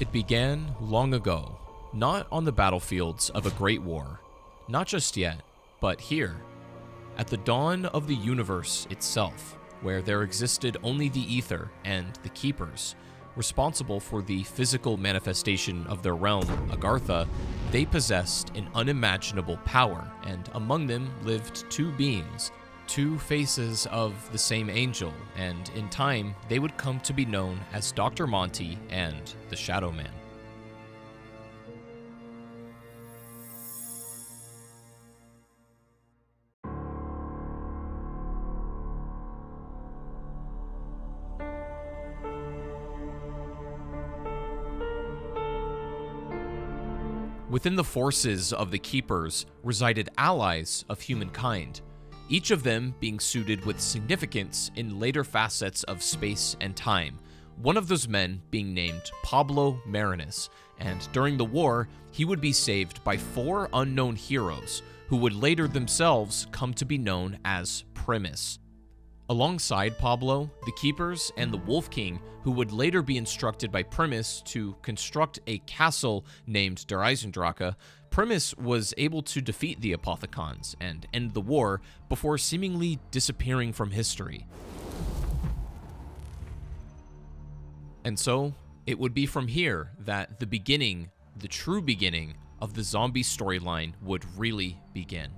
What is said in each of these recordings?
It began long ago, not on the battlefields of a great war, not just yet, but here, at the dawn of the universe itself, where there existed only the Aether and the Keepers, responsible for the physical manifestation of their realm, Agartha. They possessed an unimaginable power, and among them lived two beings, two faces of the same angel, and in time they would come to be known as Dr. Monty and the Shadow Man. Within the forces of the Keepers resided allies of humankind, each of them being suited with significance in later facets of space and time, one of those men being named Pablo Marinus, and during the war, he would be saved by four unknown heroes who would later themselves come to be known as Primus. Alongside Pablo, the Keepers and the Wolf King, who would later be instructed by Primus to construct a castle named Der Eisendrache, Primus was able to defeat the Apothicons and end the war before seemingly disappearing from history. And so, it would be from here that the beginning, the true beginning, of the zombie storyline would really begin.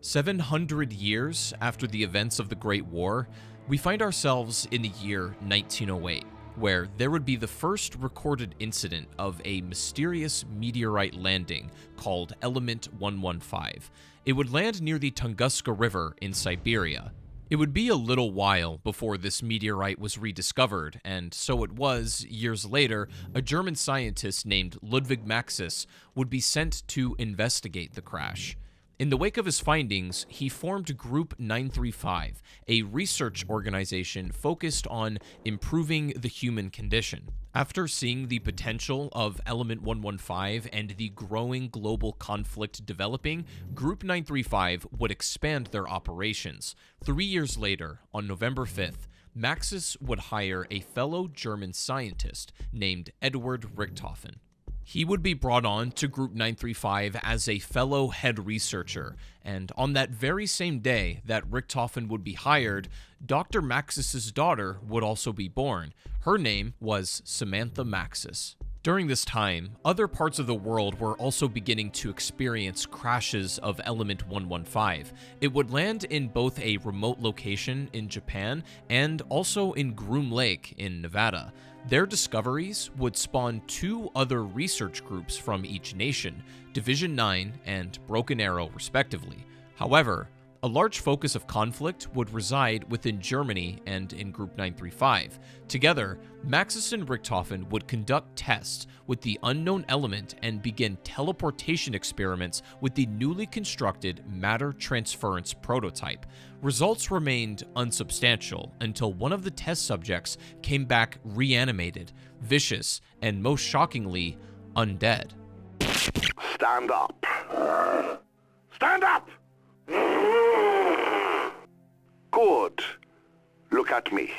"700 years after the events of the Great War, we find ourselves in the year 1908, where there would be the first recorded incident of a mysterious meteorite landing called Element 115. It would land near the Tunguska River in Siberia. It would be a little while before this meteorite was rediscovered, and so it was, years later, a German scientist named Ludwig Maxis would be sent to investigate the crash. In the wake of his findings, he formed Group 935, a research organization focused on improving the human condition. After seeing the potential of Element 115 and the growing global conflict developing, Group 935 would expand their operations. 3 years later, on November 5th, Maxis would hire a fellow German scientist named Eduard Richthofen. He would be brought on to Group 935 as a fellow head researcher, and on that very same day that Richthofen would be hired, Dr. Maxis's daughter would also be born. Her name was Samantha Maxis. During this time, other parts of the world were also beginning to experience crashes of Element 115. It would land in both a remote location in Japan and also in Groom Lake in Nevada. Their discoveries would spawn two other research groups from each nation, Division 9 and Broken Arrow respectively. However, a large focus of conflict would reside within Germany and in Group 935. Together, Maxis and Richthofen would conduct tests with the unknown element and begin teleportation experiments with the newly constructed matter transference prototype. Results remained unsubstantial until one of the test subjects came back reanimated, vicious, and most shockingly, undead. Stand up. Stand up! Good. Look at me.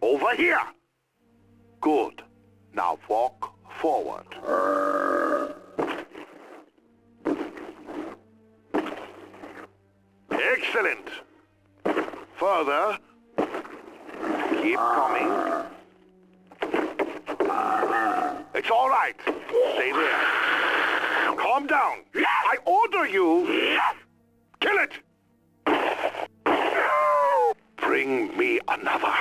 Over here. Good. Now walk forward. Excellent. Further. Keep coming. It's all right. Stay there. Calm down. I order you. Kill it! Bring me another.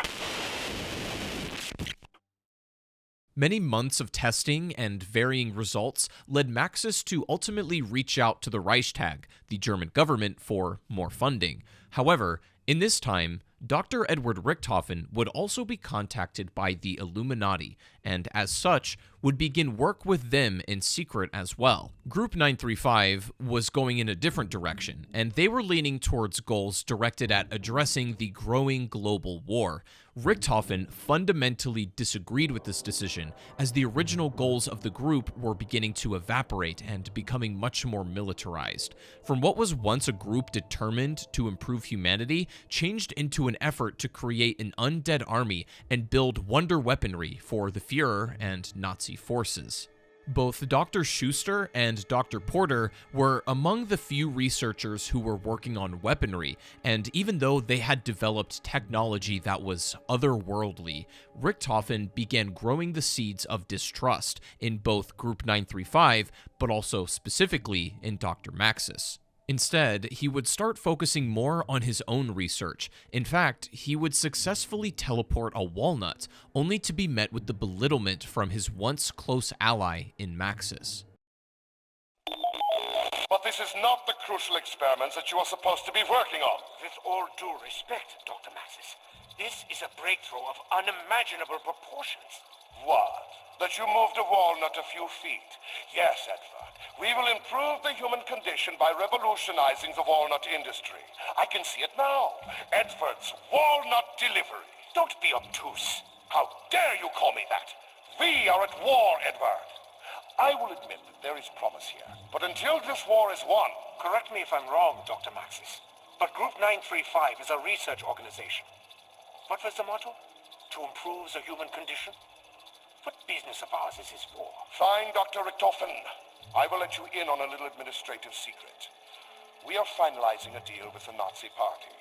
Many months of testing and varying results led Maxis to ultimately reach out to the Reichstag, the German government, for more funding. However, in this time, Dr. Edward Richthofen would also be contacted by the Illuminati, and as such, would begin work with them in secret as well. Group 935 was going in a different direction, and they were leaning towards goals directed at addressing the growing global war. Richthofen fundamentally disagreed with this decision, as the original goals of the group were beginning to evaporate and becoming much more militarized. From what was once a group determined to improve humanity, changed into an effort to create an undead army and build wonder weaponry for the Führer and Nazi forces. Both Dr. Schuster and Dr. Porter were among the few researchers who were working on weaponry, and even though they had developed technology that was otherworldly, Richthofen began growing the seeds of distrust in both Group 935, but also specifically in Dr. Maxis. Instead, he would start focusing more on his own research. In fact, he would successfully teleport a walnut, only to be met with the belittlement from his once close ally in Maxis. But this is not the crucial experiments that you are supposed to be working on. With all due respect, Dr. Maxis, this is a breakthrough of unimaginable proportions. What? That you moved a walnut a few feet? Yes, Edward. We will improve the human condition by revolutionizing the walnut industry. I can see it now. Edward's walnut delivery. Don't be obtuse. How dare you call me that? We are at war, Edward. I will admit that there is promise here. But until this war is won... Correct me if I'm wrong, Dr. Maxis, but Group 935 is a research organization. What was the motto? To improve the human condition? What business of ours is this for? Fine, Dr. Richthofen. I will let you in on a little administrative secret. We are finalizing a deal with the Nazi Party.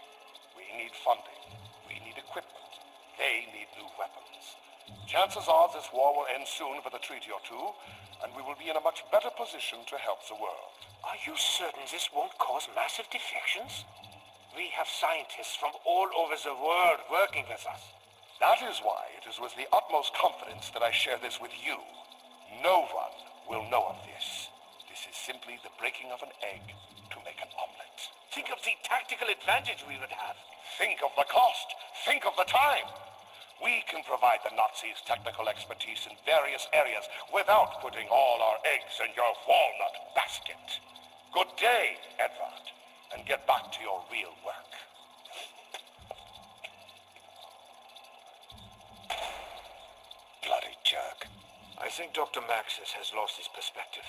We need funding. We need equipment. They need new weapons. Chances are this war will end soon with a treaty or two, and we will be in a much better position to help the world. Are you certain this won't cause massive defections? We have scientists from all over the world working with us. That is why it is with the utmost confidence that I share this with you. No one will know of this. This is simply the breaking of an egg to make an omelet. Think of the tactical advantage we would have. Think of the cost. Think of the time. We can provide the Nazis technical expertise in various areas without putting all our eggs in your walnut basket. Good day, Edward, and get back to your real work. Bloody jerk. I think Dr. Maxis has lost his perspective.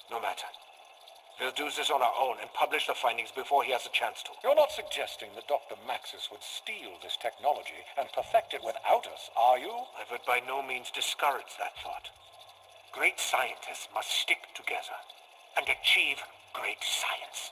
No matter. We'll do this on our own and publish the findings before he has a chance to. You're not suggesting that Dr. Maxis would steal this technology and perfect it without us, are you? I would by no means discourage that thought. Great scientists must stick together and achieve great science.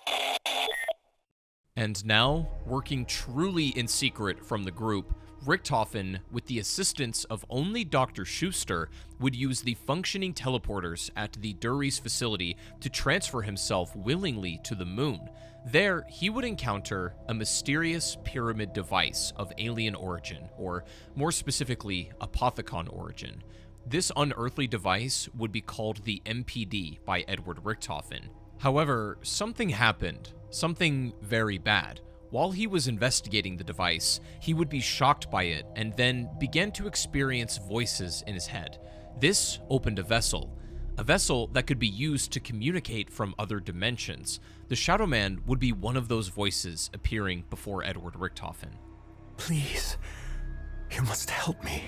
And now, working truly in secret from the group, Richthofen, with the assistance of only Dr. Schuster, would use the functioning teleporters at the Duries facility to transfer himself willingly to the moon. There, he would encounter a mysterious pyramid device of alien origin, or more specifically, Apothecon origin. This unearthly device would be called the MPD by Edward Richthofen. However, something happened, something very bad. While he was investigating the device, he would be shocked by it and then began to experience voices in his head. This opened a vessel that could be used to communicate from other dimensions. The Shadow Man would be one of those voices appearing before Edward Richthofen. Please, you must help me.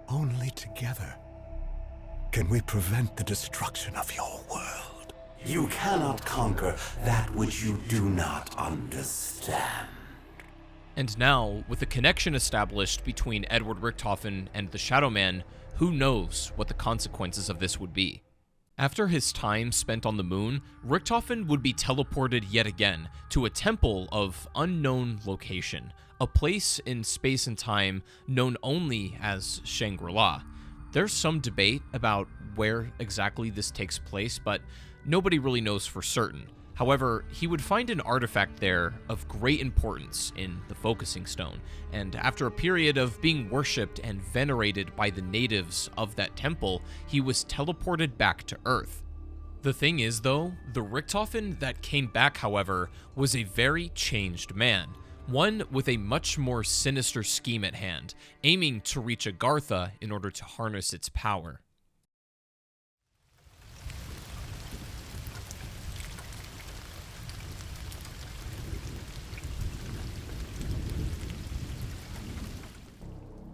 Only together can we prevent the destruction of your world. You cannot conquer that which you do not understand. And now, with a connection established between Edward Richthofen and the Shadow Man, who knows what the consequences of this would be. After his time spent on the moon, Richthofen would be teleported yet again to a temple of unknown location, a place in space and time known only as Shangri-La. There's some debate about where exactly this takes place, but nobody really knows for certain. However, he would find an artifact there of great importance in the Focusing Stone, and after a period of being worshipped and venerated by the natives of that temple, he was teleported back to Earth. The thing is, though, the Richthofen that came back, however, was a very changed man. one with a much more sinister scheme at hand, aiming to reach Agartha in order to harness its power.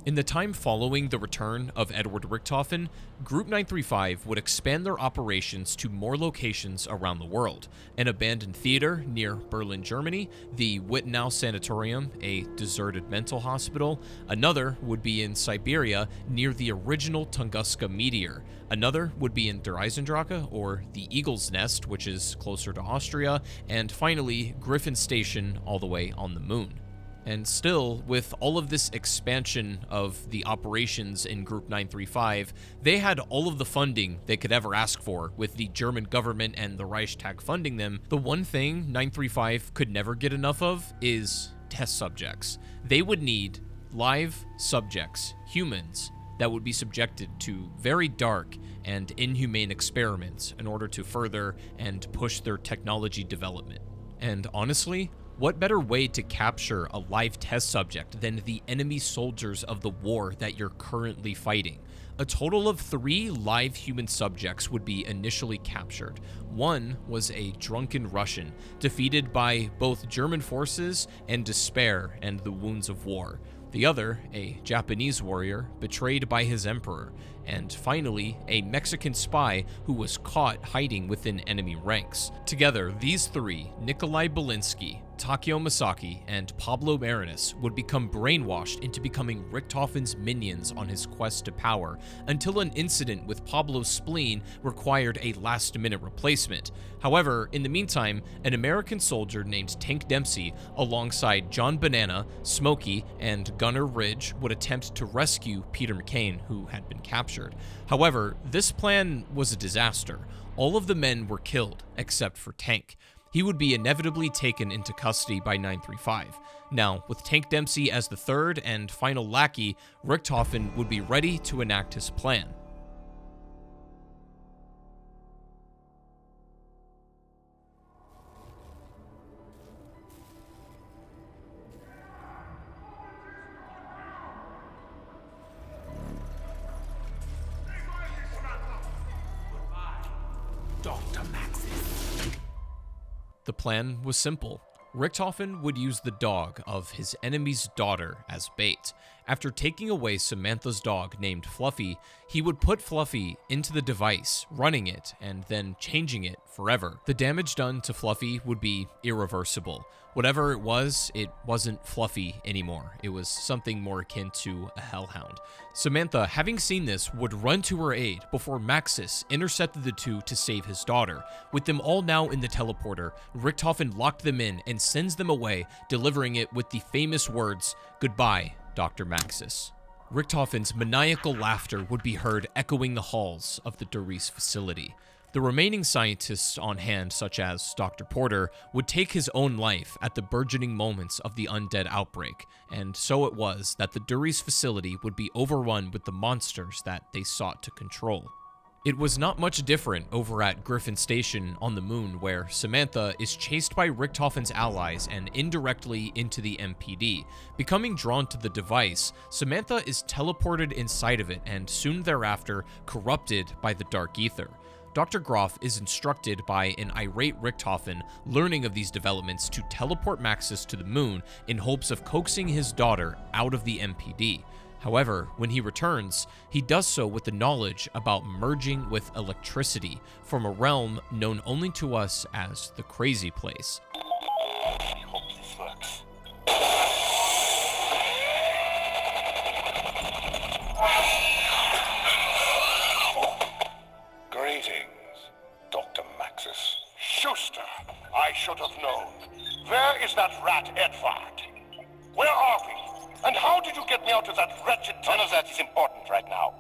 In the time following the return of Edward Richthofen, Group 935 would expand their operations to more locations around the world: an abandoned theater near Berlin, Germany, the Wittenau Sanatorium, a deserted mental hospital. Another would be in Siberia near the original Tunguska meteor. Another would be in Der Eisendrache, or the Eagle's Nest, which is closer to Austria. And finally, Griffin Station, all the way on the moon. And still, with all of this expansion of the operations in Group 935, they had all of the funding they could ever ask for, with the German government and the Reichstag funding them. The one thing 935 could never get enough of is test subjects. They would need live subjects, humans, that would be subjected to very dark and inhumane experiments in order to further and push their technology development. And honestly, what better way to capture a live test subject than the enemy soldiers of the war that you're currently fighting? A total of 3 live human subjects would be initially captured. One was a drunken Russian, defeated by both German forces and despair and the wounds of war. The other, a Japanese warrior, betrayed by his emperor. And finally, a Mexican spy who was caught hiding within enemy ranks. Together, these 3, Nikolai Belinsky, Takeo Masaki, and Pablo Marinus, would become brainwashed into becoming Richthofen's minions on his quest to power, until an incident with Pablo's spleen required a last-minute replacement. However, in the meantime, an American soldier named Tank Dempsey, alongside John Banana, Smokey, and Gunner Ridge, would attempt to rescue Peter McCain, who had been captured. However, this plan was a disaster. All of the men were killed, except for Tank. He would be inevitably taken into custody by 935. Now, with Tank Dempsey as the third and final lackey, Richthofen would be ready to enact his plan. The plan was simple. Richthofen would use the dog of his enemy's daughter as bait. After taking away Samantha's dog named Fluffy, he would put Fluffy into the device, running it, and then changing it forever. The damage done to Fluffy would be irreversible. Whatever it wasn't Fluffy anymore. It was something more akin to a hellhound. Samantha, having seen this, would run to her aid before Maxis intercepted the two to save his daughter. With them all now in the teleporter, Richthofen locked them in and sends them away, delivering it with the famous words, "Goodbye, Dr. Maxis." Richthofen's maniacal laughter would be heard echoing the halls of the Doris facility. The remaining scientists on hand, such as Dr. Porter, would take his own life at the burgeoning moments of the undead outbreak, and so it was that the Doris facility would be overrun with the monsters that they sought to control. It was not much different over at Griffin Station on the moon, where Samantha is chased by Richthofen's allies and indirectly into the MPD. Becoming drawn to the device, Samantha is teleported inside of it and soon thereafter corrupted by the dark ether. Dr. Groff is instructed by an irate Richthofen, learning of these developments, to teleport Maxis to the moon in hopes of coaxing his daughter out of the MPD. However, when he returns, he does so with the knowledge about merging with electricity from a realm known only to us as the Crazy Place. I hope this works. Greetings, Dr. Maxis. Schuster, I should have known. Where is that rat Edvard? Where are we? And how did you get me out of that wretched... None of that is important right now.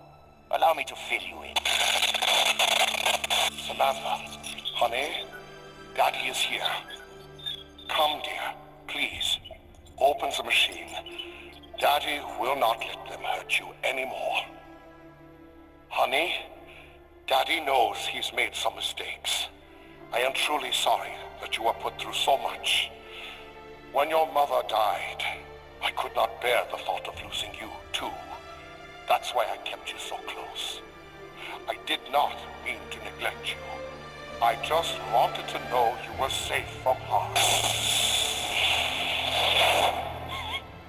Allow me to fill you in. Samantha, honey, Daddy is here. Come, dear, please. Open the machine. Daddy will not let them hurt you anymore. Honey, Daddy knows he's made some mistakes. I am truly sorry that you were put through so much. When your mother died, I could not bear the thought of losing you, too. That's why I kept you so close. I did not mean to neglect you. I just wanted to know you were safe from harm.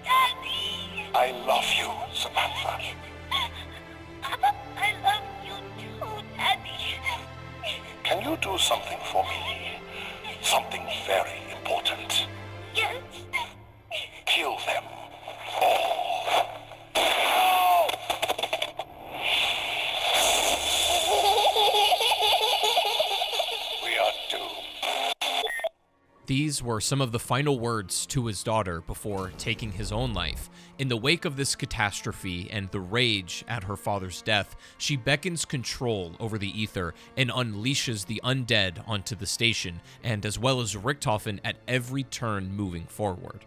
Daddy! I love you, Samantha. I love you too, Daddy. Can you do something for me? Something very important. Yes. Kill them all. We are doomed. These were some of the final words to his daughter before taking his own life. In the wake of this catastrophe and the rage at her father's death, she beckons control over the Aether and unleashes the undead onto the station, and as well as Richthofen at every turn moving forward.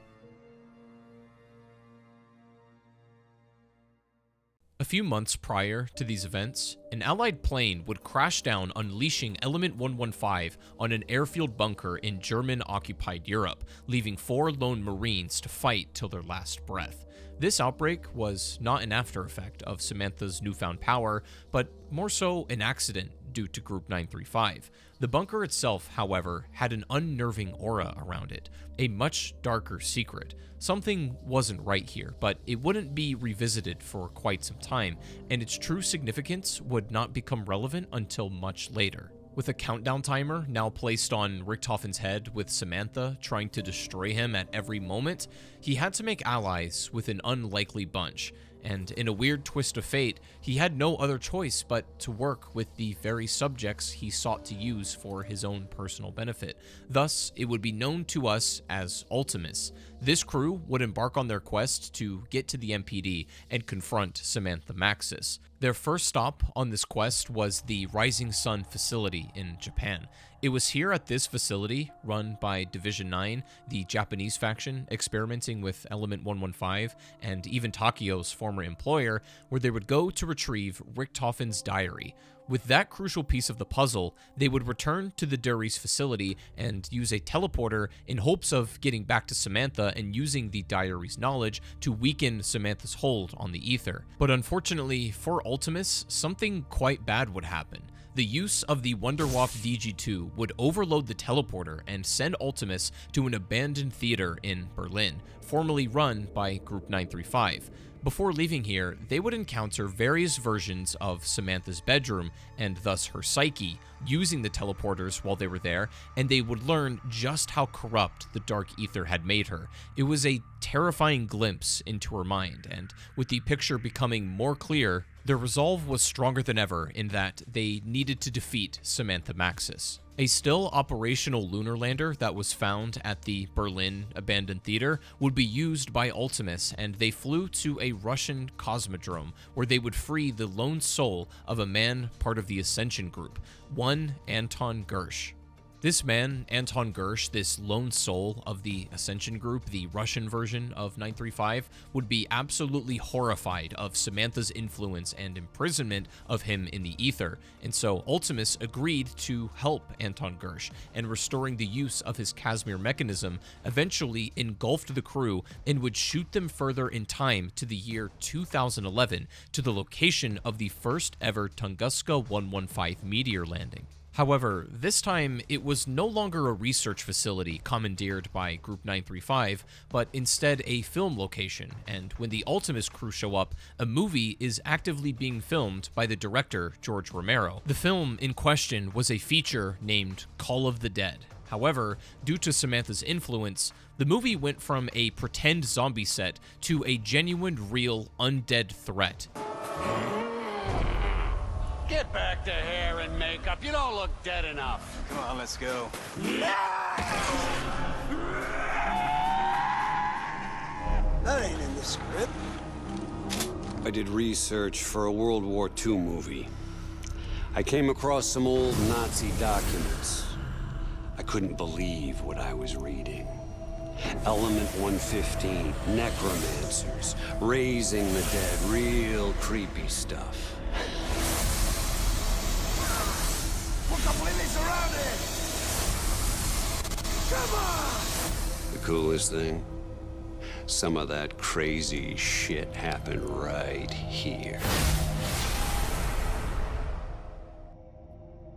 A few months prior to these events, an Allied plane would crash down, unleashing Element 115 on an airfield bunker in German-occupied Europe, leaving 4 lone Marines to fight till their last breath. This outbreak was not an after effect of Samantha's newfound power, but more so an accident due to Group 935. The bunker itself, however, had an unnerving aura around it, a much darker secret. Something wasn't right here, but it wouldn't be revisited for quite some time, and its true significance would not become relevant until much later. With a countdown timer now placed on Richthofen's head with Samantha trying to destroy him at every moment, he had to make allies with an unlikely bunch. And in a weird twist of fate, he had no other choice but to work with the very subjects he sought to use for his own personal benefit. Thus, it would be known to us as Ultimus. This crew would embark on their quest to get to the MPD and confront Samantha Maxis. Their first stop on this quest was the Rising Sun facility in Japan. It was here at this facility, run by Division 9, the Japanese faction experimenting with Element 115, and even Takio's former employer, where they would go to retrieve Richthofen's diary. With that crucial piece of the puzzle, they would return to the Dury's facility and use a teleporter in hopes of getting back to Samantha and using the diary's knowledge to weaken Samantha's hold on the Aether. But unfortunately for Ultimus, something quite bad would happen. The use of the Wunderwaffe DG2 would overload the teleporter and send Ultimus to an abandoned theater in Berlin, formerly run by Group 935. Before leaving here, they would encounter various versions of Samantha's bedroom, and thus her psyche, using the teleporters while they were there, and they would learn just how corrupt the Dark Aether had made her. It was a terrifying glimpse into her mind, and with the picture becoming more clear, their resolve was stronger than ever in that they needed to defeat Samantha Maxis. A still operational lunar lander that was found at the Berlin abandoned theater would be used by Ultimus, and they flew to a Russian cosmodrome where they would free the lone soul of a man part of the Ascension group, one Anton Gersh. This man, Anton Gersh, this lone soul of the Ascension group, the Russian version of 935, would be absolutely horrified of Samantha's influence and imprisonment of him in the Aether, and so Ultimus agreed to help Anton Gersh, and restoring the use of his Casimir mechanism eventually engulfed the crew and would shoot them further in time to the year 2011 to the location of the first ever Tunguska 115 meteor landing. However, this time it was no longer a research facility commandeered by Group 935, but instead a film location, and when the Ultimus crew show up, a movie is actively being filmed by the director, George Romero. The film in question was a feature named Call of the Dead. However, due to Samantha's influence, the movie went from a pretend zombie set to a genuine, real, undead threat. Get back to hair and makeup. You don't look dead enough. Come on, let's go. That ain't in the script. I did research for a World War II movie. I came across some old Nazi documents. I couldn't believe what I was reading. Element 115, necromancers, raising the dead, real creepy stuff. We're completely surrounded! Come on! The coolest thing? Some of that crazy shit happened right here.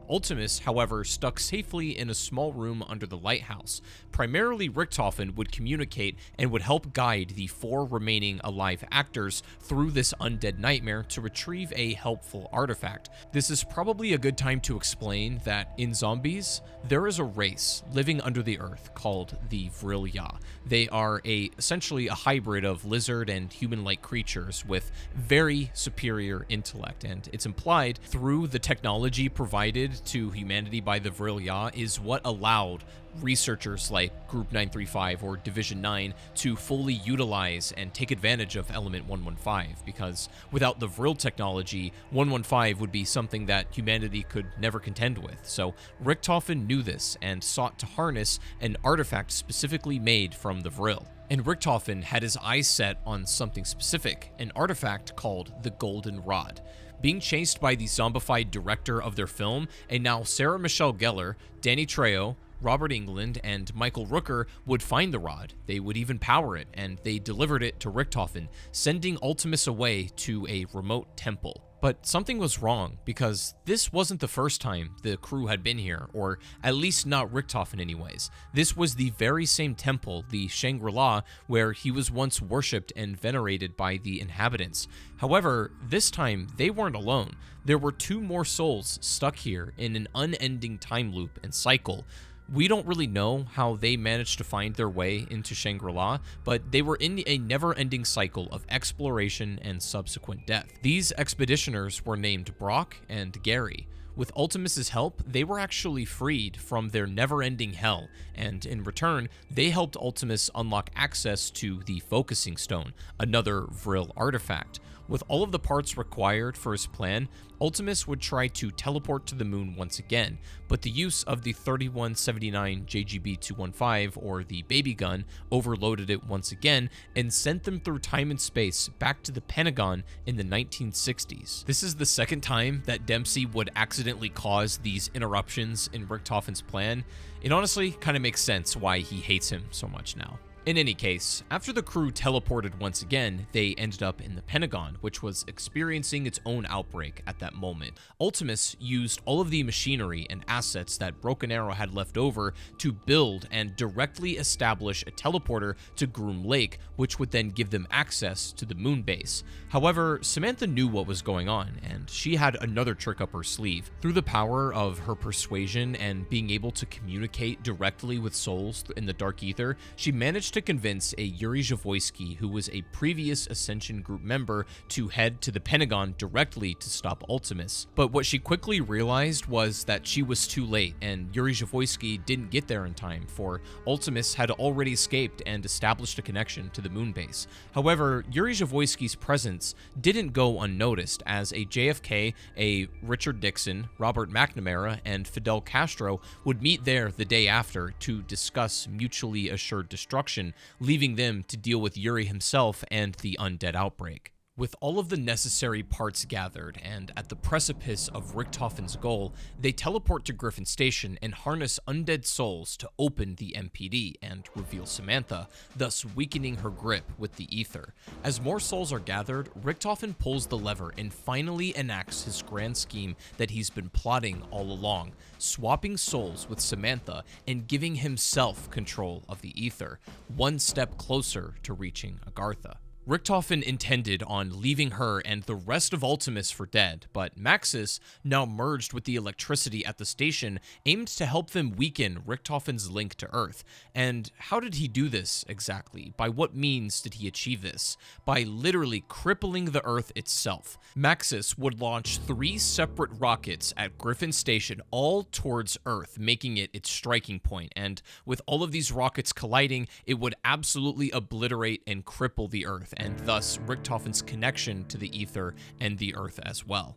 Ultimus, however, stuck safely in a small room under the lighthouse. Primarily, Richthofen would communicate and would help guide the 4 remaining alive actors through this undead nightmare to retrieve a helpful artifact. This is probably a good time to explain that in zombies, there is a race living under the earth called the Vrilya. They are essentially a hybrid of lizard and human-like creatures with very superior intellect, and it's implied through the technology provided to humanity by the Vrilya is what allowed researchers like Group 935 or Division 9 to fully utilize and take advantage of Element 115, because without the Vril technology, 115 would be something that humanity could never contend with. So Richthofen knew this and sought to harness an artifact specifically made from the Vril. And Richthofen had his eyes set on something specific, an artifact called the Golden Rod. Being chased by the zombified director of their film, and now Sarah Michelle Gellar, Danny Trejo, Robert Englund, and Michael Rooker would find the rod. They would even power it, and they delivered it to Richthofen, sending Ultimus away to a remote temple. But something was wrong, because this wasn't the first time the crew had been here, or at least not Richthofen anyways. This was the very same temple, the Shangri-La, where he was once worshipped and venerated by the inhabitants. However, this time they weren't alone. There were 2 more souls stuck here in an unending time loop and cycle. We don't really know how they managed to find their way into Shangri-La, but they were in a never-ending cycle of exploration and subsequent death. These expeditioners were named Brock and Gary. With Ultimus's help, they were actually freed from their never-ending hell, and in return, they helped Ultimus unlock access to the Focusing Stone, another Vril artifact. With all of the parts required for his plan, Ultimus would try to teleport to the moon once again, but the use of the 3179 JGB-215, or the baby gun, overloaded it once again and sent them through time and space back to the Pentagon in the 1960s. This is the second time that Dempsey would accidentally cause these interruptions in Richthofen's plan. It honestly kind of makes sense why he hates him so much now. In any case, after the crew teleported once again, they ended up in the Pentagon, which was experiencing its own outbreak at that moment. Ultimus used all of the machinery and assets that Broken Arrow had left over to build and directly establish a teleporter to Groom Lake, which would then give them access to the moon base. However, Samantha knew what was going on, and she had another trick up her sleeve. Through the power of her persuasion and being able to communicate directly with souls in the Dark Aether, she managed to convince a Yuri Zavoisky, who was a previous Ascension Group member, to head to the Pentagon directly to stop Ultimus. But what she quickly realized was that she was too late, and Yuri Zavoisky didn't get there in time, for Ultimus had already escaped and established a connection to the moon base. However, Yuri Zavoisky's presence didn't go unnoticed, as a JFK, a Richard Nixon, Robert McNamara, and Fidel Castro would meet there the day after to discuss mutually assured destruction, leaving them to deal with Yuri himself and the undead outbreak. With all of the necessary parts gathered, and at the precipice of Richthofen's goal, they teleport to Griffin Station and harness undead souls to open the MPD and reveal Samantha, thus weakening her grip with the Aether. As more souls are gathered, Richthofen pulls the lever and finally enacts his grand scheme that he's been plotting all along, swapping souls with Samantha and giving himself control of the Aether, one step closer to reaching Agartha. Richthofen intended on leaving her and the rest of Ultimus for dead, but Maxis, now merged with the electricity at the station, aimed to help them weaken Richthofen's link to Earth. And how did he do this exactly? By what means did he achieve this? By literally crippling the Earth itself. Maxis would launch 3 separate rockets at Griffin Station, all towards Earth, making it its striking point. And with all of these rockets colliding, it would absolutely obliterate and cripple the Earth, and thus Richthofen's connection to the Aether and the Earth as well.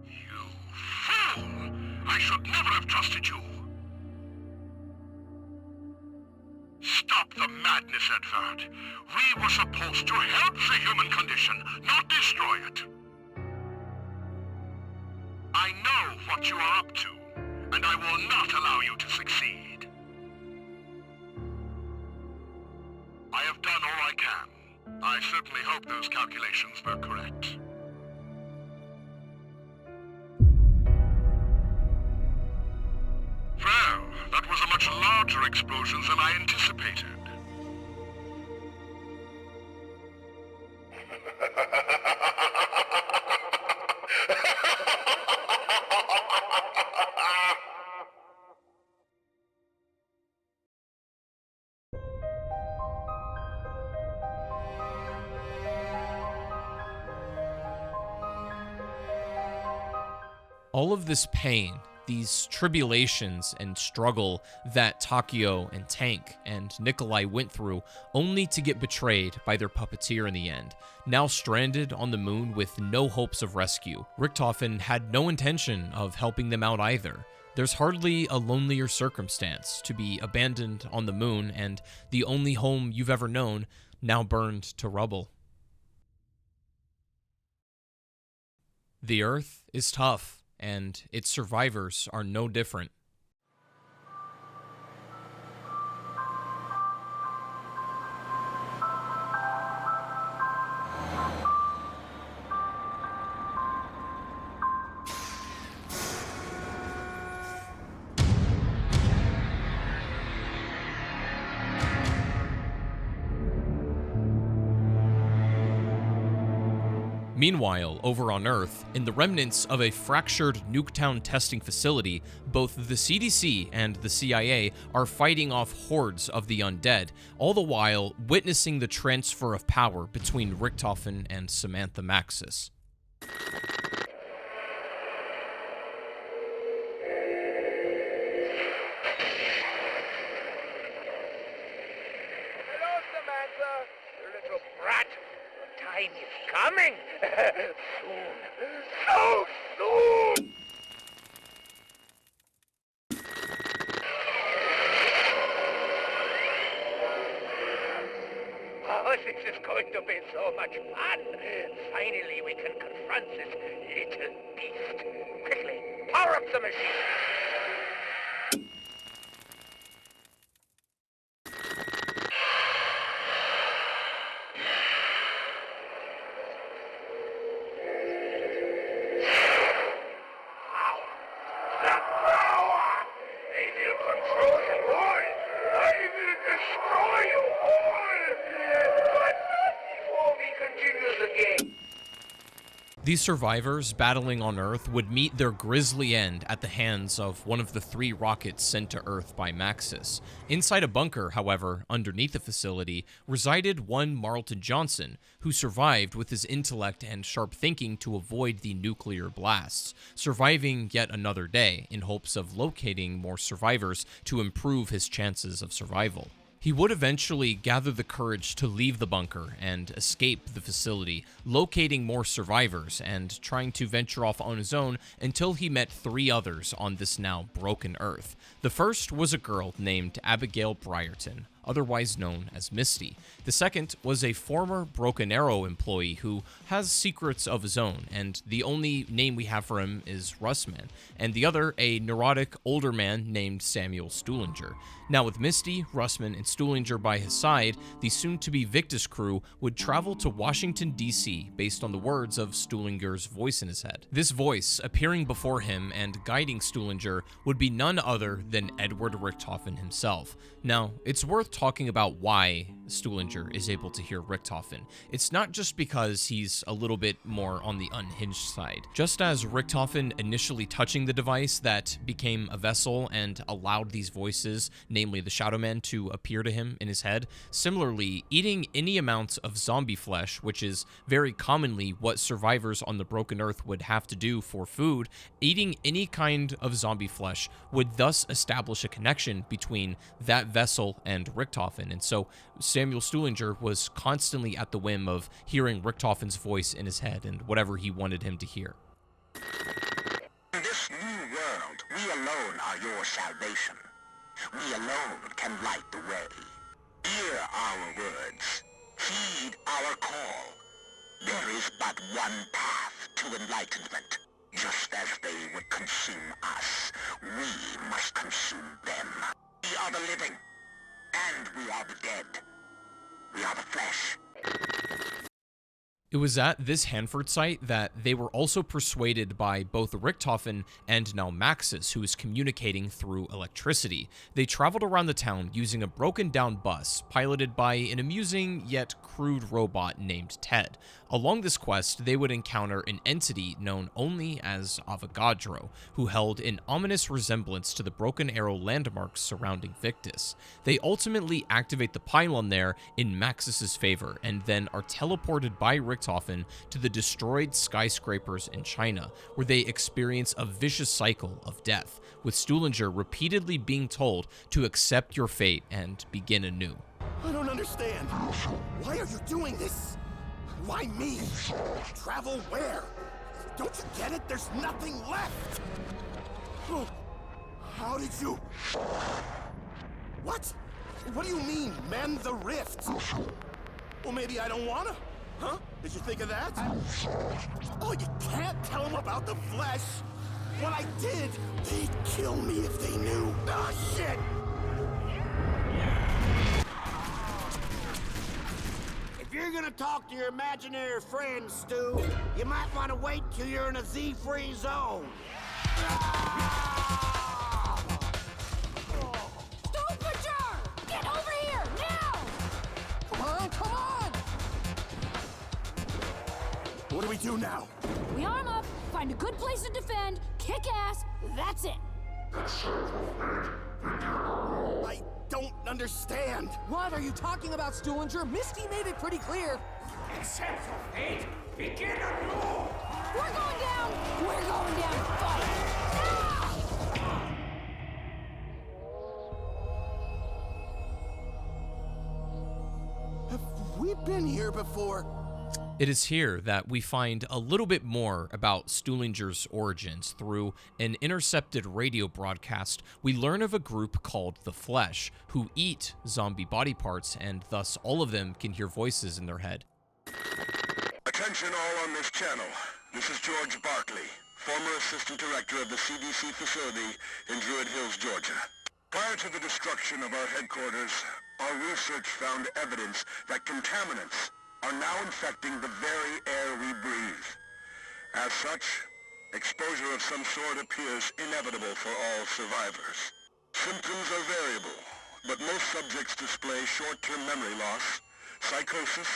You fool! I should never have trusted you! Stop the madness, Edvard. We were supposed to help the human condition, not destroy it. I know what you are up to, and I will not allow you to succeed. certainly hope those calculations were correct. Well, that was a much larger explosion than I anticipated. All of this pain, these tribulations and struggle that Takio and Tank and Nikolai went through, only to get betrayed by their puppeteer in the end. Now stranded on the moon with no hopes of rescue, Richthofen had no intention of helping them out either. There's hardly a lonelier circumstance to be abandoned on the moon and the only home you've ever known now burned to rubble. The Earth is tough, and its survivors are no different. Meanwhile, over on Earth, in the remnants of a fractured Nuketown testing facility, both the CDC and the CIA are fighting off hordes of the undead, all the while witnessing the transfer of power between Richthofen and Samantha Maxis. Hello, Samantha, you little brat. Time is coming. Soon. So soon. Oh, this is going to be so much fun. Finally, we can confront this little beast. Quickly, power up the machine. These survivors battling on Earth would meet their grisly end at the hands of one of the 3 rockets sent to Earth by Maxis. Inside a bunker, however, underneath the facility, resided one Marlton Johnson, who survived with his intellect and sharp thinking to avoid the nuclear blasts, surviving yet another day in hopes of locating more survivors to improve his chances of survival. He would eventually gather the courage to leave the bunker and escape the facility, locating more survivors and trying to venture off on his own until he met 3 others on this now broken Earth. The first was a girl named Abigail Briarton, otherwise known as Misty. The second was a former Broken Arrow employee who has secrets of his own, and the only name we have for him is Russman, and the other a neurotic older man named Samuel Stuhlinger. Now with Misty, Russman, and Stuhlinger by his side, the soon-to-be Victus crew would travel to Washington, D.C. based on the words of Stuhlinger's voice in his head. This voice, appearing before him and guiding Stuhlinger, would be none other than Edward Richthofen himself. Now, it's worth talking about why Stuhlinger is able to hear Richthofen. It's not just because he's a little bit more on the unhinged side. Just as Richthofen initially touching the device that became a vessel and allowed these voices, namely the Shadow Man, to appear to him in his head, similarly, eating any amount of zombie flesh, which is very commonly what survivors on the Broken Earth would have to do for food, eating any kind of zombie flesh would thus establish a connection between that vessel and Richthofen, and so Samuel Stuhlinger was constantly at the whim of hearing Richthofen's voice in his head and whatever he wanted him to hear. In this new world, we alone are your salvation. We alone can light the way. Hear our words. Heed our call. There is but one path to enlightenment. Just as they would consume us, we must consume them. We are the living, and we are the dead. We are the flesh. It was at this Hanford site that they were also persuaded by both Richtofen and now Maxis, who was communicating through electricity. They traveled around the town using a broken down bus piloted by an amusing yet crude robot named Ted. Along this quest, they would encounter an entity known only as Avogadro, who held an ominous resemblance to the Broken Arrow landmarks surrounding Victus. They ultimately activate the pylon there in Maxis' favor, and then are teleported by Richtofen to the destroyed skyscrapers in China, where they experience a vicious cycle of death, with Stuhlinger repeatedly being told to accept your fate and begin anew. I don't understand. Why are you doing this? Why me? Travel where? Don't you get it? There's nothing left! Oh, how did you... What? What do you mean, mend the rift? Well, maybe I don't wanna. Huh? Did you think of that? Oh, you can't tell them about the flesh! What I did, they'd kill me if they knew. Ah, shit! If you're gonna talk to your imaginary friends, Stu, you might want to wait till you're in a Z-free zone. Stupinger! Get over here, now! Come on, come on! What do we do now? We arm up, find a good place to defend, kick ass, that's it. I don't understand. What are you talking about, Stuhlinger? Misty made it pretty clear. Accept your fate. Begin anew. We're going down! We're going down to fight! Have we been here before? It is here that we find a little bit more about Stuhlinger's origins. Through an intercepted radio broadcast, we learn of a group called the Flesh, who eat zombie body parts, and thus all of them can hear voices in their head. Attention all on this channel. This is George Barkley, former Assistant Director of the CDC facility in Druid Hills, Georgia. Prior to the destruction of our headquarters, our research found evidence that contaminants are now infecting the very air we breathe. As such, exposure of some sort appears inevitable for all survivors. Symptoms are variable, but most subjects display short-term memory loss, psychosis,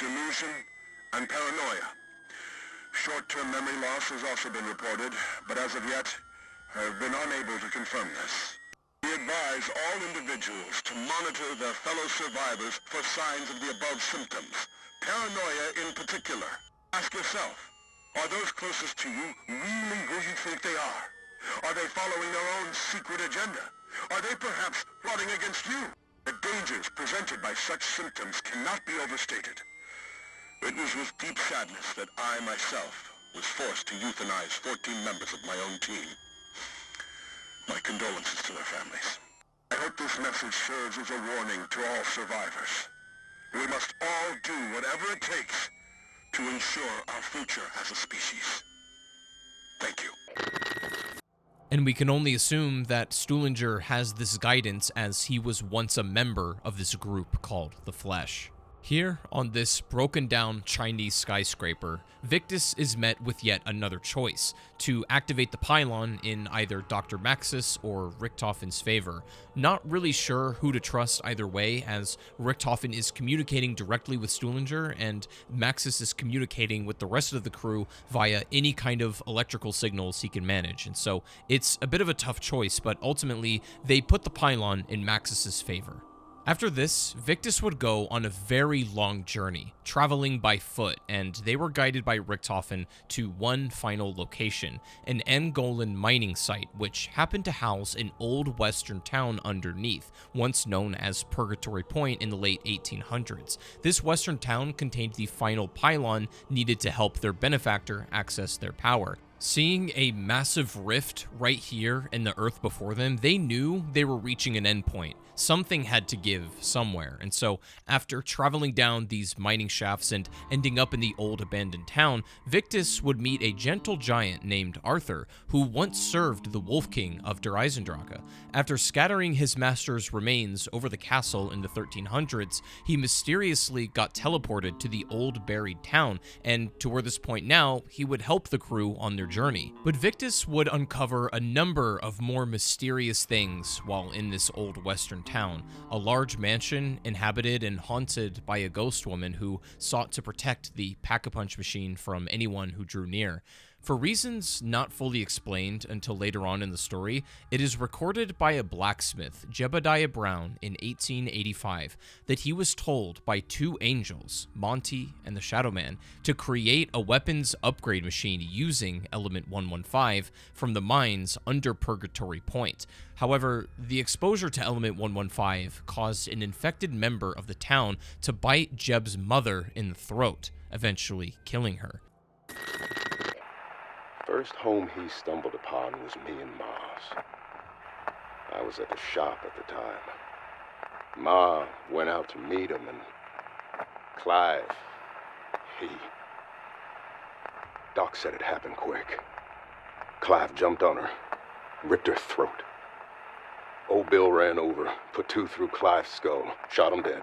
delusion, and paranoia. Short-term memory loss has also been reported, but as of yet, I have been unable to confirm this. We advise all individuals to monitor their fellow survivors for signs of the above symptoms. Paranoia in particular. Ask yourself, are those closest to you really who you think they are? Are they following their own secret agenda? Are they perhaps plotting against you? The dangers presented by such symptoms cannot be overstated. It was with deep sadness that I myself was forced to euthanize 14 members of my own team. My condolences to their families. I hope this message serves as a warning to all survivors. We must all do whatever it takes to ensure our future as a species. Thank you. And we can only assume that Stuhlinger has this guidance as he was once a member of this group called the Flesh. Here, on this broken-down Chinese skyscraper, Victus is met with yet another choice, to activate the pylon in either Dr. Maxis or Richtofen's favor. Not really sure who to trust either way, as Richtofen is communicating directly with Stuhlinger, and Maxis is communicating with the rest of the crew via any kind of electrical signals he can manage, and so it's a bit of a tough choice, but ultimately, they put the pylon in Maxis' favor. After this, Victus would go on a very long journey, traveling by foot, and they were guided by Richtofen to one final location, an Angolan mining site, which happened to house an old western town underneath, once known as Purgatory Point in the late 1800s. This western town contained the final pylon needed to help their benefactor access their power. Seeing a massive rift right here in the earth before them, they knew they were reaching an endpoint. Something had to give somewhere, and so after traveling down these mining shafts and ending up in the old abandoned town, Victus would meet a gentle giant named Aether, who once served the Wolf King of Der Eisendrache. After scattering his master's remains over the castle in the 1300s, he mysteriously got teleported to the old buried town, and to where this point now, he would help the crew on their journey. But Victus would uncover a number of more mysterious things while in this old western town. A large mansion inhabited and haunted by a ghost woman who sought to protect the Pack-a-Punch machine from anyone who drew near. For reasons not fully explained until later on in the story, it is recorded by a blacksmith, Jebediah Brown, in 1885, that he was told by two angels, Monty and the Shadow Man, to create a weapons upgrade machine using Element 115 from the mines under Purgatory Point. However, the exposure to Element 115 caused an infected member of the town to bite Jeb's mother in the throat, eventually killing her. First home he stumbled upon was me and Ma's. I was at the shop at the time. Ma went out to meet him, and Clive, Doc said it happened quick. Clive jumped on her, ripped her throat. Old Bill ran over, put two through Clive's skull, shot him dead,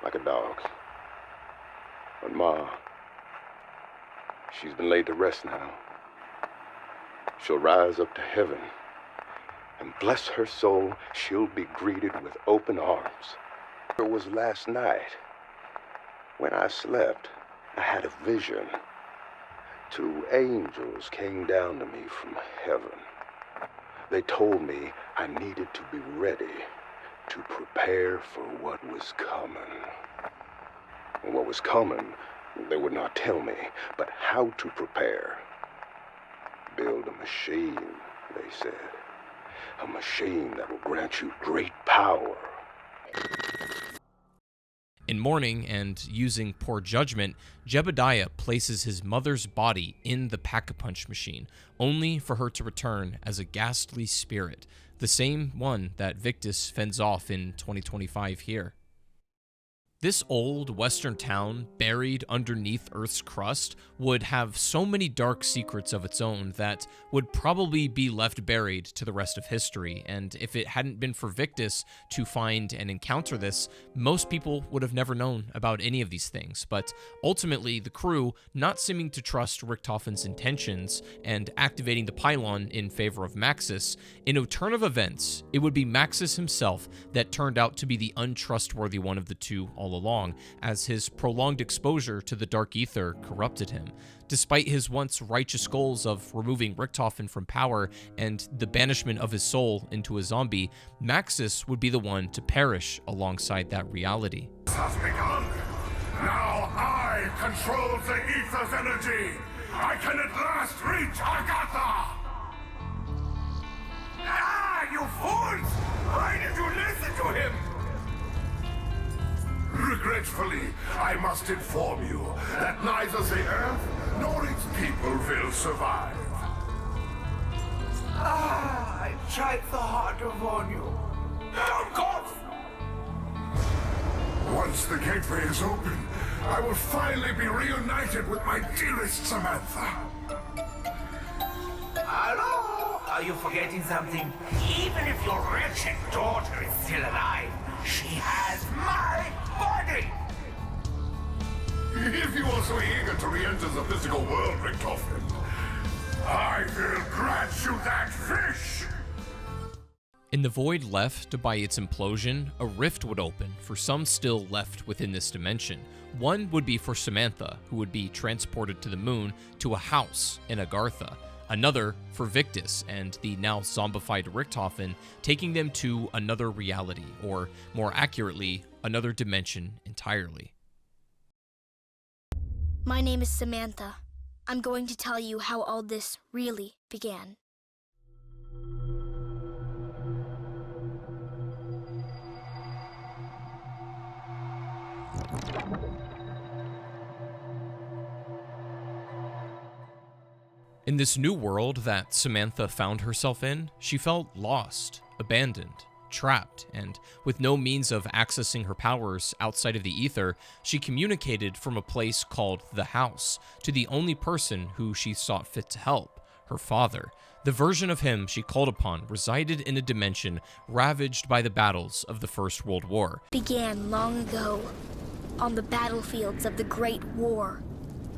like a dog. But Ma, she's been laid to rest now. She'll rise up to heaven, and bless her soul, she'll be greeted with open arms. It was last night. When I slept, I had a vision. Two angels came down to me from heaven. They told me I needed to be ready to prepare for what was coming. And what was coming, they would not tell me, but how to prepare. Build a machine, they said. A machine that will grant you great power. In mourning and using poor judgment, Jebediah places his mother's body in the Pack-a-Punch machine, only for her to return as a ghastly spirit, the same one that Victus fends off in 2025 here. This old western town, buried underneath Earth's crust, would have so many dark secrets of its own that would probably be left buried to the rest of history, and if it hadn't been for Victus to find and encounter this, most people would have never known about any of these things. But ultimately, the crew, not seeming to trust Richtofen's intentions and activating the pylon in favor of Maxis, in a turn of events, it would be Maxis himself that turned out to be the untrustworthy one of the two all along, as his prolonged exposure to the dark ether corrupted him. Despite his once righteous goals of removing Richtofen from power and the banishment of his soul into a zombie, Maxis would be the one to perish alongside that reality. Has begun. Now I control the ether's energy. I can at last reach Agatha. Ah, you fools! Why did you listen to him? Regretfully, I must inform you that neither the Earth nor its people will survive. Ah, I tried so hard to warn you. Don't cough! Once the gateway is open, I will finally be reunited with my dearest Samantha. Hello? Are you forgetting something? Even if your wretched daughter is still alive, she has my body! If you are so eager to re-enter the physical world, Richtofen, I will grant you that fish! In the void left by its implosion, a rift would open for some still left within this dimension. One would be for Samantha, who would be transported to the moon to a house in Agartha. Another for Victus and the now zombified Richtofen, taking them to another reality, or more accurately, another dimension entirely. My name is Samantha. I'm going to tell you how all this really began. In this new world that Samantha found herself in, she felt lost, abandoned, trapped, and with no means of accessing her powers outside of the Aether, she communicated from a place called the House to the only person who she sought fit to help, her father. The version of him she called upon resided in a dimension ravaged by the battles of the First World War. Began long ago, on the battlefields of the Great War.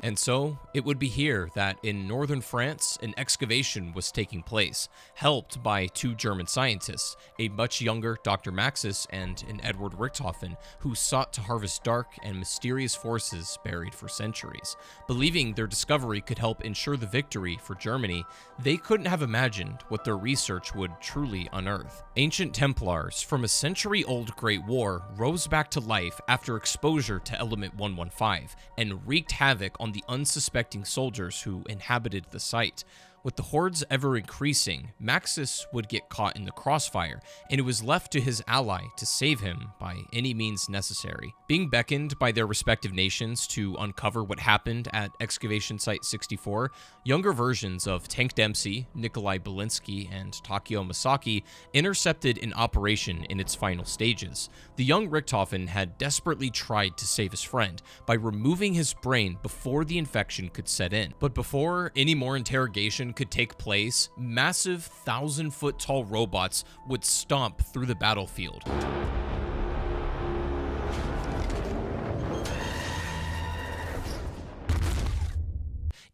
And so, it would be here that in northern France, an excavation was taking place, helped by two German scientists, a much younger Dr. Maxis and an Edward Richthofen, who sought to harvest dark and mysterious forces buried for centuries. Believing their discovery could help ensure the victory for Germany, they couldn't have imagined what their research would truly unearth. Ancient Templars from a century-old Great War rose back to life after exposure to Element 115, and wreaked havoc on the unsuspecting soldiers who inhabited the site. With the hordes ever increasing, Maxis would get caught in the crossfire, and it was left to his ally to save him by any means necessary. Being beckoned by their respective nations to uncover what happened at Excavation Site 64, younger versions of Tank Dempsey, Nikolai Belinsky, and Takeo Masaki intercepted an operation in its final stages. The young Richthofen had desperately tried to save his friend by removing his brain before the infection could set in. But before any more interrogation could take place, massive 1,000-foot-tall robots would stomp through the battlefield.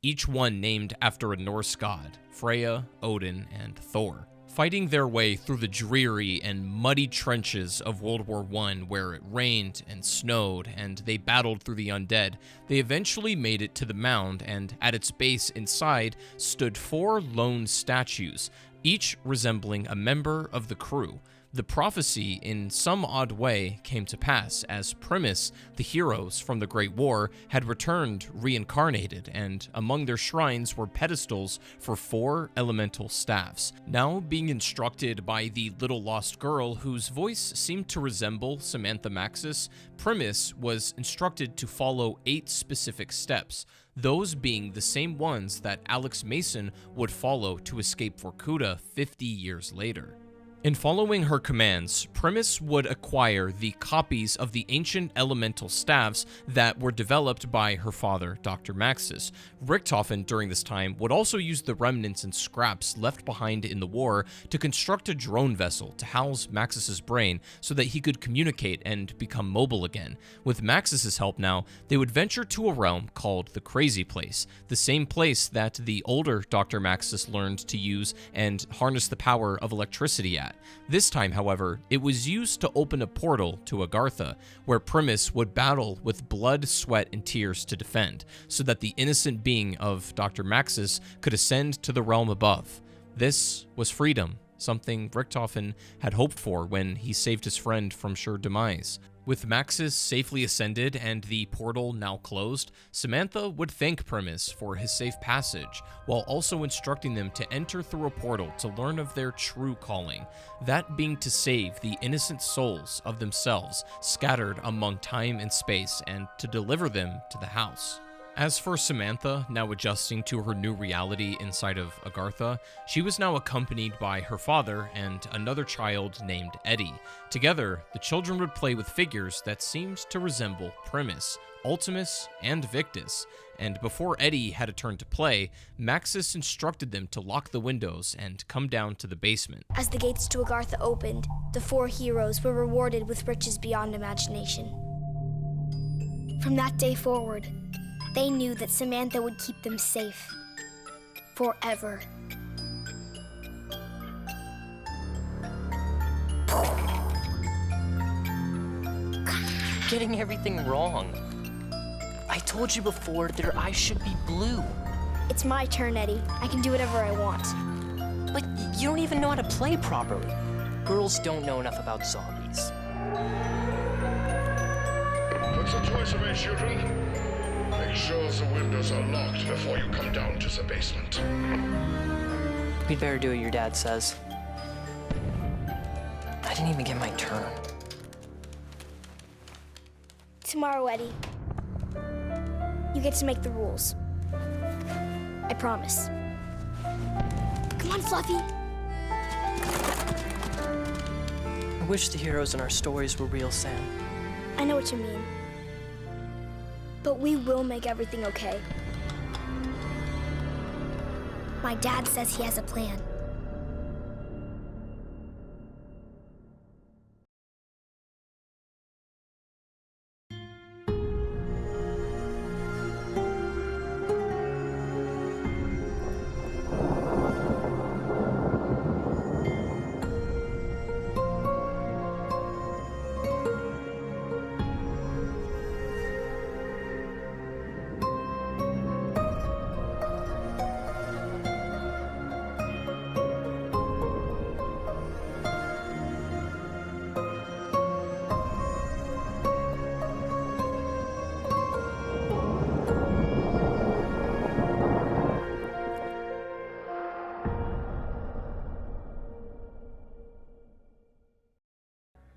Each one named after a Norse god, Freya, Odin, and Thor. Fighting their way through the dreary and muddy trenches of World War I, where it rained and snowed and they battled through the undead, they eventually made it to the mound, and at its base inside stood 4 lone statues, each resembling a member of the crew. The prophecy, in some odd way, came to pass, as Primus, the heroes from the Great War, had returned reincarnated, and among their shrines were pedestals for 4 elemental staffs. Now being instructed by the little lost girl, whose voice seemed to resemble Samantha Maxis, Primus was instructed to follow 8 specific steps, those being the same ones that Alex Mason would follow to escape Vorkuta 50 years later. In following her commands, Primus would acquire the copies of the ancient elemental staffs that were developed by her father, Dr. Maxis. Richthofen, during this time, would also use the remnants and scraps left behind in the war to construct a drone vessel to house Maxis's brain so that he could communicate and become mobile again. With Maxis's help now, they would venture to a realm called the Crazy Place, the same place that the older Dr. Maxis learned to use and harness the power of electricity at. This time, however, it was used to open a portal to Agartha, where Primus would battle with blood, sweat, and tears to defend, so that the innocent being of Dr. Maxis could ascend to the realm above. This was freedom, something Richthofen had hoped for when he saved his friend from sure demise. With Maxis safely ascended and the portal now closed, Samantha would thank Primus for his safe passage, while also instructing them to enter through a portal to learn of their true calling, that being to save the innocent souls of themselves scattered among time and space, and to deliver them to the house. As for Samantha, now adjusting to her new reality inside of Agartha, she was now accompanied by her father and another child named Eddie. Together, the children would play with figures that seemed to resemble Primus, Ultimus, and Victus, and before Eddie had a turn to play, Maxis instructed them to lock the windows and come down to the basement. As the gates to Agartha opened, the 4 heroes were rewarded with riches beyond imagination. From that day forward, they knew that Samantha would keep them safe. Forever. You're getting everything wrong. I told you before their eyes should be blue. It's my turn, Eddie. I can do whatever I want. But you don't even know how to play properly. Girls don't know enough about zombies. Put some toys away, children. Make sure the windows are locked before you come down to the basement. We'd better do what your dad says. I didn't even get my turn. Tomorrow, Eddie, you get to make the rules. I promise. on, Fluffy. I wish the heroes in our stories were real, Sam. I know what you mean. But we will make everything okay. My dad says he has a plan.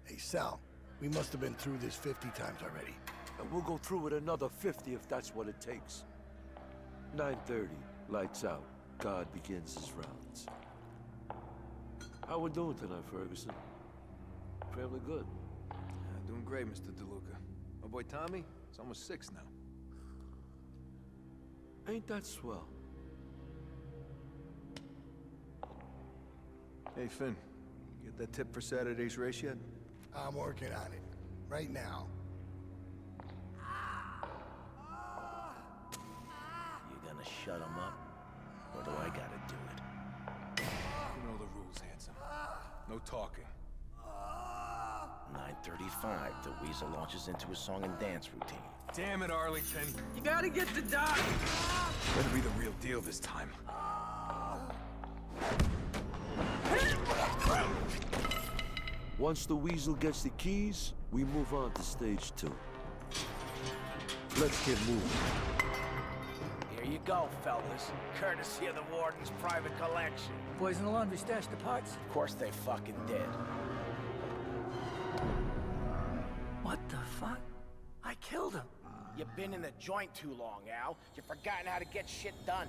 Hey, Sal, we must have been through this 50 times already. And we'll go through it another 50 if that's what it takes. 9:30, lights out. God begins his rounds. How we doing tonight, Ferguson? Family good? Doing great, Mr. DeLuca. My boy Tommy, he's almost 6 now. Ain't that swell? Hey, Finn. Get that tip for Saturday's race yet? I'm working on it. Right now. You gonna shut him up? Or do I gotta do it? You know the rules, handsome. No talking. 9:35, the Weasel launches into a song and dance routine. Damn it, Arlington. You gotta get the doc. Better be the real deal this time. Once the Weasel gets the keys, we move on to stage 2. Let's get moving. Here you go, fellas. Courtesy of the Warden's private collection. Boys in the laundry stashed the parts. Of course they fucking did. What the fuck? I killed him. You've been in the joint too long, Al. You've forgotten how to get shit done.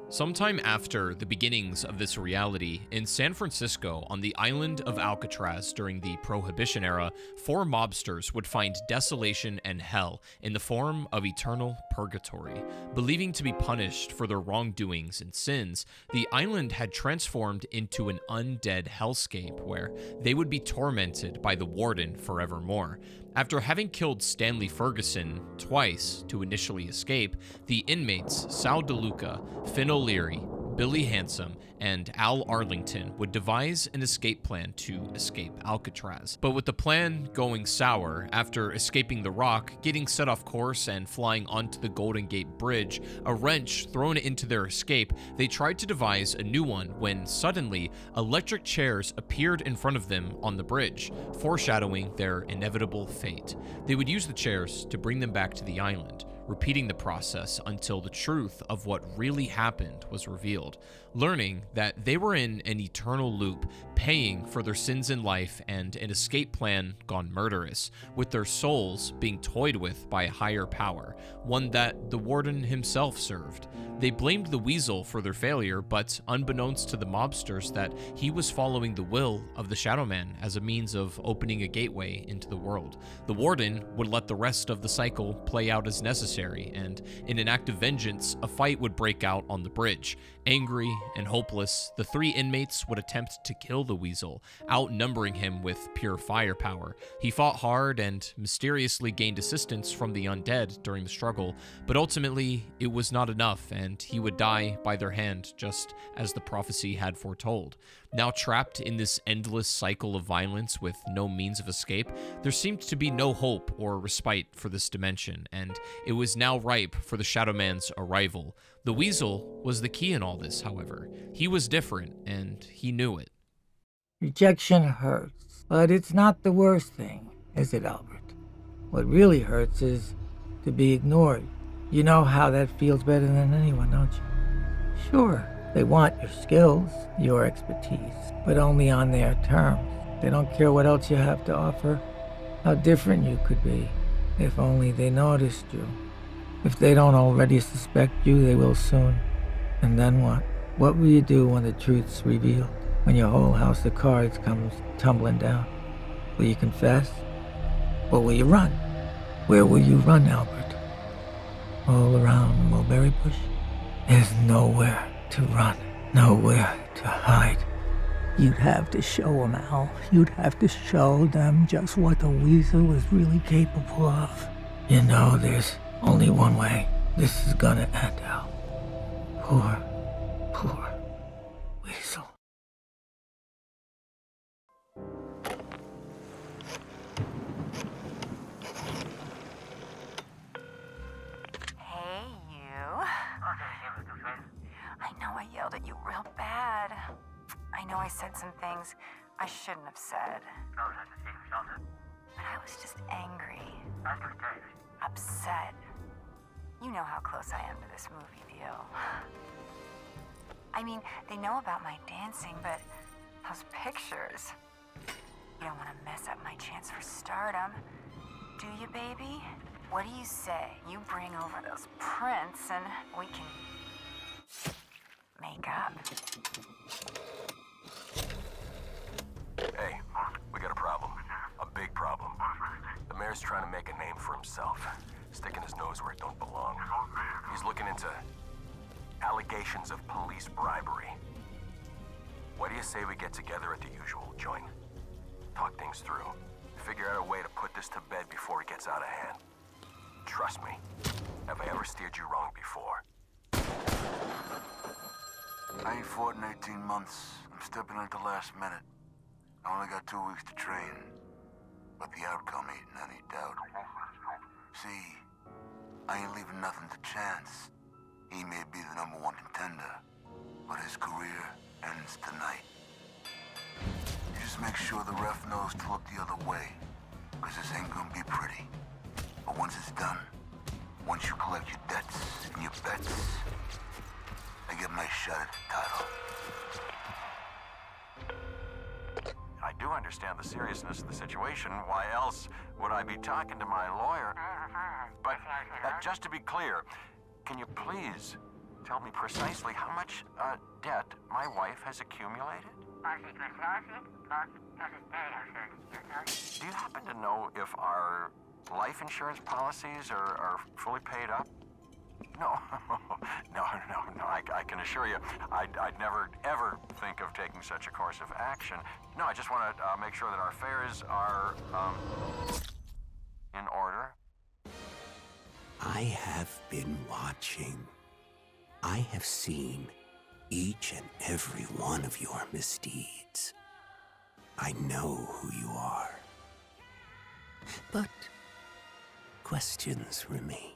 Sometime after the beginnings of this reality, in San Francisco, on the island of Alcatraz during the Prohibition era, 4 mobsters would find desolation and hell in the form of eternal purgatory. Believing to be punished for their wrongdoings and sins, the island had transformed into an undead hellscape where they would be tormented by the Warden forevermore. After having killed Stanley Ferguson twice to initially escape, the inmates Sal DeLuca, Finn O'Leary, Billy Handsome, and Al Arlington would devise an escape plan to escape Alcatraz. But with the plan going sour, after escaping the Rock, getting set off course and flying onto the Golden Gate Bridge, a wrench thrown into their escape, they tried to devise a new one when suddenly electric chairs appeared in front of them on the bridge, foreshadowing their inevitable fate. They would use the chairs to bring them back to the island, repeating the process until the truth of what really happened was revealed, learning that they were in an eternal loop, paying for their sins in life and an escape plan gone murderous, with their souls being toyed with by a higher power, one that the Warden himself served. They blamed the Weasel for their failure, but unbeknownst to the mobsters that he was following the will of the Shadow Man as a means of opening a gateway into the world. The Warden would let the rest of the cycle play out as necessary, and in an act of vengeance, a fight would break out on the bridge. Angry and hopeless, the 3 inmates would attempt to kill the Weasel, outnumbering him with pure firepower. He fought hard and mysteriously gained assistance from the undead during the struggle, but ultimately it was not enough, and he would die by their hand, just as the prophecy had foretold. Now trapped in this endless cycle of violence with no means of escape, there seemed to be no hope or respite for this dimension, and it was now ripe for the Shadow Man's arrival. The Weasel was the key in all this, however. He was different, and he knew it. Rejection hurts, but it's not the worst thing, is it, Albert? What really hurts is to be ignored. You know how that feels better than anyone, don't you? Sure, they want your skills, your expertise, but only on their terms. They don't care what else you have to offer, how different you could be, if only they noticed you. If they don't already suspect you, they will soon. And then what? What will you do when the truth's revealed? When your whole house of cards comes tumbling down? Will you confess? Or will you run? Where will you run, Albert? All around the mulberry bush? There's nowhere to run. Nowhere to hide. You'd have to show them, Al. You'd have to show them just what the Weasel was really capable of. You know, there's only one way this is gonna end, Al. Poor Weasel. Hey, you. I know I yelled at you real bad. I know I said some things I shouldn't have said. But I was just angry. Upset. You know how close I am to this movie deal. I mean, they know about my dancing, but those pictures... You don't want to mess up my chance for stardom. Do you, baby? What do you say? You bring over those prints and we can... make up. Hey, we got a problem. A big problem. The mayor's trying to make a name for himself, sticking his nose where it don't belong. He's looking into allegations of police bribery. What do you say we get together at the usual joint? Talk things through. Figure out a way to put this to bed before it gets out of hand. Trust me, have I ever steered you wrong before? I ain't fought in 18 months. I'm stepping at the last minute. I only got 2 weeks to train, but the outcome ain't in any doubt. See, I ain't leaving nothing to chance. He may be the #1 contender, but his career ends tonight. Just make sure the ref knows to look the other way, because this ain't gonna be pretty. But once it's done, once you collect your debts and your bets, I get my shot at the title. I do understand the seriousness of the situation. Why else would I be talking to my lawyer? But just to be clear, can you please tell me precisely how much debt my wife has accumulated? Do you happen to know if our life insurance policies are fully paid up? No, no. I can assure you, I'd never, ever think of taking such a course of action. No, I just want to make sure that our affairs are, in order. I have been watching. I have seen each and every one of your misdeeds. I know who you are. But questions remain.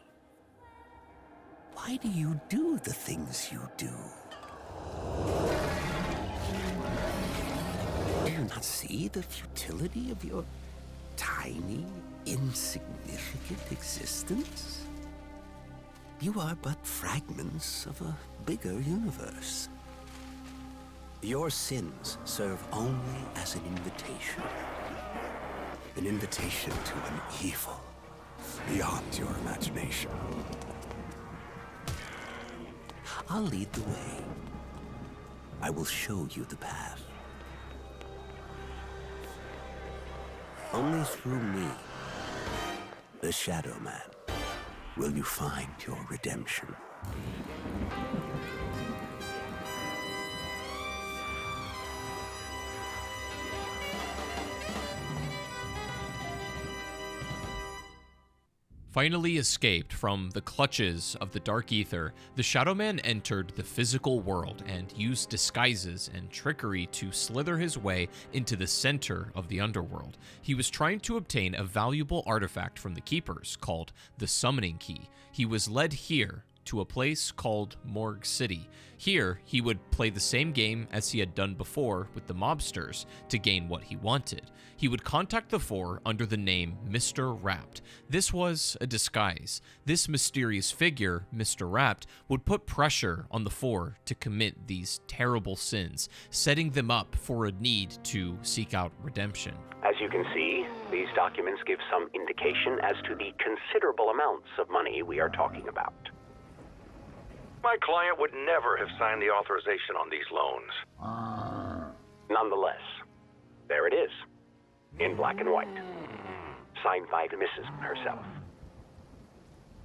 Why do you do the things you do? Do you not see the futility of your tiny, insignificant existence? You are but fragments of a bigger universe. Your sins serve only as an invitation. An invitation to an evil beyond your imagination. I'll lead the way. I will show you the path. Only through me, the Shadow Man, will you find your redemption. Finally escaped from the clutches of the Dark Aether, the Shadow Man entered the physical world and used disguises and trickery to slither his way into the center of the underworld. He was trying to obtain a valuable artifact from the Keepers called the Summoning Key. He was led here to a place called Morgue City. Here, he would play the same game as he had done before with the mobsters to gain what he wanted. He would contact the Four under the name Mr. Wrapped. This was a disguise. This mysterious figure, Mr. Wrapped, would put pressure on the Four to commit these terrible sins, setting them up for a need to seek out redemption. As you can see, these These documents give some indication as to the considerable amounts of money we are talking about. My client would never have signed the authorization on these loans. Nonetheless, there it is, in black and white, signed by the Mrs. herself.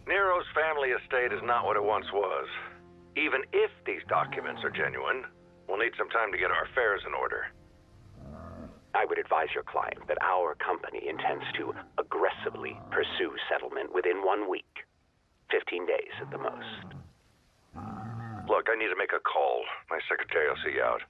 Nero's family estate is not what it once was. Even if these documents are genuine, we'll need some time to get our affairs in order. I would advise your client that our company intends to aggressively pursue settlement within 1 week. 15 days at the most. Look, I need to make a call. My secretary will see you out.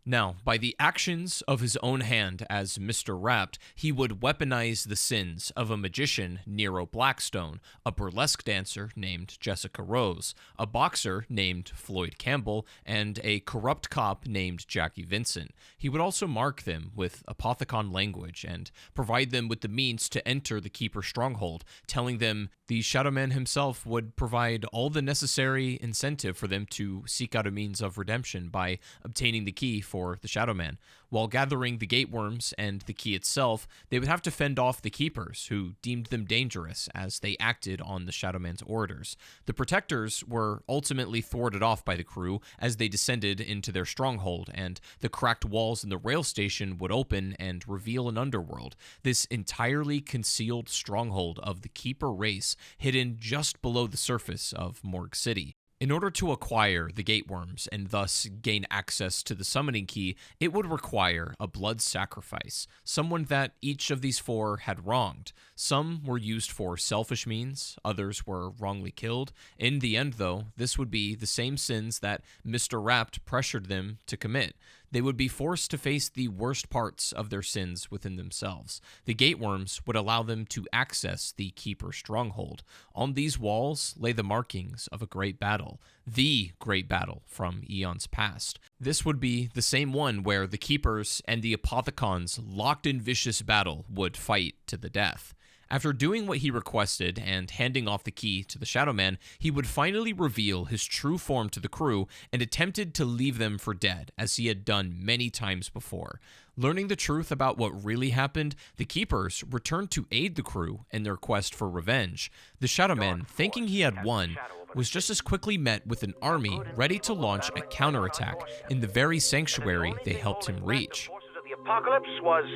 Now, by the actions of his own hand as Mr. Rapt, he would weaponize the sins of a magician, Nero Blackstone, a burlesque dancer named Jessica Rose, a boxer named Floyd Campbell, and a corrupt cop named Jackie Vincent. He would also mark them with Apothicon language and provide them with the means to enter the Keeper stronghold, telling them the Shadow Man himself would provide all the necessary incentive for them to seek out a means of redemption by obtaining the key for the Shadow Man. While gathering the Gateworms and the key itself, they would have to fend off the Keepers, who deemed them dangerous as they acted on the Shadow Man's orders. The Protectors were ultimately thwarted off by the crew as they descended into their stronghold, and the cracked walls in the rail station would open and reveal an underworld, this entirely concealed stronghold of the Keeper race hidden just below the surface of Morgue City. In order to acquire the Gateworms and thus gain access to the summoning key, it would require a blood sacrifice, someone that each of these four had wronged. Some were used for selfish means, others were wrongly killed. In the end, though, this would be the same sins that Mr. Rapt pressured them to commit. They would be forced to face the worst parts of their sins within themselves. The Gateworms would allow them to access the Keeper stronghold. On these walls lay the markings of a great battle, the great battle from eons past. This would be the same one where the Keepers and the Apothicons, locked in vicious battle, would fight to the death. After doing what he requested and handing off the key to the Shadow Man, he would finally reveal his true form to the crew and attempted to leave them for dead, as he had done many times before. Learning the truth about what really happened, the Keepers returned to aid the crew in their quest for revenge. The Shadow Man, thinking he had won, was just as quickly met with an army ready to launch a counterattack in the very sanctuary they helped him reach. The apocalypse was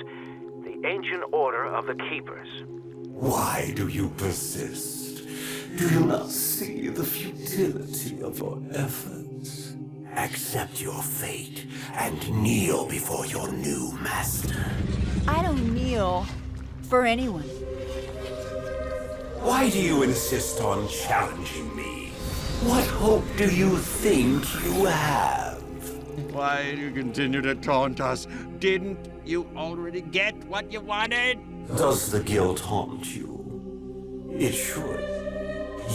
the ancient order of the Keepers. Why do you persist? Do you not see the futility of your efforts? Accept your fate and kneel before your new master. I don't kneel for anyone. Why do you insist on challenging me? What hope do you think you have? Why do you continue to taunt us? Didn't you already get what you wanted? Does the guilt haunt you? It should.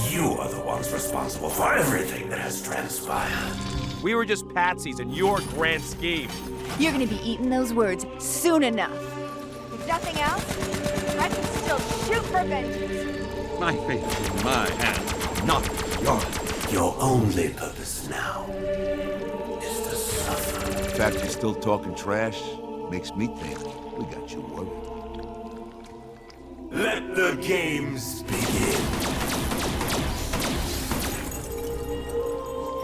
You are the ones responsible for everything that has transpired. We were just patsies in your grand scheme. You're gonna be eating those words soon enough. If nothing else, I can still shoot for vengeance. My fate is in my hands, not yours. Your only purpose now is to suffer. The fact you're still talking trash makes me think we got you worried. Let the games begin.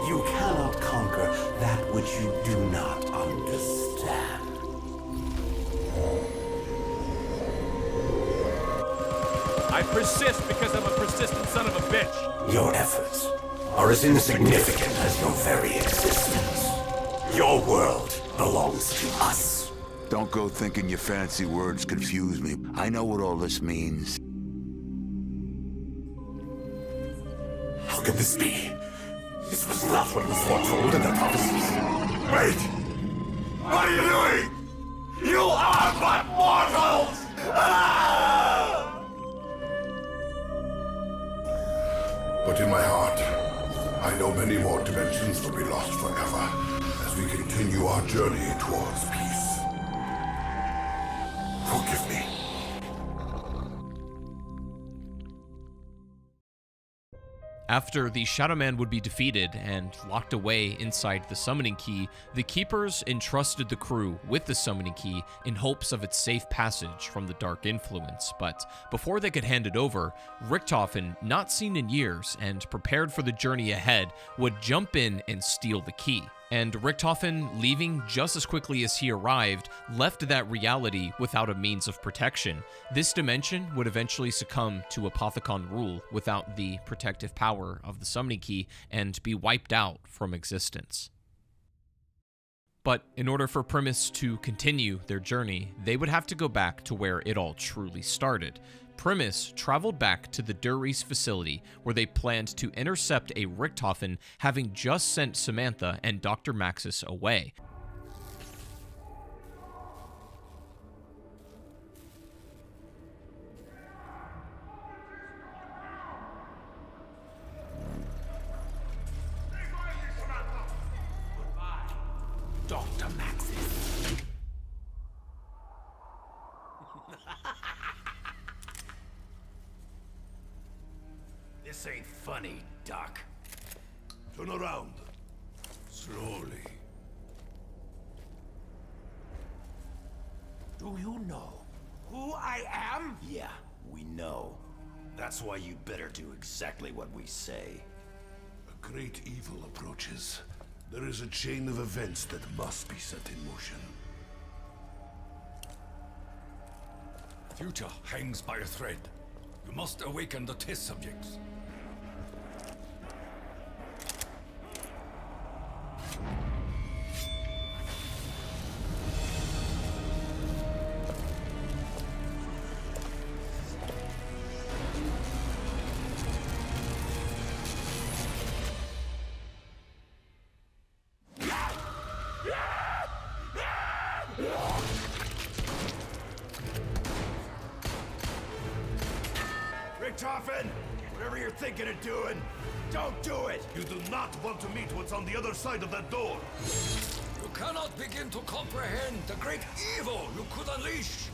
You cannot conquer that which you do not understand. I persist because I'm a persistent son of a bitch. Your efforts are as insignificant as your very existence. Your world belongs to us. Don't go thinking your fancy words confuse me. I know what all this means. How can this be? This was not what was foretold in the prophecies. Wait! What are you doing? You are but mortals! But in my heart, I know many more dimensions will be lost forever as we continue our journey towards peace. Forgive me. After the Shadow Man would be defeated and locked away inside the summoning key, the Keepers entrusted the crew with the summoning key in hopes of its safe passage from the dark influence. But before they could hand it over, Richtofen, not seen in years and prepared for the journey ahead, would jump in and steal the key. And Richtofen, leaving just as quickly as he arrived, left that reality without a means of protection. This dimension would eventually succumb to Apothicon rule without the protective power of the summoning key and be wiped out from existence. But in order for Primus to continue their journey, they would have to go back to where it all truly started. Primus traveled back to the Duries facility where they planned to intercept a Richtofen having just sent Samantha and Dr. Maxis away. Dr. Maxis. This ain't funny, Doc. Turn around. Slowly. Do you know who I am? Yeah, we know. That's why you better do exactly what we say. A great evil approaches. There is a chain of events that must be set in motion. Future hangs by a thread. You must awaken the test subjects. Richtofen! Whatever you're thinking of doing, don't do it! You do not want to meet what's on the other side of that door. You cannot begin to comprehend the great evil you could unleash.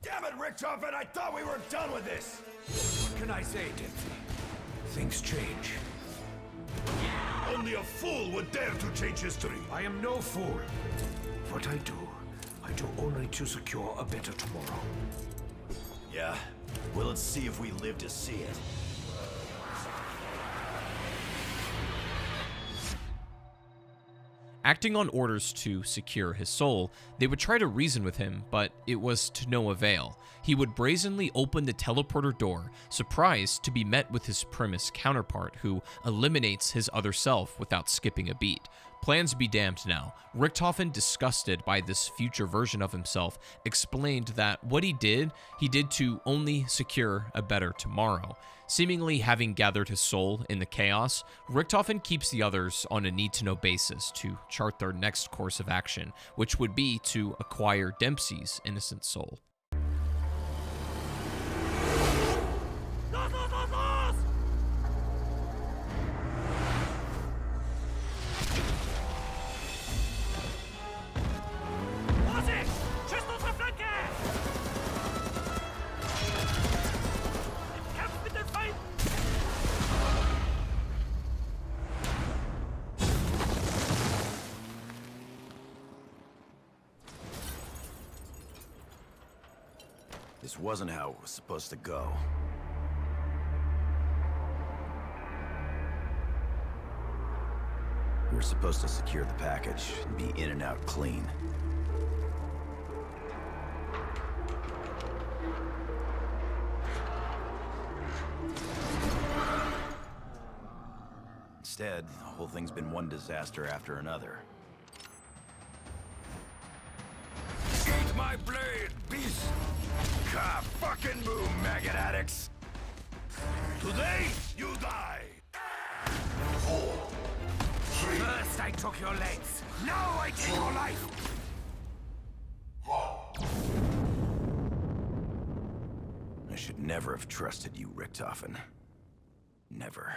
Damn it, Richtofen! I thought we were done with this! What can I say, Dempsey? Things change. Only a fool would dare to change history. I am no fool. What I do only to secure a better tomorrow. Yeah? Well, let's see if we live to see it. Acting on orders to secure his soul, they would try to reason with him, but it was to no avail. He would brazenly open the teleporter door, surprised to be met with his Primus counterpart, who eliminates his other self without skipping a beat. Plans be damned now. Richtofen, disgusted by this future version of himself, explained that what he did to only secure a better tomorrow. Seemingly having gathered his soul in the chaos, Richtofen keeps the others on a need-to-know basis to chart their next course of action, which would be to acquire Dempsey's innocent soul. This wasn't how it was supposed to go. We were supposed to secure the package and be in and out clean. Instead, the whole thing's been one disaster after another. Eat my blade, beast! God, fucking move, maggot addicts! Today, you die! First I took your legs, now I take your life! I should never have trusted you, Richtofen. Never.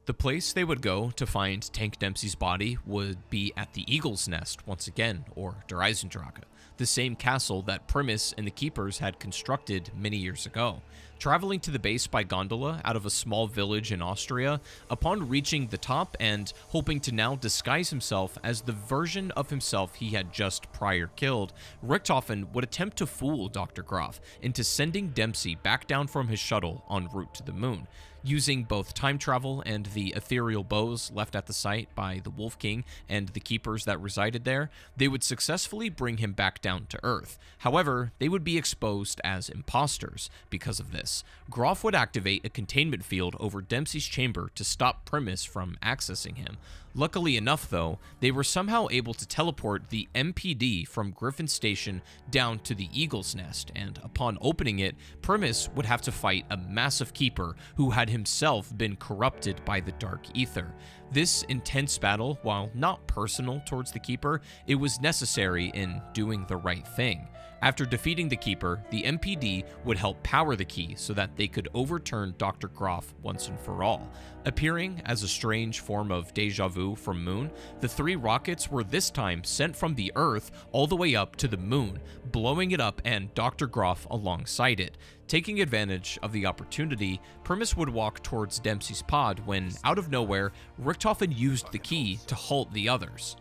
The place they would go to find Tank Dempsey's body would be at the Eagle's Nest once again, or Der Eisendrache, the same castle that Primus and the Keepers had constructed many years ago. Traveling to the base by gondola out of a small village in Austria, upon reaching the top and hoping to now disguise himself as the version of himself he had just prior killed, Richtofen would attempt to fool Dr. Groff into sending Dempsey back down from his shuttle en route to the moon. Using both time travel and the ethereal bows left at the site by the Wolf King and the Keepers that resided there, they would successfully bring him back down to Earth. However, they would be exposed as imposters because of this. Groff would activate a containment field over Dempsey's chamber to stop Primus from accessing him. Luckily enough, though, they were somehow able to teleport the MPD from Griffin Station down to the Eagle's Nest, and upon opening it, Primus would have to fight a massive Keeper who had himself been corrupted by the Dark Aether. This intense battle, while not personal towards the Keeper, it was necessary in doing the right thing. After defeating the Keeper, the MPD would help power the key so that they could overturn Dr. Groff once and for all. Appearing as a strange form of deja vu from Moon, the three rockets were this time sent from the Earth all the way up to the Moon, blowing it up and Dr. Groff alongside it. Taking advantage of the opportunity, Primus would walk towards Dempsey's pod when, out of nowhere, Richtofen used the key to halt the others.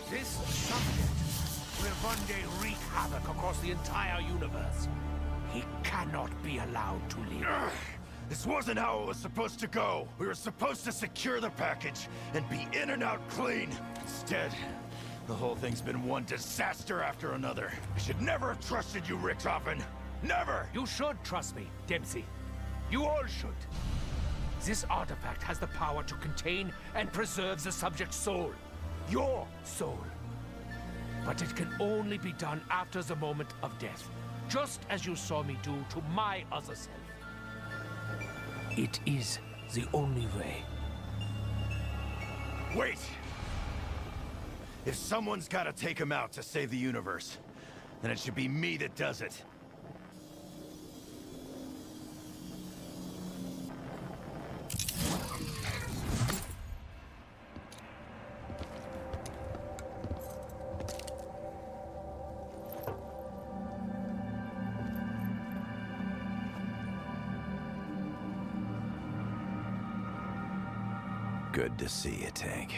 This subject will one day wreak havoc across the entire universe. He cannot be allowed to live. This wasn't how it was supposed to go. We were supposed to secure the package and be in and out clean. Instead, the whole thing's been one disaster after another. I should never have trusted you, Richtofen. Never! You should trust me, Dempsey. You all should. This artifact has the power to contain and preserve the subject's soul. Your soul. But it can only be done after the moment of death. Just as you saw me do to my other self. It is the only way. Wait! If someone's gotta take him out to save the universe, then it should be me that does it. Good to see you, Tank.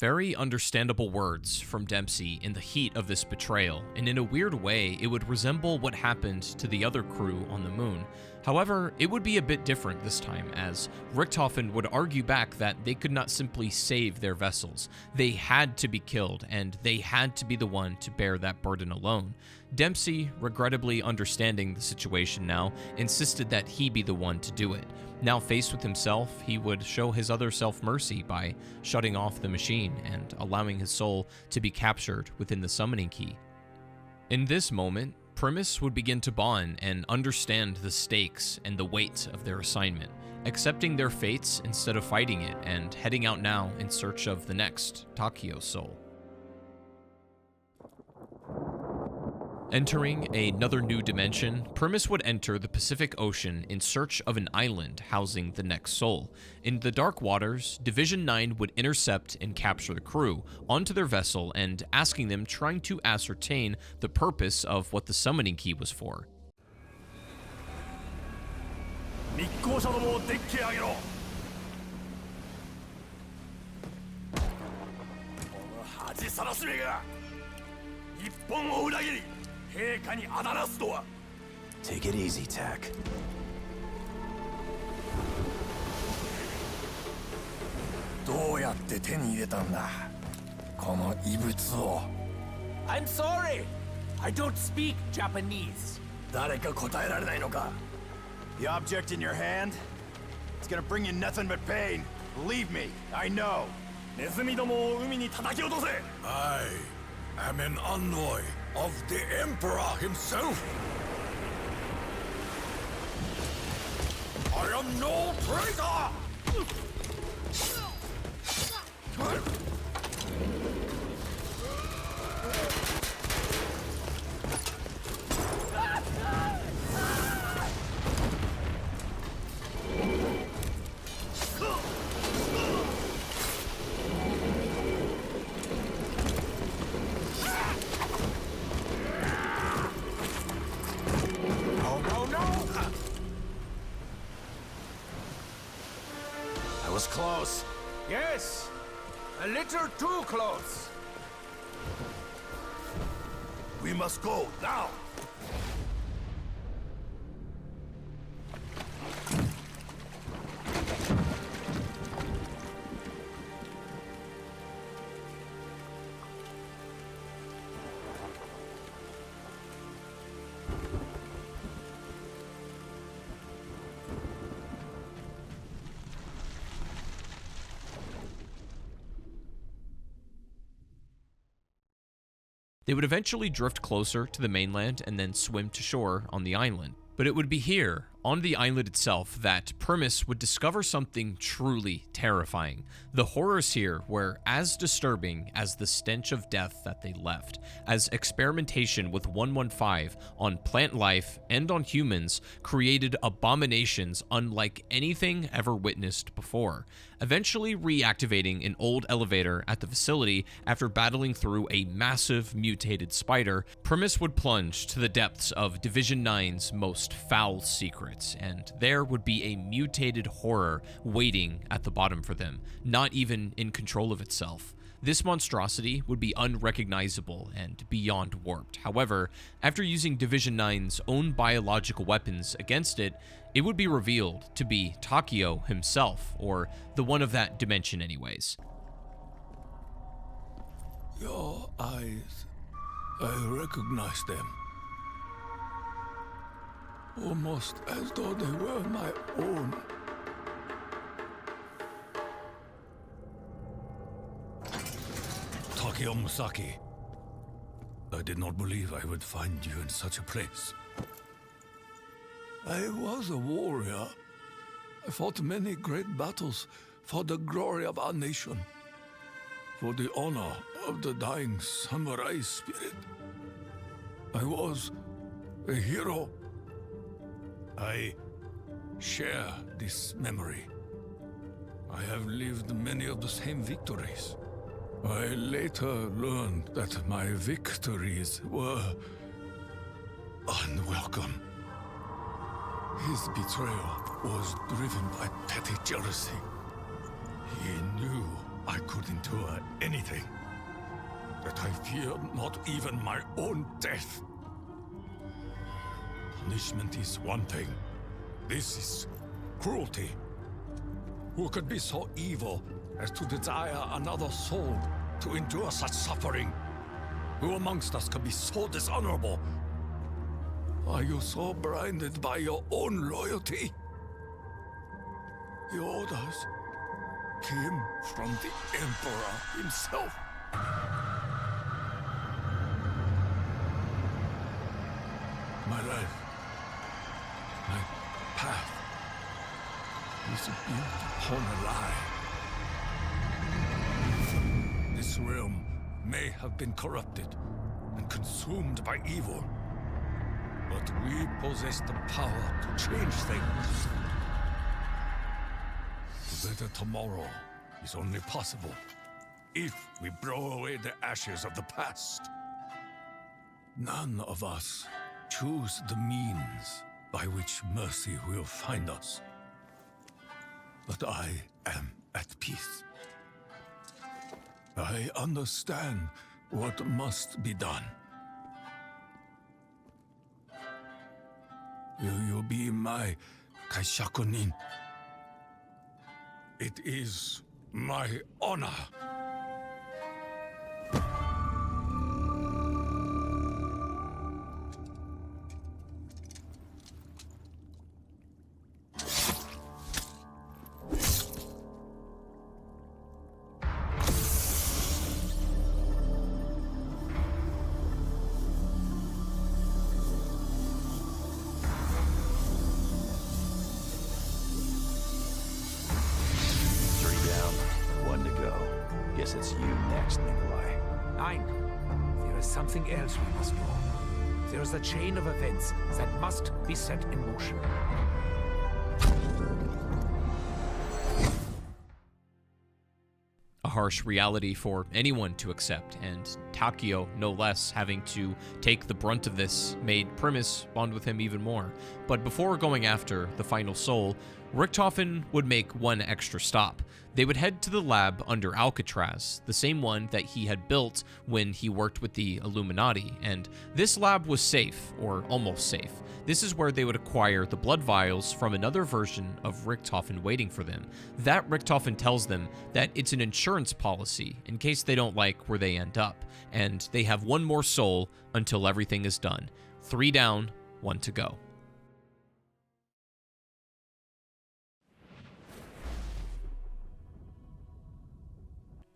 Very understandable words from Dempsey in the heat of this betrayal, and in a weird way, it would resemble what happened to the other crew on the moon. However, it would be a bit different this time, as Richtofen would argue back that they could not simply save their vessels. They had to be killed, and they had to be the one to bear that burden alone. Dempsey, regrettably understanding the situation now, insisted that he be the one to do it. Now faced with himself, he would show his other self mercy by shutting off the machine and allowing his soul to be captured within the summoning key. In this moment, Primus would begin to bond and understand the stakes and the weight of their assignment, accepting their fates instead of fighting it and heading out now in search of the next Takio soul. Entering another new dimension, Primus would enter the Pacific Ocean in search of an island housing the next soul. In the dark waters, Division 9 would intercept and capture the crew onto their vessel and asking them trying to ascertain the purpose of what the summoning key was for. 密航者どもをデッキへ上げろ。この恥さらしめが日本を裏切り陛下にあだなすとは。 Take it easy, Tack. どうやって手に入れたんだこの異物を。 I'm sorry. I don't speak Japanese. 誰か答えられないのか。 The object in your hand? It's gonna bring you nothing but pain. Believe me, I know. ネズミどもを海に叩き落とせ。 I am an envoy of the Emperor himself. I am no traitor! That was close. Yes, a little too close. We must go now. They would eventually drift closer to the mainland and then swim to shore on the island. But it would be here, on the island itself, that Primus would discover something truly terrifying. The horrors here were as disturbing as the stench of death that they left, as experimentation with 115 on plant life and on humans created abominations unlike anything ever witnessed before, eventually reactivating an old elevator at the facility after battling through a massive mutated spider. Primus would plunge to the depths of Division 9's most foul secrets, and there would be a mutated horror waiting at the bottom for them, not even in control of itself. This monstrosity would be unrecognizable and beyond warped. However, after using Division 9's own biological weapons against it, it would be revealed to be Takio himself, or the one of that dimension anyways. Your eyes, I recognize them. Almost as though they were my own. Takio Musaki. I did not believe I would find you in such a place. I was a warrior. I fought many great battles for the glory of our nation, for the honor of the dying samurai spirit. I was a hero. I share this memory. I have lived many of the same victories. I later learned that my victories were unwelcome. His betrayal was driven by petty jealousy. He knew I could endure anything, that I feared not even my own death. Punishment is one thing. This is cruelty. Who could be so evil as to desire another soul to endure such suffering? Who amongst us could be so dishonorable? Are you so blinded by your own loyalty? The orders came from the Emperor himself. My life, my path, is built upon a lie. This realm may have been corrupted and consumed by evil, but we possess the power to change things. A better tomorrow is only possible if we blow away the ashes of the past. None of us choose the means by which mercy will find us. But I am at peace. I understand what must be done. Will you be my kaishakunin? It is my honor. Guess it's you next, Nikolai. Nein. There is something else we must know. There is a chain of events that must be set in motion. A harsh reality for anyone to accept, and Takio, no less, having to take the brunt of this made Primus bond with him even more. But before going after the final soul, Richthofen would make one extra stop. They would head to the lab under Alcatraz, the same one that he had built when he worked with the Illuminati, and this lab was safe, or almost safe. This is where they would acquire the blood vials from another version of Richthofen waiting for them. That Richthofen tells them that it's an insurance policy in case they don't like where they end up, and they have one more soul until everything is done. 3 down, 1 to go.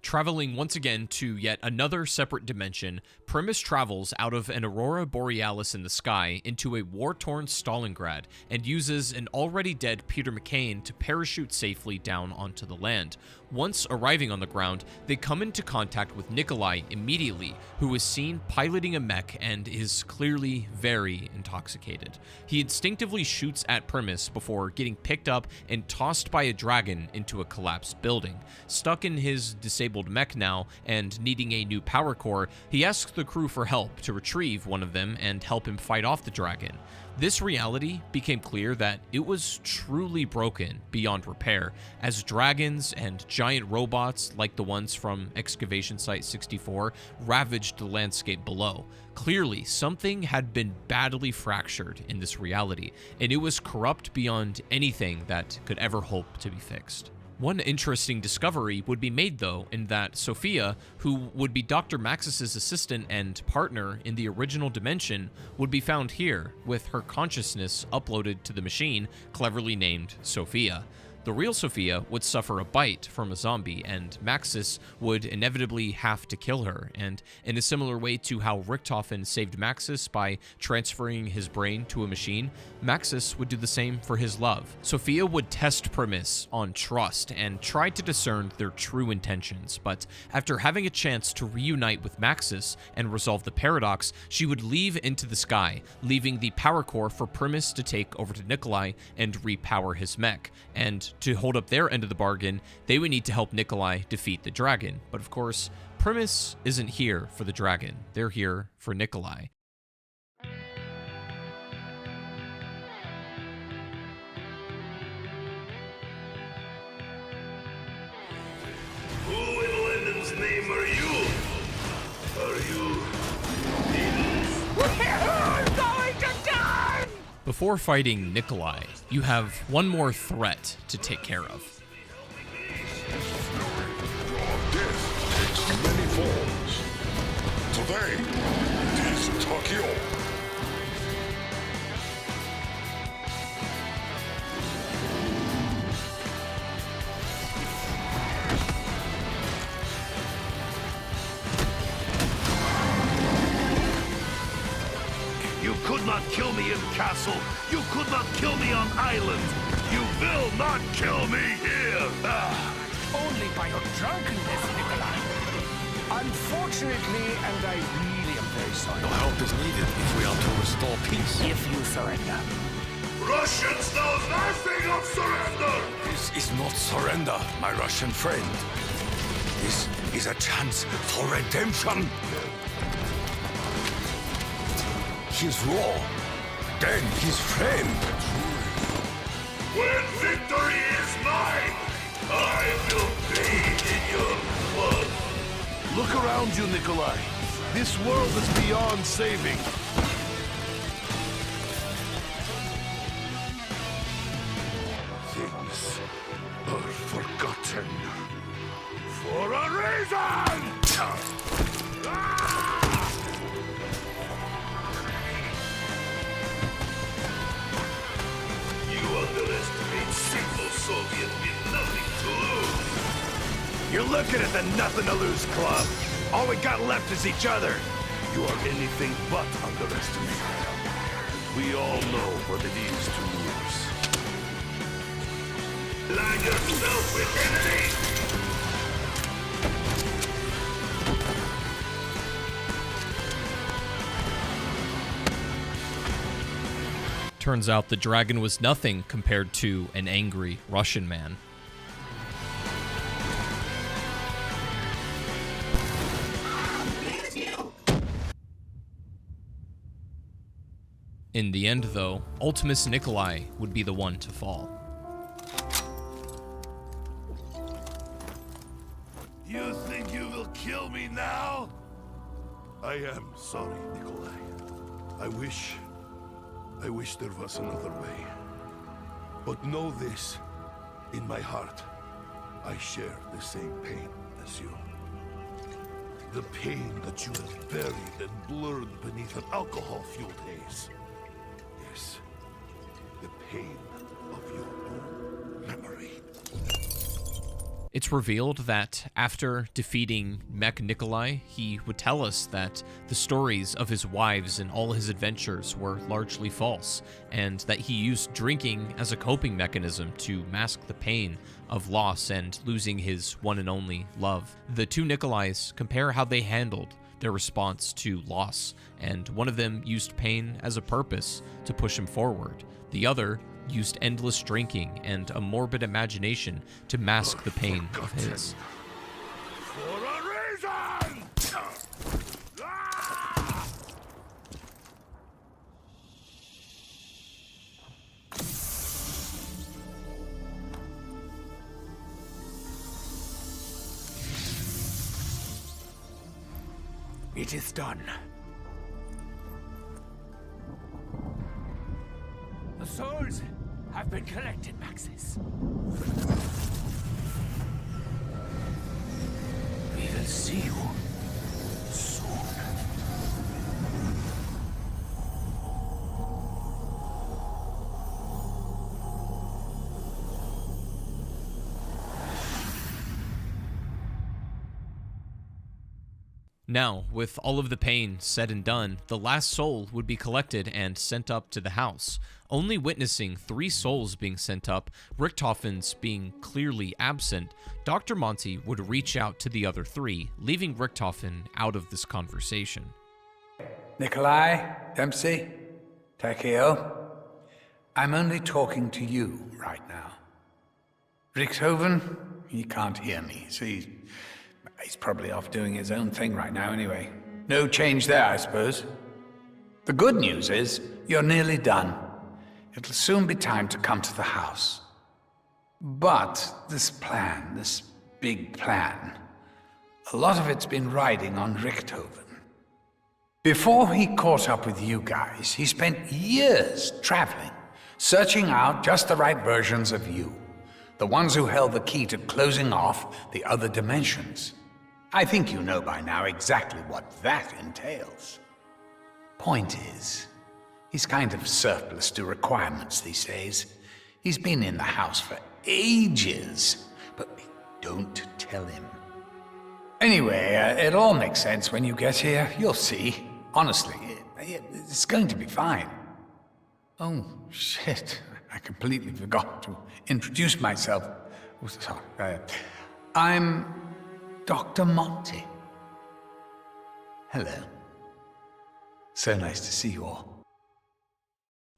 Traveling once again to yet another separate dimension, Primus travels out of an aurora borealis in the sky into a war-torn Stalingrad and uses an already dead Peter McCain to parachute safely down onto the land. Once arriving on the ground, they come into contact with Nikolai immediately, who is seen piloting a mech and is clearly very intoxicated. He instinctively shoots at Primus before getting picked up and tossed by a dragon into a collapsed building. Stuck in his disabled mech now and needing a new power core, he asks the crew for help to retrieve one of them and help him fight off the dragon. This reality became clear that it was truly broken beyond repair, as dragons and giant robots like the ones from Excavation Site 64 ravaged the landscape below. Clearly, something had been badly fractured in this reality, and it was corrupt beyond anything that could ever hope to be fixed. One interesting discovery would be made, though, in that Sophia, who would be Dr. Maxis's assistant and partner in the original dimension, would be found here, with her consciousness uploaded to the machine, cleverly named Sophia. The real Sophia would suffer a bite from a zombie, and Maxis would inevitably have to kill her, and in a similar way to how Richthofen saved Maxis by transferring his brain to a machine, Maxis would do the same for his love. Sophia would test Primus on trust and try to discern their true intentions, but after having a chance to reunite with Maxis and resolve the paradox, she would leave into the sky, leaving the power core for Primus to take over to Nikolai and repower his mech, and to hold up their end of the bargain, they would need to help Nikolai defeat the dragon. But of course, Primus isn't here for the dragon. They're here for Nikolai. Who in Linden's name are you? Are you... I'm going to die! Before fighting Nikolai, you have one more threat to take care of. Death takes many forms. Today, it is Tokyo. You could not kill me in castle. You could not kill me on island. You will not kill me here. Only by your drunkenness, Nikolai. Unfortunately, and I really am very sorry. Your help is needed if we are to restore peace. If you surrender. Russians know nothing of surrender! This is not surrender, my Russian friend. This is a chance for redemption. His war Then his friend. When victory is mine, I will bathe in your blood. Look around you, Nikolai. This world is beyond saving. Things are forgotten. For a reason! You underestimate simple Soviet with nothing to lose. You're looking at the Nothing to Lose Club. All we got left is each other. You are anything but underestimated. We all know what it is to lose. Line yourself with enemy! Turns out the dragon was nothing compared to an angry Russian man. In the end, though, Ultimus Nikolai would be the one to fall. You think you will kill me now? I am sorry, Nikolai. I wish there was another way. But know this, in my heart, I share the same pain as you. The pain that you have buried and blurred beneath an alcohol-fueled haze. Yes, the pain of your own memory. It's revealed that after defeating Mech Nikolai, he would tell us that the stories of his wives and all his adventures were largely false, and that he used drinking as a coping mechanism to mask the pain of loss and losing his one and only love. The two Nikolais compare how they handled their response to loss, and one of them used pain as a purpose to push him forward. The other used endless drinking and a morbid imagination to mask the pain of his. For a reason! It is done. The souls have been collected, Maxis. We will see you soon. Now, with all of the pain said and done, the last soul would be collected and sent up to the house. Only witnessing 3 souls being sent up, Richthofen's being clearly absent, Dr. Monty would reach out to the other 3, leaving Richthofen out of this conversation. Nikolai, Dempsey, Takeo, I'm only talking to you right now. Richthofen, he can't hear me, so he's probably off doing his own thing right now anyway. No change there, I suppose. The good news is, you're nearly done. It'll soon be time to come to the house. But this plan, this big plan, a lot of it's been riding on Richthofen. Before he caught up with you guys, he spent years traveling, searching out just the right versions of you. The ones who held the key to closing off the other dimensions. I think you know by now exactly what that entails. Point is, he's kind of surplus to requirements these days. He's been in the house for ages, but don't tell him. Anyway, it all makes sense when you get here. You'll see. Honestly, it's going to be fine. Oh, shit. I completely forgot to introduce myself. Oh, sorry. I'm Dr. Monty. Hello. So nice to see you all.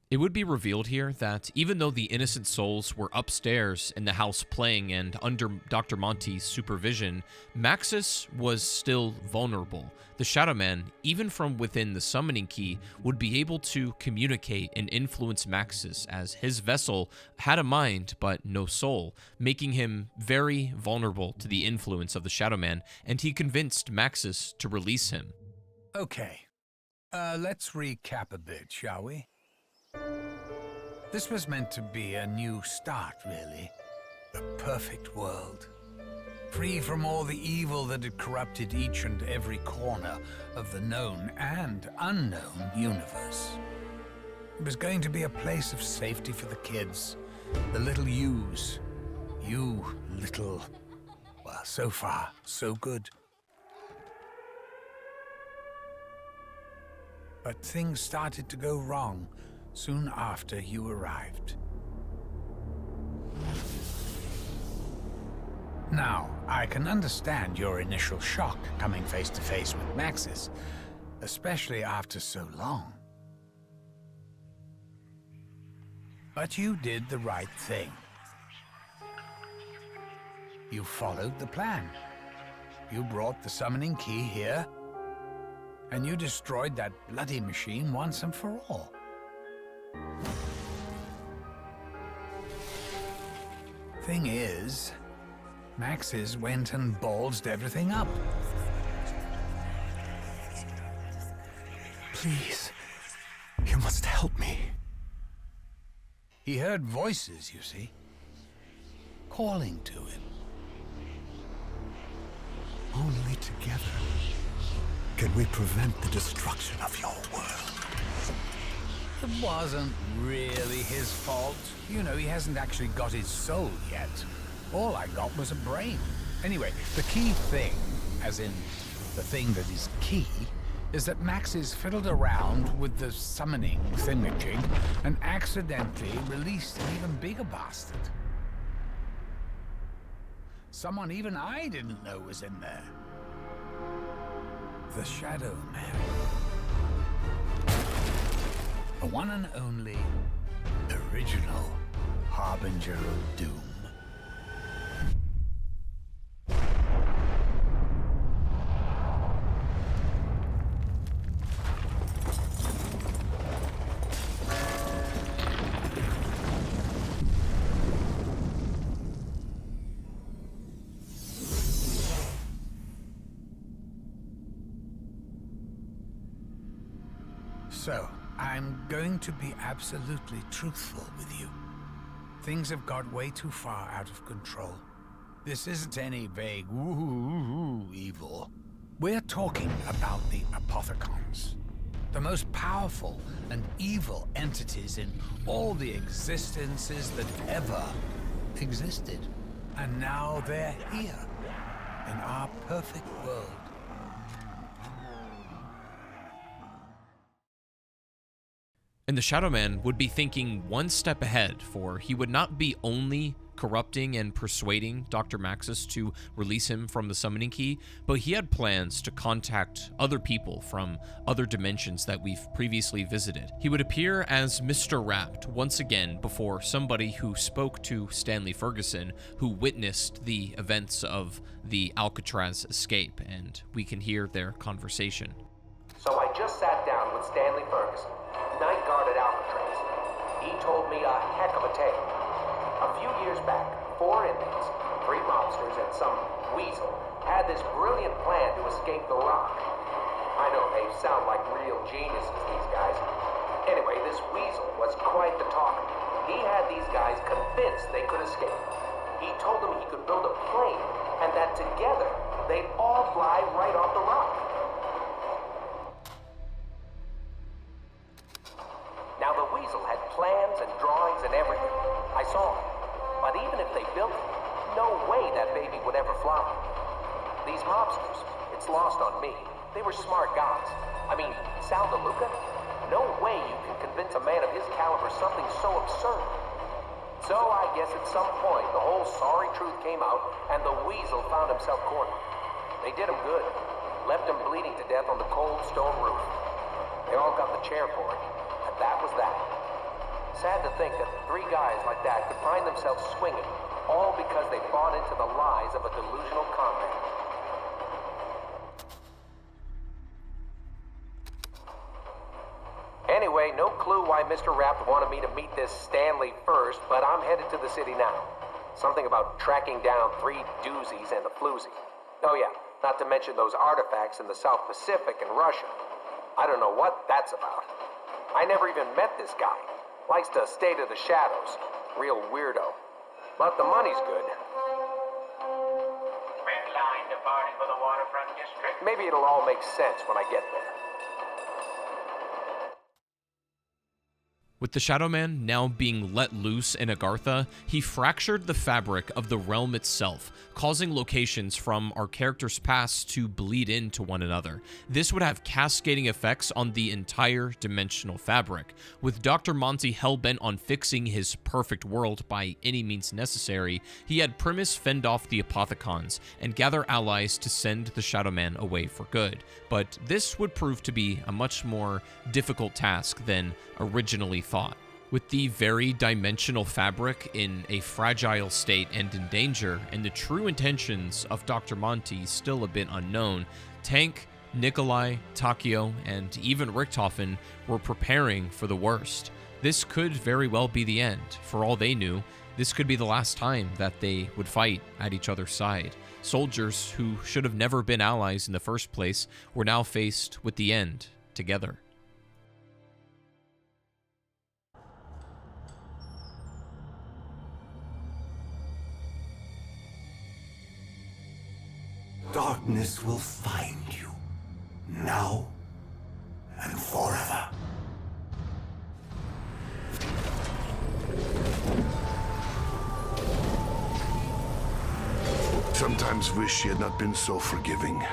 It would be revealed here that even though the innocent souls were upstairs in the house playing and under Dr. Monty's supervision, Maxis was still vulnerable. The Shadow Man, even from within the summoning key, would be able to communicate and influence Maxis, as his vessel had a mind but no soul, making him very vulnerable to the influence of the Shadow Man, and he convinced Maxis to release him. Okay, let's recap a bit, shall we? This was meant to be a new start, really. A perfect world. Free from all the evil that had corrupted each and every corner of the known and unknown universe. It was going to be a place of safety for the kids, the little yous. You little... well, so far, so good. But things started to go wrong soon after you arrived. Now, I can understand your initial shock coming face to face with Maxis, especially after so long. But you did the right thing. You followed the plan. You brought the summoning key here, and you destroyed that bloody machine once and for all. Thing is, Maxis went and ballsed everything up. Please, you must help me. He heard voices, you see, calling to him. Only together can we prevent the destruction of your world. It wasn't really his fault. You know, he hasn't actually got his soul yet. All I got was a brain. Anyway, the key thing, as in the thing that is key, is that Maxis fiddled around with the summoning thingamajig and accidentally released an even bigger bastard. Someone even I didn't know was in there. The Shadow Man. The one and only original Harbinger of Doom. So, I'm going to be absolutely truthful with you. Things have got way too far out of control. This isn't any vague woo-hoo evil. We're talking about the Apothecons, the most powerful and evil entities in all the existences that ever existed. And now they're here, in our perfect world. And the Shadow Man would be thinking one step ahead, for he would not be only corrupting and persuading Dr. Maxis to release him from the summoning key, but he had plans to contact other people from other dimensions that we've previously visited. He would appear as Mr. Rapt once again before somebody who spoke to Stanley Ferguson, who witnessed the events of the Alcatraz escape, and we can hear their conversation. So I just sat down with Stanley Ferguson, night guard at Alcatraz. He told me a heck of a tale. A few years back, 4 inmates, 3 mobsters, and some weasel had this brilliant plan to escape the rock. I know they sound like real geniuses, these guys. Anyway, this weasel was quite the talker. He had these guys convinced they could escape. He told them he could build a plane, and that together, they'd all fly right off the rock. Now, the weasel had plans and drawings and everything. I saw them. But even if they built it, no way that baby would ever fly. These mobsters, it's lost on me. They were smart guys. I mean, Sal DeLuca? No way you can convince a man of his caliber something so absurd. So I guess at some point, the whole sorry truth came out, and the weasel found himself cornered. They did him good. Left him bleeding to death on the cold stone roof. They all got the chair for it. That was that. Sad to think that 3 guys like that could find themselves swinging, all because they bought into the lies of a delusional conman. Anyway, no clue why Mr. Rapp wanted me to meet this Stanley first, but I'm headed to the city now. Something about tracking down 3 doozies and a floozy. Oh yeah, not to mention those artifacts in the South Pacific and Russia. I don't know what that's about. I never even met this guy. Likes to stay to the shadows. Real weirdo. But the money's good. Red line departing for the waterfront district. Maybe it'll all make sense when I get there. With the Shadow Man now being let loose in Agartha, he fractured the fabric of the realm itself, causing locations from our characters' past to bleed into one another. This would have cascading effects on the entire dimensional fabric. With Dr. Monty hellbent on fixing his perfect world by any means necessary, he had Primus fend off the Apothecons and gather allies to send the Shadow Man away for good. But this would prove to be a much more difficult task than originally thought. With the very dimensional fabric in a fragile state and in danger, and the true intentions of Dr. Monty still a bit unknown, Tank, Nikolai, Takio, and even Richthofen were preparing for the worst. This could very well be the end. For all they knew, this could be the last time that they would fight at each other's side. Soldiers who should have never been allies in the first place were now faced with the end together. Darkness will find you, now and forever. Sometimes wish she had not been so forgiving.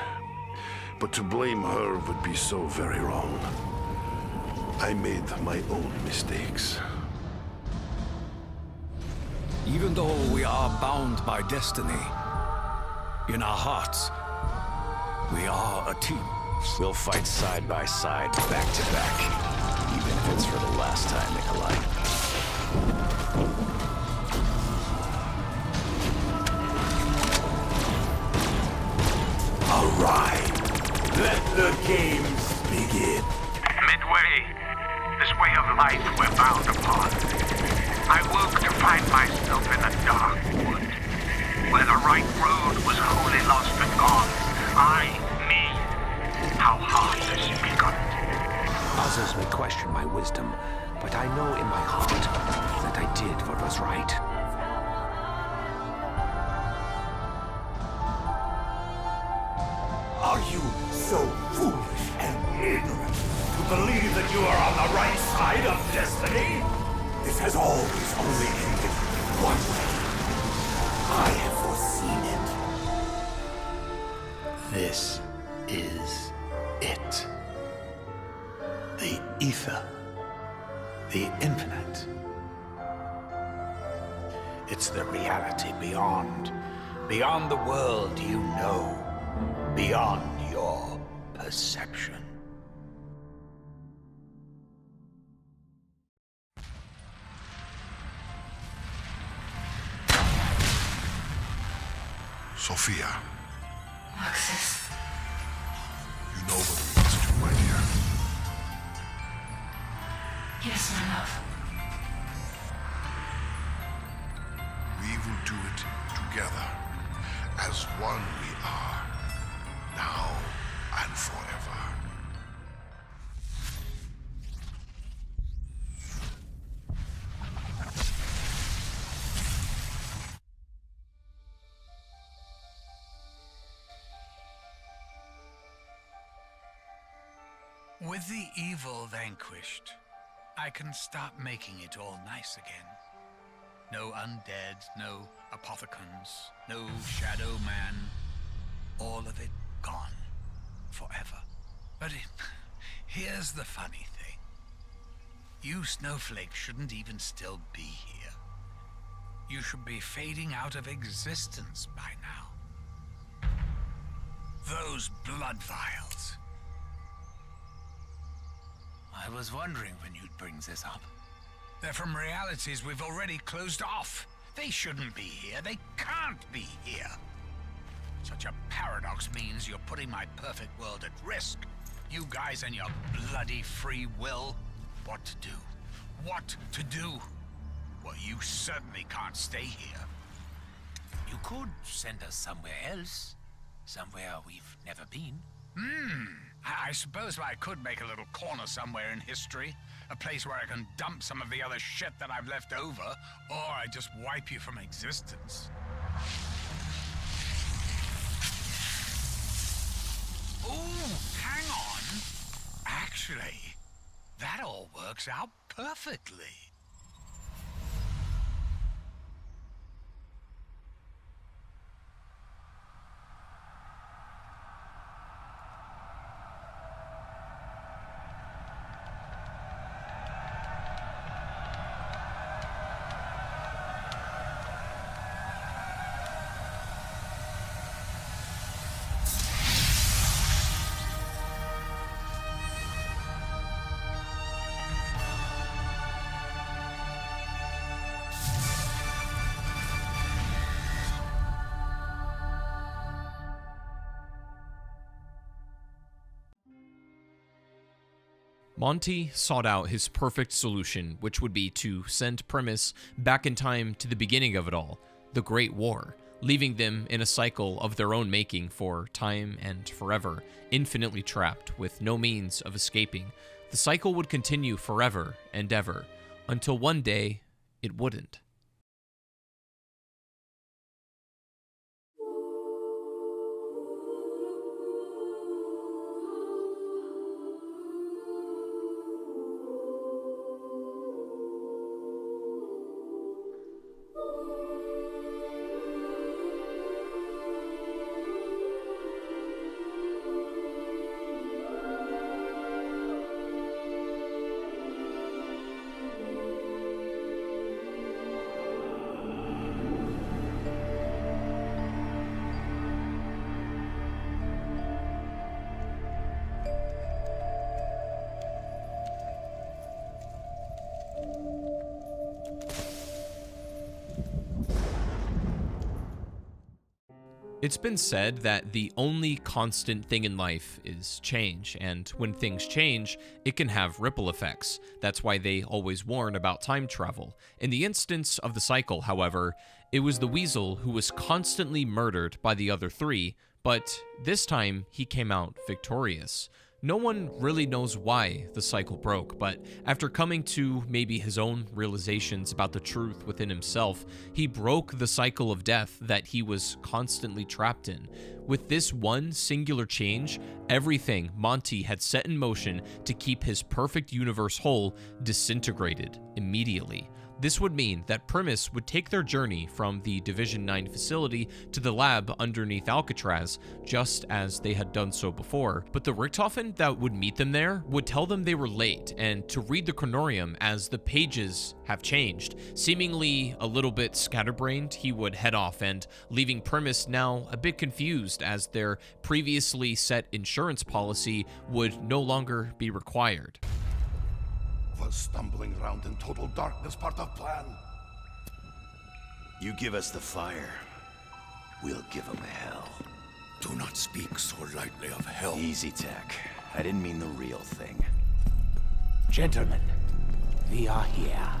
But to blame her would be so very wrong. I made my own mistakes. Even though we are bound by destiny, in our hearts, we are a team. We'll fight side by side, back to back. Even if it's for the last time, Nikolai. All right, let the games begin. Midway, this way of life we're bound upon. I woke to find myself in a dark wood, where the right road was wholly lost and gone. Me, how hard to speak on it. Others may question my wisdom, but I know in my heart that I did what was right. Are you so foolish and ignorant to believe that you are on the right side of destiny? This has always only ended one way. I have foreseen it. This is it. The Aether. The infinite. It's the reality beyond the world you know. Beyond your perception. Sophia, Alexis. you know what we must do, my dear. Yes, my love. We will do it together. As one we are. Now and forever. With the evil vanquished, I can start making it all nice again. No undead, no apothecons, no shadow man. All of it gone. Forever. But here's the funny thing. You snowflakes shouldn't even still be here. You should be fading out of existence by now. Those blood vials. I was wondering when you'd bring this up. They're from realities we've already closed off. They shouldn't be here. They can't be here. Such a paradox means you're putting my perfect world at risk. You guys and your bloody free will. What to do? What to do? Well, you certainly can't stay here. You could send us somewhere else. Somewhere we've never been. I suppose I could make a little corner somewhere in history. A place where I can dump some of the other shit that I've left over. Or I just wipe you from existence. Ooh, hang on. Actually, that all works out perfectly. Monty sought out his perfect solution, which would be to send Primus back in time to the beginning of it all, the Great War, leaving them in a cycle of their own making for time and forever, infinitely trapped with no means of escaping. The cycle would continue forever and ever, until one day it wouldn't. It's been said that the only constant thing in life is change, and when things change, it can have ripple effects. That's why they always warn about time travel. In the instance of the cycle, however, it was the Weasel who was constantly murdered by the other three, but this time he came out victorious. No one really knows why the cycle broke, but after coming to maybe his own realizations about the truth within himself, he broke the cycle of death that he was constantly trapped in. With this one singular change, everything Monty had set in motion to keep his perfect universe whole disintegrated immediately. This would mean that Primus would take their journey from the Division 9 facility to the lab underneath Alcatraz, just as they had done so before. But the Richthofen that would meet them there would tell them they were late and to read the chronorium as the pages have changed. Seemingly a little bit scatterbrained, he would head off, and leaving Primus now a bit confused as their previously set insurance policy would no longer be required. Was stumbling around in total darkness part of plan? You give us the fire, we'll give them hell. Do not speak so lightly of hell. Easy, Tech. I didn't mean the real thing. Gentlemen, we are here.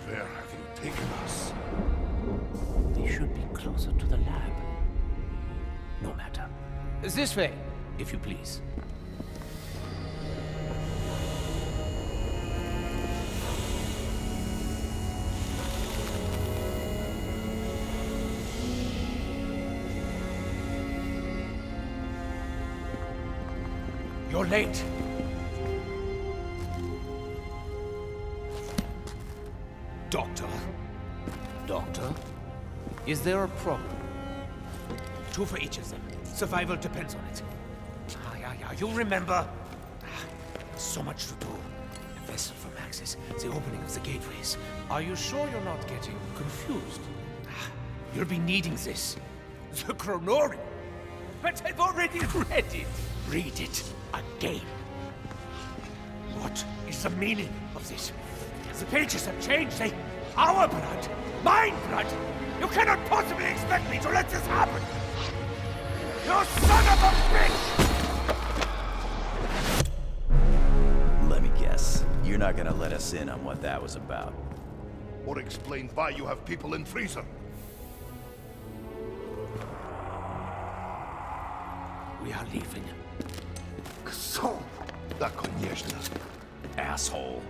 Where have you taken us? They should be closer to the lab. No matter. This way, if you please. You're late. Doctor? Doctor? Is there a problem? 2 for each of them. Survival depends on it. Yeah. You remember? So much to do. A vessel from Axis, the opening of the gateways. Are you sure you're not getting confused? You'll be needing this. The Chronorium? But I've already read it. Read it again. What is the meaning of this? The pages have changed. They... Our blood. Mine blood. You cannot possibly expect me to let this happen. You son of a bitch! Let me guess. You're not gonna let us in on what that was about. Or explain why you have people in freezer. We are leaving. So, da koniecznie. Asshole.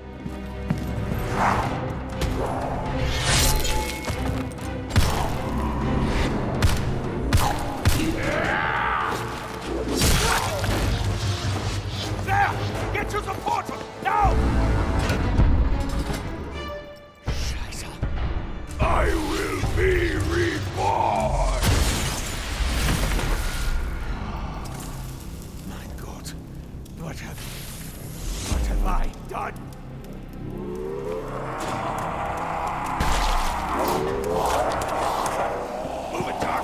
There! Get to the portal! Now! Scheiße. I will be reborn! My God. What have I done? Move it, Doc!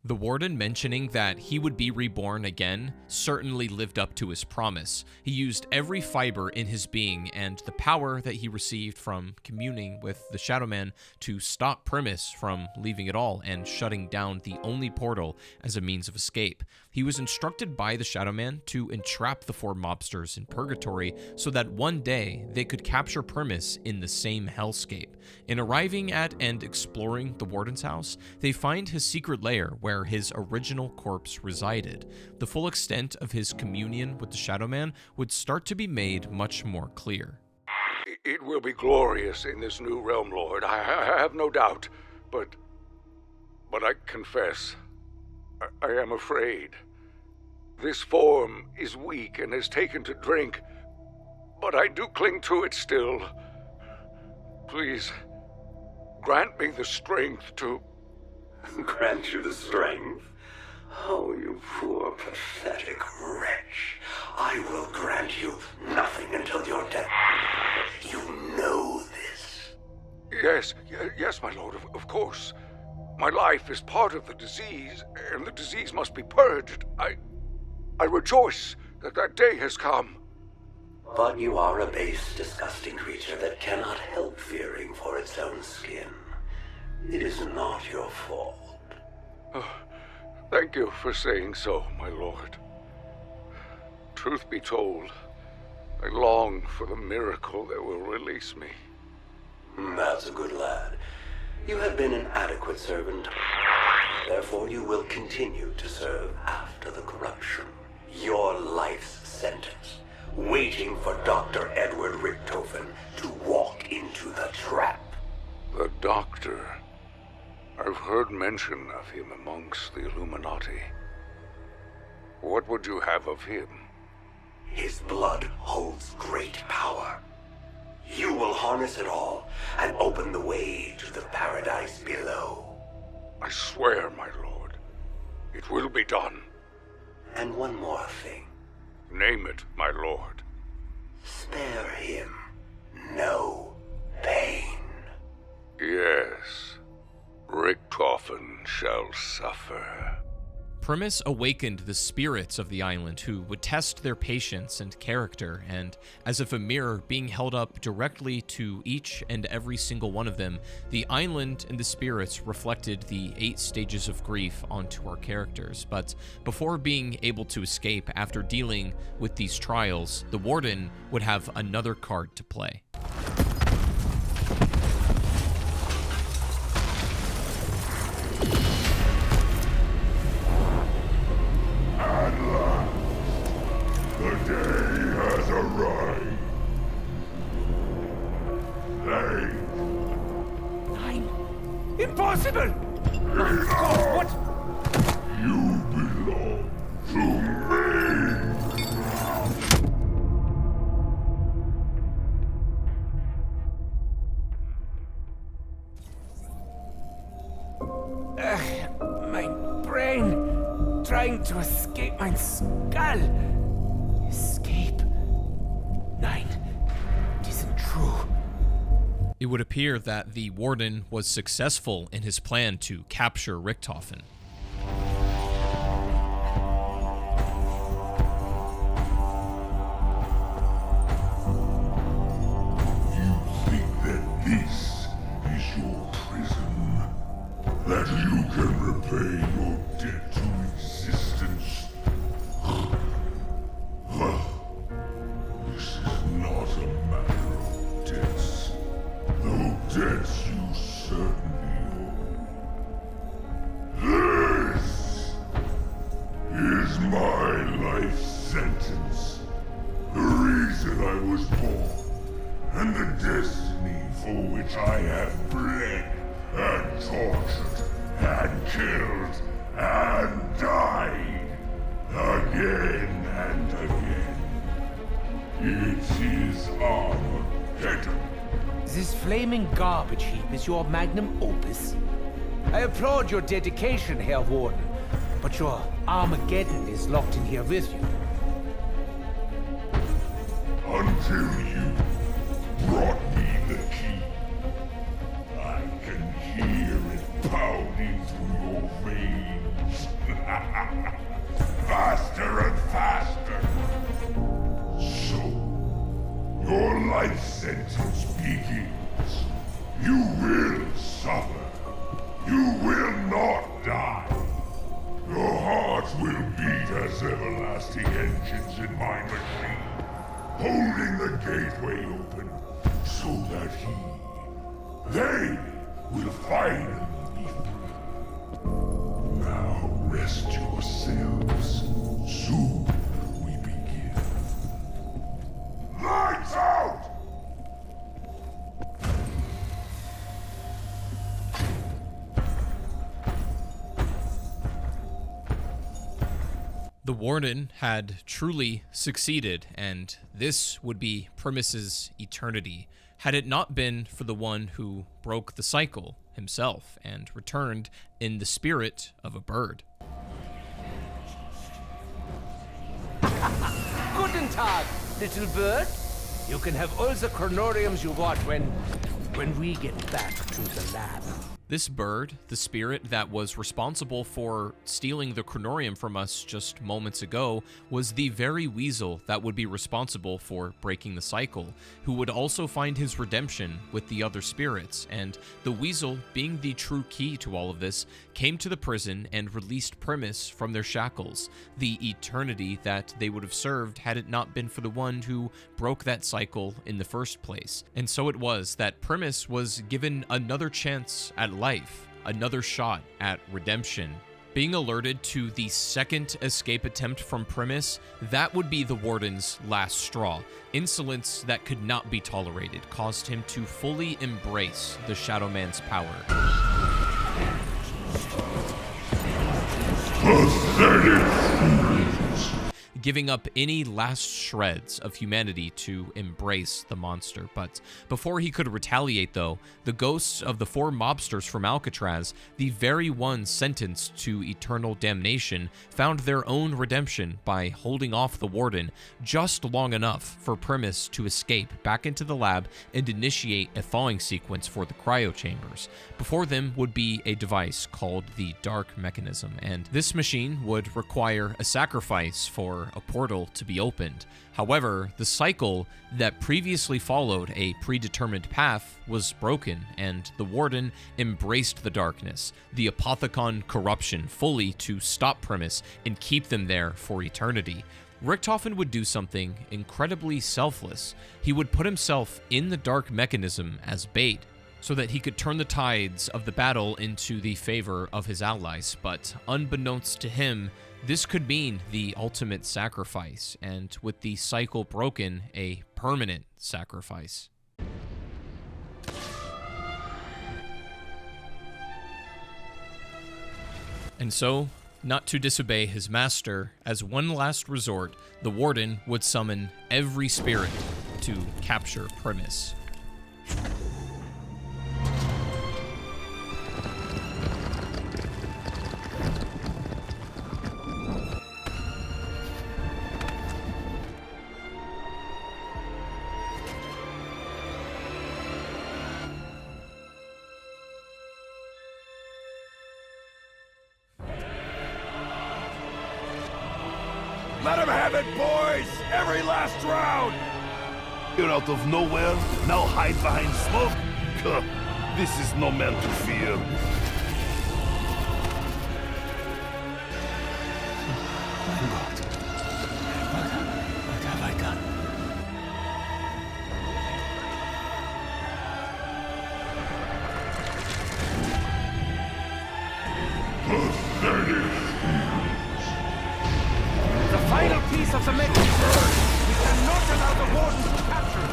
The Warden mentioning that he would be reborn again certainly lived up to his promise. He used every fiber in his being and the power that he received from communing with the Shadow Man to stop Primus from leaving at all and shutting down the only portal as a means of escape. He was instructed by the Shadow Man to entrap the 4 mobsters in Purgatory so that one day they could capture Primus in the same hellscape. In arriving at and exploring the Warden's house, they find his secret lair where his original corpse resided. The full extent of his communion with the Shadow Man would start to be made much more clear. It will be glorious in this new realm, Lord. I have no doubt. But I confess, I am afraid. This form is weak and has taken to drink, but I do cling to it still. Please, grant me the strength to... Grant you the strength? Oh, you poor, pathetic wretch. I will grant you nothing until you're dead. You know this. Yes, my lord, of course. My life is part of the disease, and the disease must be purged. I rejoice that that day has come. But you are a base, disgusting creature that cannot help fearing for its own skin. It is not your fault. Oh, thank you for saying so, my lord. Truth be told, I long for the miracle that will release me. That's a good lad. You have been an adequate servant. Therefore, you will continue to serve after the corruption. Your life's sentence, waiting for Dr. Edward Richtofen to walk into the trap. The Doctor. I've heard mention of him amongst the Illuminati. What would you have of him? His blood holds great power. You will harness it all and open the way to the paradise below. I swear, my lord, it will be done. And one more thing. Name it, my lord. Spare him no pain. Yes, Richtofen shall suffer. Primus awakened the spirits of the island who would test their patience and character, and as if a mirror being held up directly to each and every single one of them, the island and the spirits reflected the 8 stages of grief onto our characters. But before being able to escape after dealing with these trials, the Warden would have another card to play. day has arrived. They... Nine. Impossible! My God, what? You belong to me! My brain trying to escape my skull. Escape? Nine. It isn't true. It would appear that the Warden was successful in his plan to capture Richthofen. This is your prison, that you can repay your debt to existence. This is not a matter of debts, though debts you certainly owe. This is my life sentence, the reason I was born, and the destiny for which I have bled, and tortured, and killed, and died, again and again. It is Armageddon. This flaming garbage heap is your magnum opus. I applaud your dedication, Herr Warden, but your Armageddon is locked in here with you. Until you brought me the key. I can hear it pounding through your veins. Faster and faster. So, your life sentence begins. You will suffer. You will not die. Your heart will beat as everlasting engines in my machine, holding the gateway open, so that they will finally be free. Now rest yourselves. Soon we begin. Lights out! The Warden had truly succeeded, and this would be Primus's eternity, had it not been for the one who broke the cycle himself and returned in the spirit of a bird. Guten Tag, little bird. You can have all the chronoriums you want when we get back to the lab. This bird, the spirit that was responsible for stealing the chronorium from us just moments ago, was the very weasel that would be responsible for breaking the cycle, who would also find his redemption with the other spirits, and the weasel, being the true key to all of this, came to the prison and released Primus from their shackles, the eternity that they would have served had it not been for the one who broke that cycle in the first place. And so it was that Primus was given another chance at life, another shot at redemption. Being alerted to the second escape attempt from Primus, that would be the Warden's last straw. Insolence that could not be tolerated caused him to fully embrace the Shadow Man's power. Giving up any last shreds of humanity to embrace the monster. But before he could retaliate, though, the ghosts of the 4 mobsters from Alcatraz, the very ones sentenced to eternal damnation, found their own redemption by holding off the Warden just long enough for Primus to escape back into the lab and initiate a thawing sequence for the cryo chambers. Before them would be a device called the Dark Mechanism, and this machine would require a sacrifice for a portal to be opened. However, the cycle that previously followed a predetermined path was broken, and the Warden embraced the darkness, the Apothecon corruption, fully to stop Primus and keep them there for eternity. Richthofen would do something incredibly selfless. He would put himself in the Dark Mechanism as bait, so that he could turn the tides of the battle into the favor of his allies. But unbeknownst to him, this could mean the ultimate sacrifice, and with the cycle broken, a permanent sacrifice. And so, not to disobey his master, as one last resort, the Warden would summon every spirit to capture Primus. Let him have it, boys! Every last round! You're out of nowhere, now hide behind smoke? This is no man to fear. My God. What have I done? The final piece of the metal is burned. We cannot allow the Warden to capture it.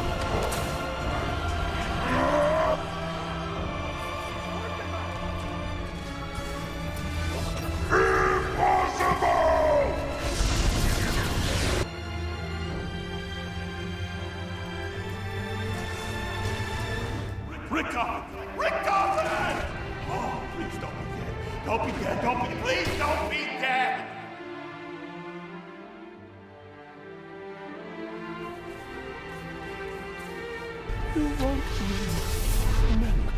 Rickon! Rickon! Oh, please don't be dead. Don't be dead. Don't be. Please don't be dead. You won't remember.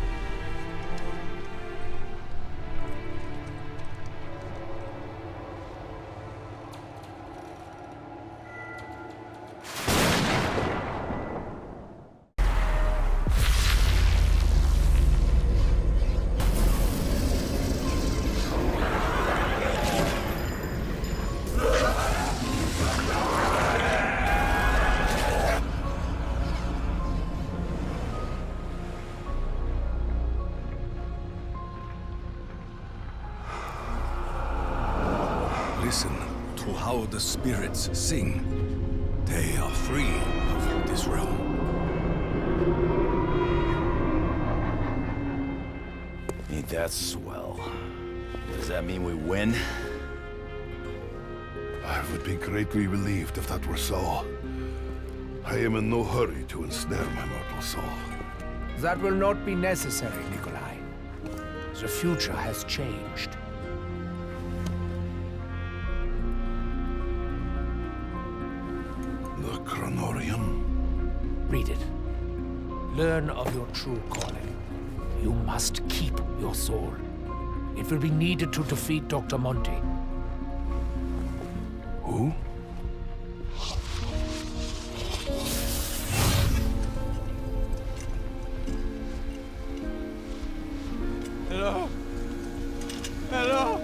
Listen to how the spirits sing. They are free of this realm. Ain't that swell? Does that mean we win? I would be greatly relieved if that were so. I am in no hurry to ensnare my mortal soul. That will not be necessary, Nikolai. The future has changed. The Chronorium? Read it. Learn of your true calling. You must keep your soul. It will be needed to defeat Dr. Monty. Who? Hello? Hello?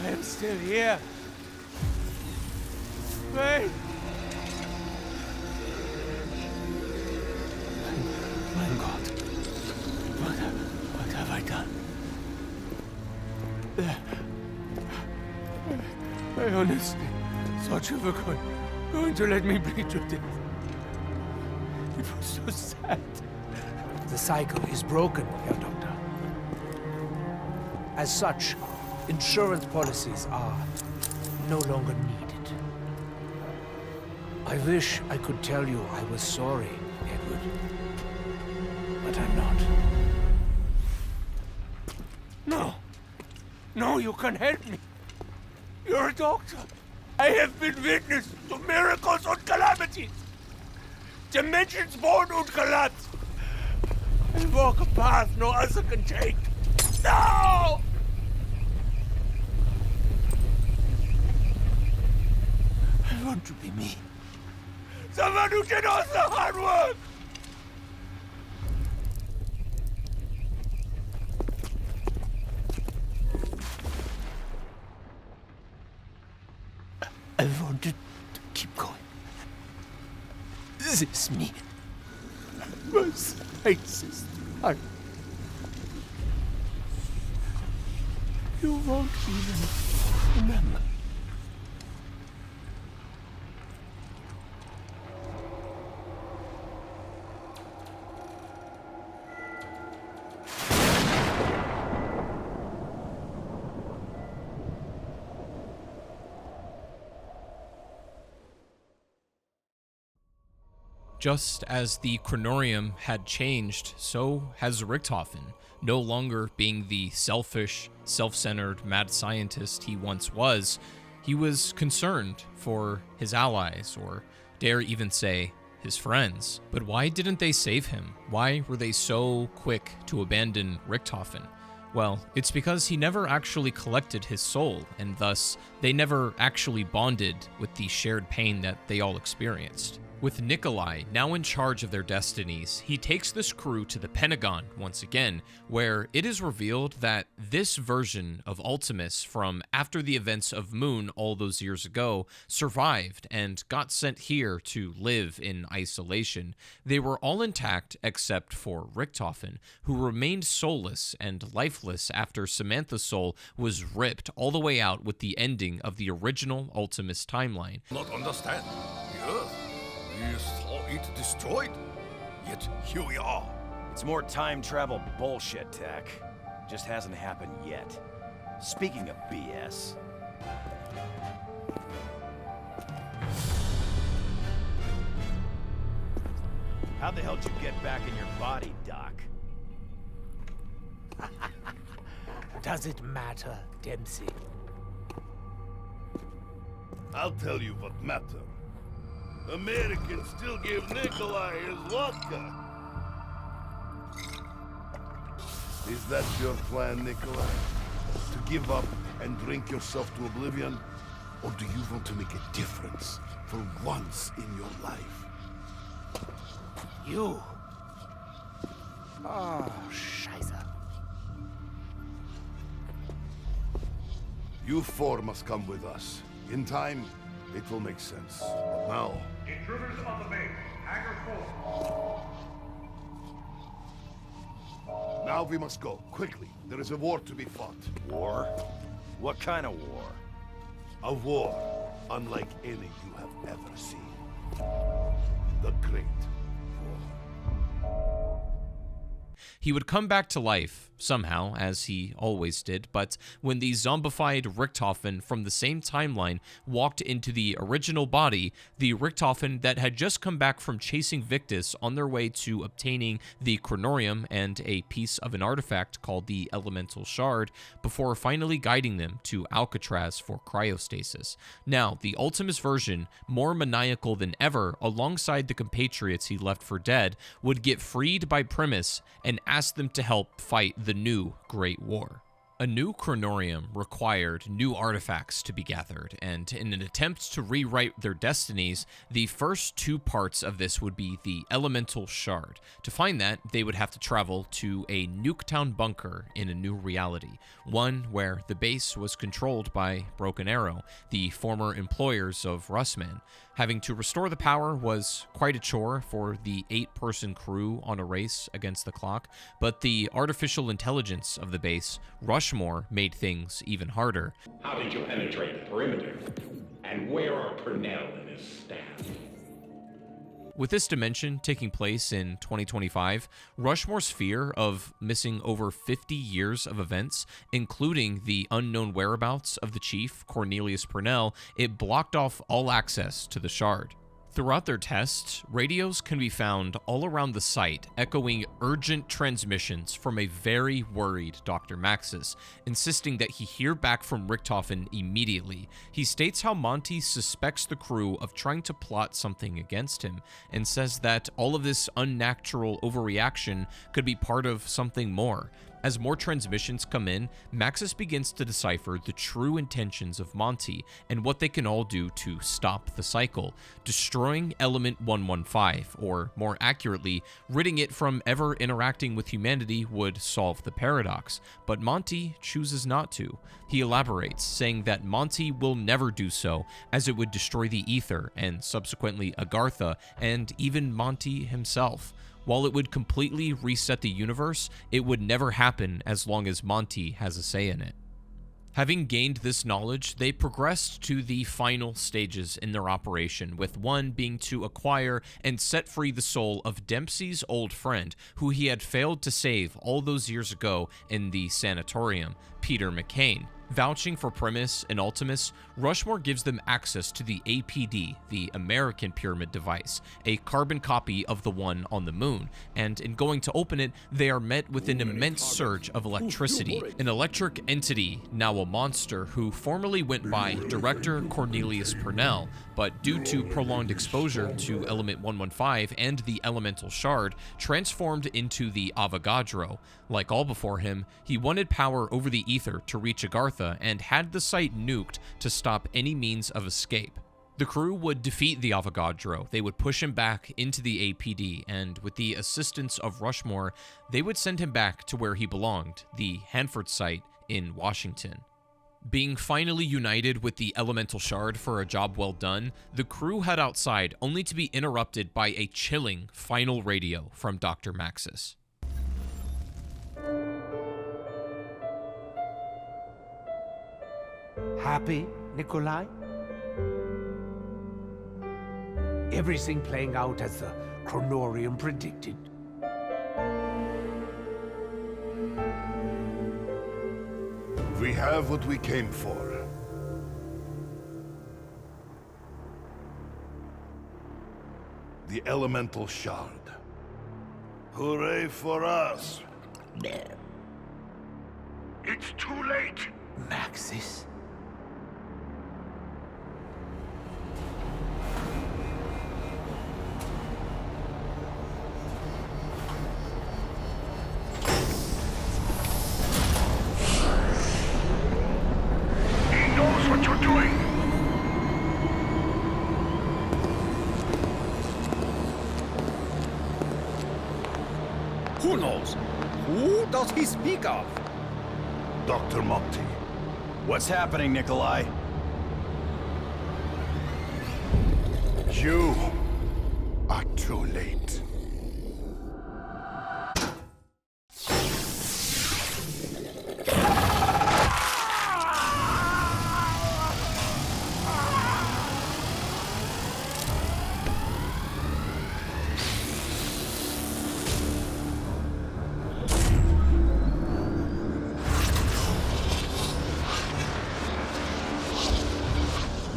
I am still here. Wait! My God. What have I done? I honestly thought you were going to let me bleed to death. It was so sad. The cycle is broken, Herr Doctor. As such, insurance policies are no longer needed. I wish I could tell you I was sorry, Edward. But I'm not. No! No, you can help me! You're a doctor! I have been witness to miracles and calamities! Dimensions born and collapse! I walk a path no other can take! No! I want to be me. Someone who did all the hard work! I wanted to keep going. This is me. was racist. You won't even remember. Just as the Chronorium had changed, so has Richthofen, no longer being the selfish, self-centered mad scientist he once was. He was concerned for his allies, or dare even say, his friends. But why didn't they save him? Why were they so quick to abandon Richthofen? Well, it's because he never actually collected his soul, and thus they never actually bonded with the shared pain that they all experienced. With Nikolai now in charge of their destinies, he takes this crew to the Pentagon once again, where it is revealed that this version of Ultimus from after the events of Moon all those years ago survived and got sent here to live in isolation. They were all intact except for Richthofen, who remained soulless and lifeless after Samantha's soul was ripped all the way out with the ending of the original Ultimus timeline. Not understand. Yeah. We saw it destroyed, yet here we are. It's more time travel bullshit, Tech. Just hasn't happened yet. Speaking of BS. How the hell did you get back in your body, Doc? Does it matter, Dempsey? I'll tell you what matters. Americans still give Nikolai his vodka. Is that your plan, Nikolai? To give up and drink yourself to oblivion? Or do you want to make a difference for once in your life? You? Oh, Scheiße. You four must come with us. In time, it will make sense. But now... Intruders on the base. Hangar full. Now we must go, quickly. There is a war to be fought. War? What kind of war? A war unlike any you have ever seen. The Great War. He would come back to life, somehow, as he always did, but when the zombified Richthofen from the same timeline walked into the original body, the Richthofen that had just come back from chasing Victus on their way to obtaining the Chronorium and a piece of an artifact called the Elemental Shard, before finally guiding them to Alcatraz for cryostasis. Now, the Ultimus version, more maniacal than ever, alongside the compatriots he left for dead, would get freed by Primus and ask them to help fight the new Great War. A new Chronorium required new artifacts to be gathered, and in an attempt to rewrite their destinies, the first two parts of this would be the Elemental Shard. To find that, they would have to travel to a Nuketown bunker in a new reality, one where the base was controlled by Broken Arrow, the former employers of Russman. Having to restore the power was quite a chore for the 8-person crew on a race against the clock, but the artificial intelligence of the base, Rushmore, made things even harder. How did you penetrate the perimeter? And where are Purnell and his staff? With this dimension taking place in 2025, Rushmore's fear of missing over 50 years of events, including the unknown whereabouts of the chief, Cornelius Purnell, it blocked off all access to the shard. Throughout their tests, radios can be found all around the site, echoing urgent transmissions from a very worried Dr. Maxis, insisting that he hear back from Richthofen immediately. He states how Monty suspects the crew of trying to plot something against him, and says that all of this unnatural overreaction could be part of something more. As more transmissions come in, Maxis begins to decipher the true intentions of Monty and what they can all do to stop the cycle. Destroying Element 115, or more accurately, ridding it from ever interacting with humanity would solve the paradox, but Monty chooses not to. He elaborates, saying that Monty will never do so, as it would destroy the Aether, and subsequently Agartha, and even Monty himself. While it would completely reset the universe, it would never happen as long as Monty has a say in it. Having gained this knowledge, they progressed to the final stages in their operation, with one being to acquire and set free the soul of Dempsey's old friend, who he had failed to save all those years ago in the sanatorium, Peter McCain. Vouching for Primus and Ultimus, Rushmore gives them access to the APD, the American Pyramid device, a carbon copy of the one on the moon, and in going to open it, they are met with an immense surge of electricity, an electric entity, now a monster, who formerly went by Director Cornelius Purnell, but due to prolonged exposure to Element 115 and the Elemental Shard, transformed into the Avogadro. Like all before him, he wanted power over the Aether to reach Agartha and had the site nuked to stop any means of escape. The crew would defeat the Avogadro, they would push him back into the APD, and with the assistance of Rushmore, they would send him back to where he belonged, the Hanford site in Washington. Being finally united with the Elemental Shard for a job well done, the crew head outside only to be interrupted by a chilling final radio from Dr. Maxis. Happy, Nikolai? Everything playing out as the Chronorium predicted. We have what we came for. The Elemental Shard. Hooray for us! It's too late! Maxis? What you're doing? Who knows? Who does he speak of? Dr. Monty. What's happening, Nikolai? You are too late.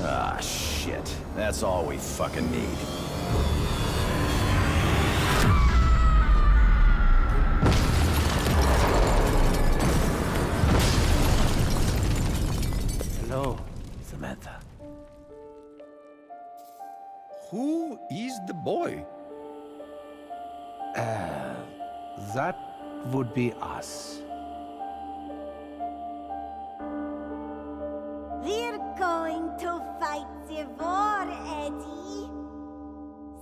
Ah, shit. That's all we fucking need. Hello, Samantha. Who is the boy? That would be us. We're going to fight the war, Eddie.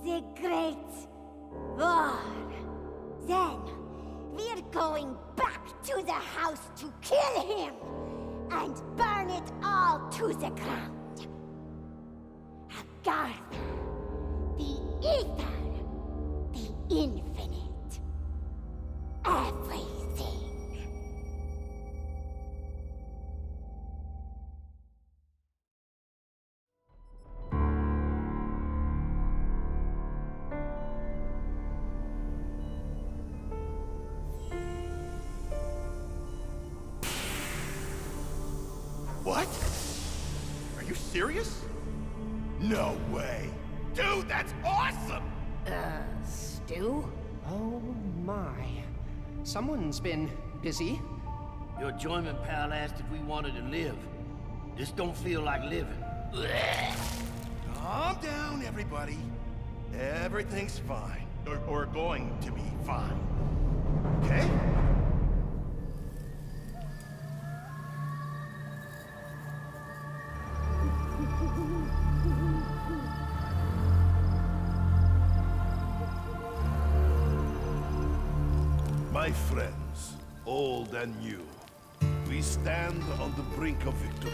The great war. Then, we're going back to the house to kill him and burn it all to the ground. Agartha, the Aether, the infinite, everything. What? Are you serious? No way. Dude, that's awesome! Stu? Oh my. Someone's been busy. Your journeyman pal asked if we wanted to live. This don't feel like living. Calm down, everybody. Everything's fine. Or going to be fine. Okay? My friends, old and new, we stand on the brink of victory.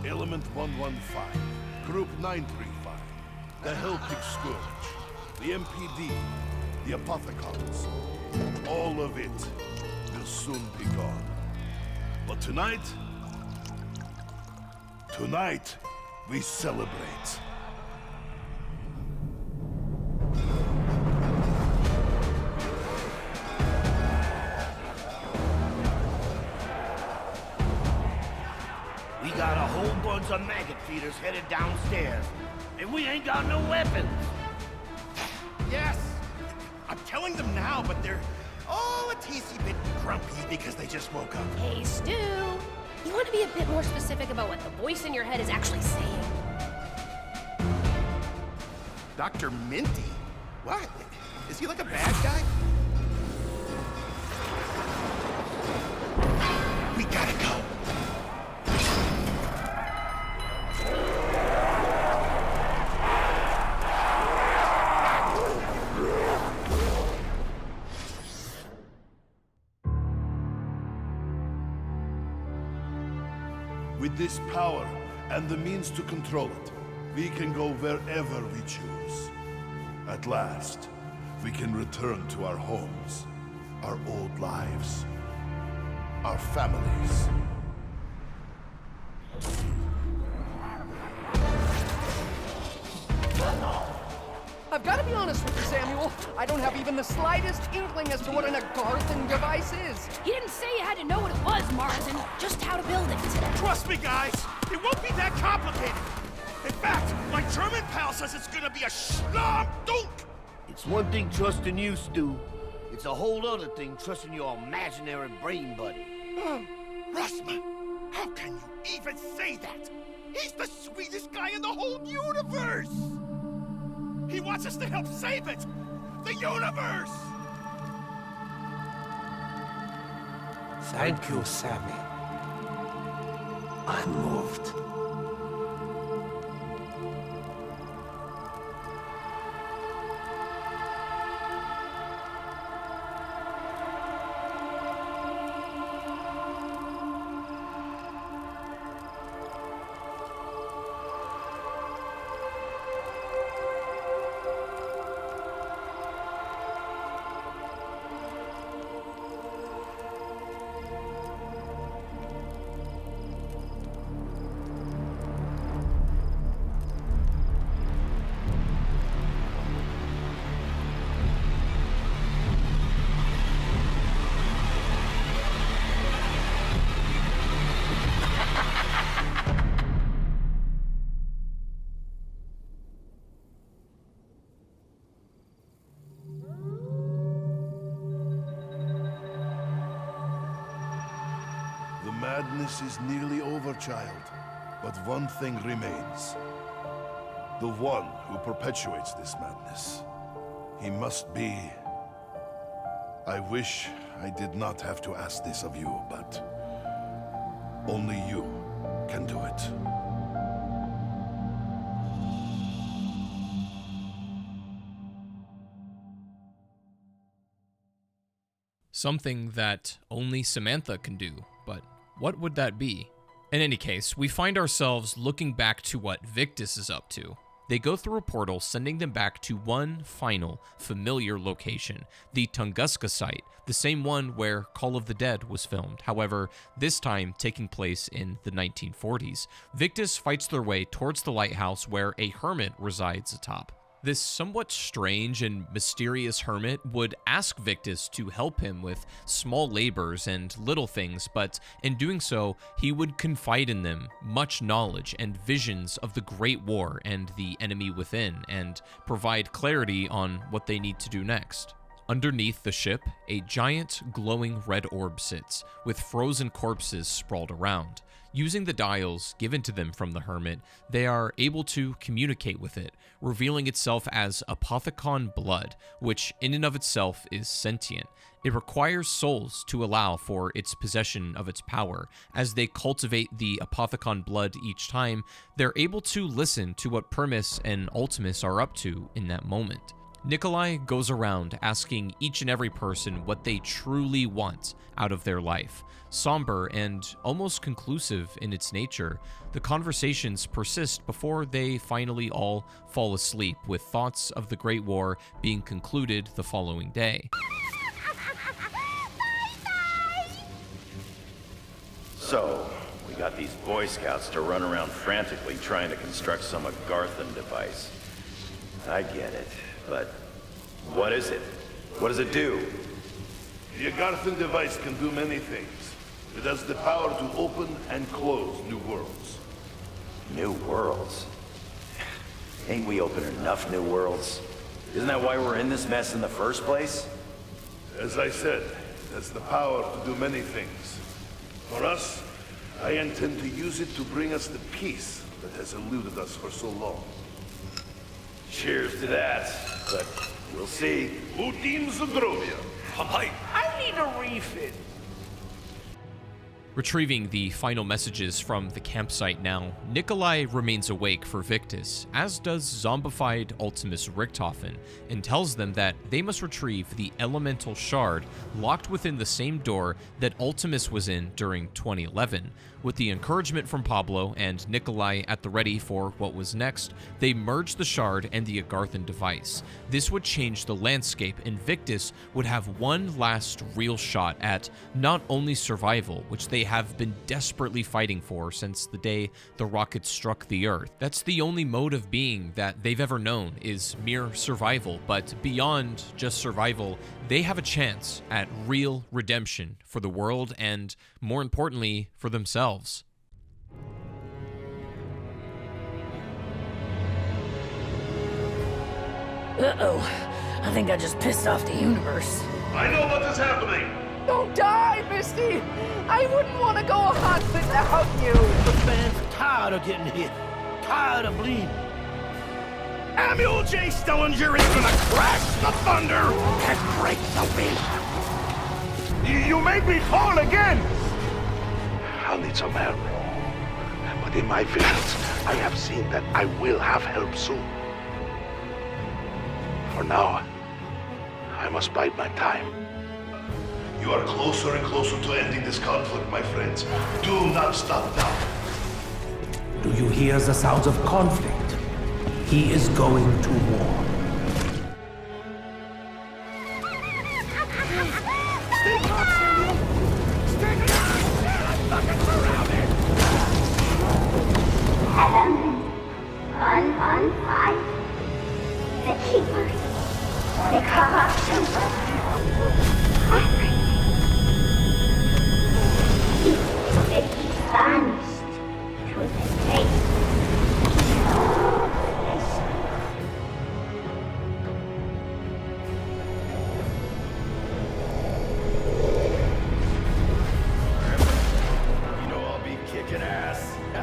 Element 115, Group 935, the Celtic Scourge, the MPD, the apothecons. All of it will soon be gone. But tonight, we celebrate. We got a whole bunch of maggot feeders headed downstairs, and we ain't got no weapons. Yes! I'm telling them now, but they're all a teensy bit grumpy because they just woke up. Hey, Stu. You want to be a bit more specific about what the voice in your head is actually saying? Dr. Minty? What? Is he like a bad guy? We gotta go. With this power and the means to control it, we can go wherever we choose. At last, we can return to our homes, our old lives, our families. I've got to be honest with you, Samuel. I don't have even the slightest inkling as to what an Agarthan device is. He didn't say you had to know what it was, Marsden, just how to build it. Trust me, guys. It won't be that complicated. In fact, my German pal says it's gonna be a schlom dunk. It's one thing trusting you, Stu. It's a whole other thing trusting your imaginary brain buddy. Russman, how can you even say that? He's the sweetest guy in the whole universe! He wants us to help save it! The universe! Thank you, Sammy. I'm moved. Madness is nearly over, child. But one thing remains. The one who perpetuates this madness. He must be... I wish I did not have to ask this of you, but... only you can do it. Something that only Samantha can do, but what would that be? In any case, we find ourselves looking back to what Victus is up to. They go through a portal, sending them back to one final, familiar location, the Tunguska site, the same one where Call of the Dead was filmed, however, this time taking place in the 1940s. Victus fights their way towards the lighthouse where a hermit resides atop. This somewhat strange and mysterious hermit would ask Victus to help him with small labors and little things, but in doing so, he would confide in them much knowledge and visions of the Great War and the enemy within, and provide clarity on what they need to do next. Underneath the ship, a giant glowing red orb sits, with frozen corpses sprawled around. Using the dials given to them from the hermit, they are able to communicate with it, revealing itself as Apothecon blood, which in and of itself is sentient. It requires souls to allow for its possession of its power. As they cultivate the Apothecon blood each time, they're able to listen to what Permis and Ultimus are up to in that moment. Nikolai goes around asking each and every person what they truly want out of their life. Somber and almost conclusive in its nature, the conversations persist before they finally all fall asleep, with thoughts of the Great War being concluded the following day. So, we got these Boy Scouts to run around frantically trying to construct some Agarthan device. I get it, but what is it? What does it do? The Agarthan device can do many things. It has the power to open and close new worlds. New worlds? Ain't we opened enough new worlds? Isn't that why we're in this mess in the first place? As I said, it has the power to do many things. For us, I intend to use it to bring us the peace that has eluded us for so long. Cheers to that, but we'll see. Utim Zdrovia. I need a refill. Retrieving the final messages from the campsite now, Nikolai remains awake for Victus, as does zombified Ultimus Richthofen, and tells them that they must retrieve the elemental shard locked within the same door that Ultimus was in during 2011. With the encouragement from Pablo and Nikolai at the ready for what was next, they merged the shard and the Agarthan device. This would change the landscape, and Victus would have one last real shot at not only survival, which they have been desperately fighting for since the day the rocket struck the Earth. That's the only mode of being that they've ever known, is mere survival, but beyond just survival, they have a chance at real redemption for the world and, more importantly, for themselves. Uh-oh. I think I just pissed off the universe. I know what is happening! Don't die, Misty! I wouldn't want to go on without you! The fans are tired of getting hit. Tired of bleeding. Samuel J. Stellinger is gonna crash the thunder and break the wind. You made me fall again! I'll need some help. But in my visions, I have seen that I will have help soon. For now, I must bide my time. You are closer and closer to ending this conflict, my friends. Do not stop now. Do you hear the sounds of conflict? He is going to war. Stay calm, Samuel. Stay calm. I'm fucking surrounded. Element 115. The Keepers. The corruption. It vanished to the taste. You know I'll be kicking ass. I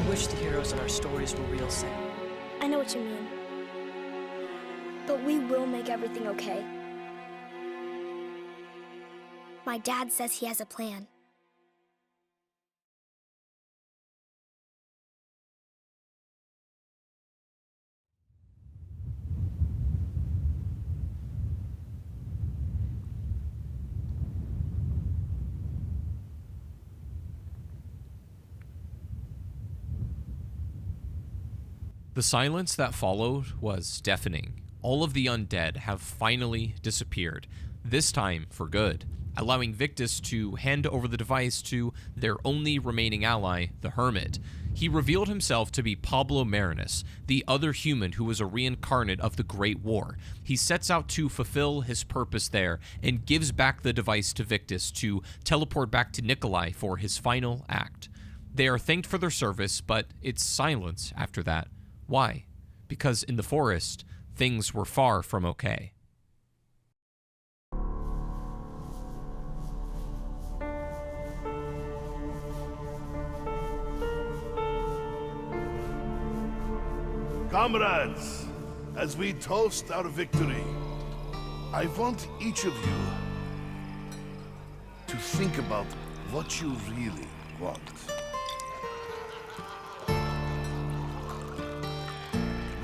wish the heroes in our stories were real, Sam. I know what you mean. But we will make everything okay. My dad says he has a plan. The silence that followed was deafening. All of the undead have finally disappeared, this time for good, allowing Victus to hand over the device to their only remaining ally, the Hermit. He revealed himself to be Pablo Marinus, the other human who was a reincarnate of the Great War. He sets out to fulfill his purpose there and gives back the device to Victus to teleport back to Nikolai for his final act. They are thanked for their service, but it's silence after that. Why? Because in the forest, things were far from okay. Comrades, as we toast our victory, I want each of you to think about what you really want.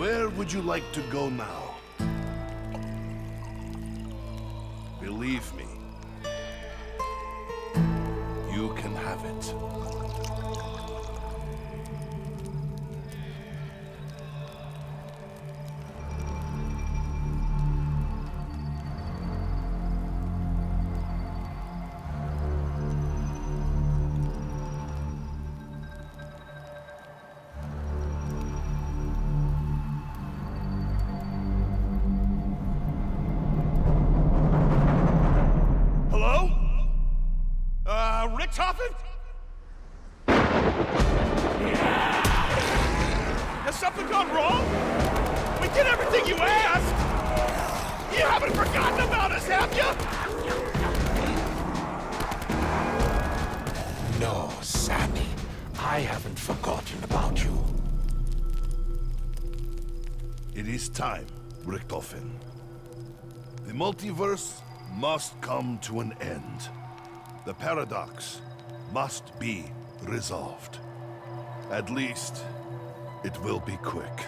Where would you like to go now? Believe me, you can have it. Hello? Richthofen? Has something gone wrong? We did everything you asked! You haven't forgotten about us, have you? No, Sammy. I haven't forgotten about you. It is time, Richthofen. The multiverse must come to an end. The paradox must be resolved. At least, it will be quick.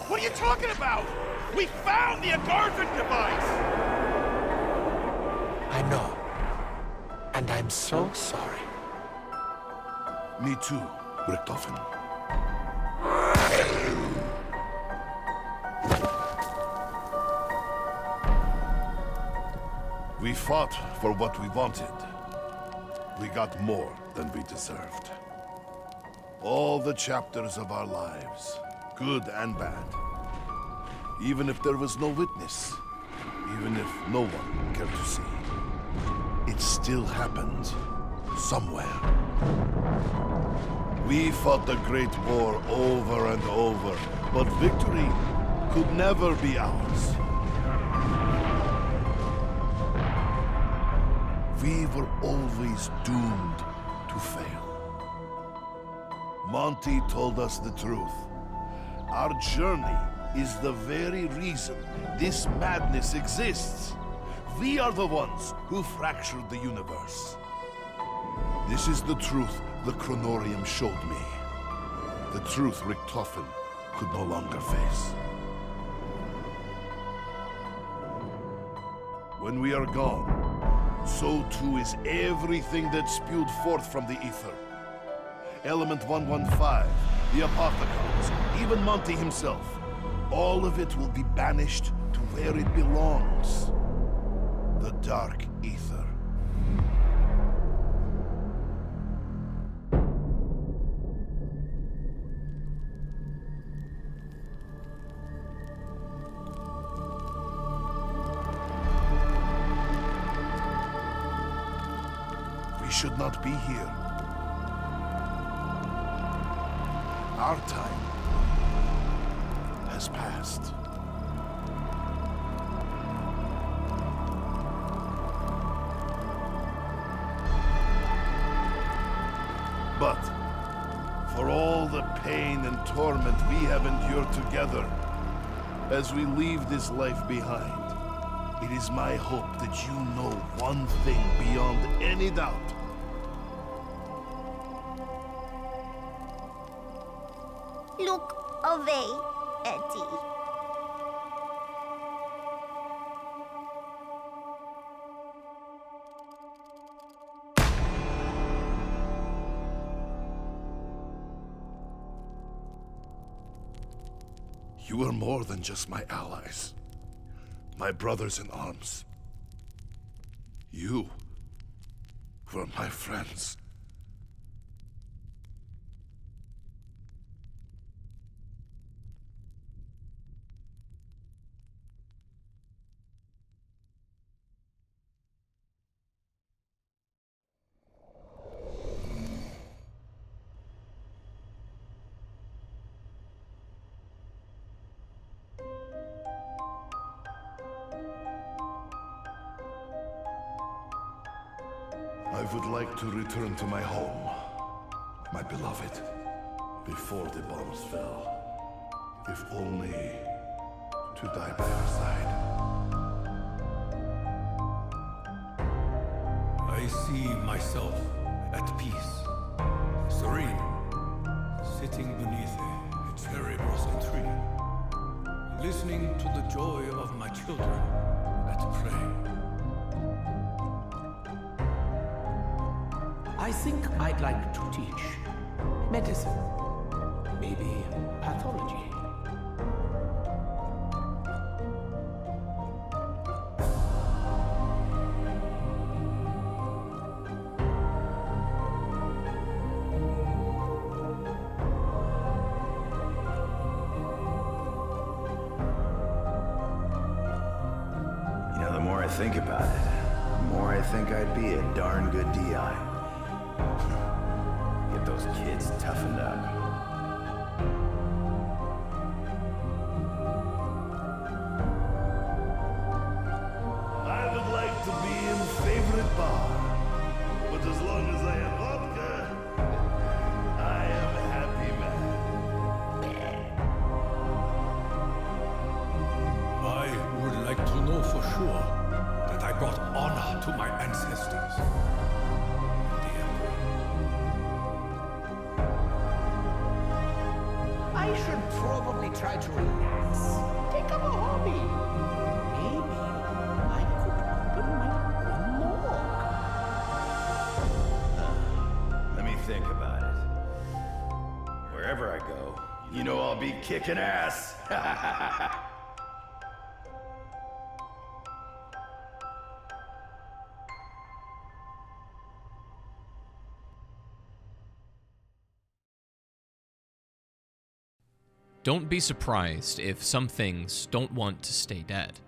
What are you talking about? We found the Agarthan device! I know. And I'm so sorry. Me too, Richthofen. We fought for what we wanted. We got more than we deserved. All the chapters of our lives, good and bad. Even if there was no witness, even if no one cared to see, it still happened somewhere. We fought the Great War over and over, but victory could never be ours. We were always doomed to fail. Monty told us the truth. Our journey is the very reason this madness exists. We are the ones who fractured the universe. This is the truth the Chronorium showed me. The truth Richthofen could no longer face. When we are gone, so too is everything that spewed forth from the Aether. Element 115, the Apothecons, even Monty himself. All of it will be banished to where it belongs. The Dark Aether. We should not be here. Our time has passed. But for all the pain and torment we have endured together, as we leave this life behind, it is my hope that you know one thing beyond any doubt. Look away, Eddie. You are more than just my allies. My brothers in arms. You were my friends. would like to return to my home, my beloved, before the bombs fell. If only to die by her side. I see myself at peace, serene, sitting beneath a cherry blossom tree, listening to the joy of my children at play. I think I'd like to teach medicine, maybe pathology. The more I think about it, the more I think I'd be a darn good DI. Get those kids toughened up. I would like to be in favorite bar, but as long as I have vodka, I am a happy man. I would like to know for sure that I brought honor to my ancestors. I should probably try to relax. Take up a hobby. Maybe I could open my own morgue. Let me think about it. Wherever I go, you know I'll be kicking ass. Don't be surprised if some things don't want to stay dead.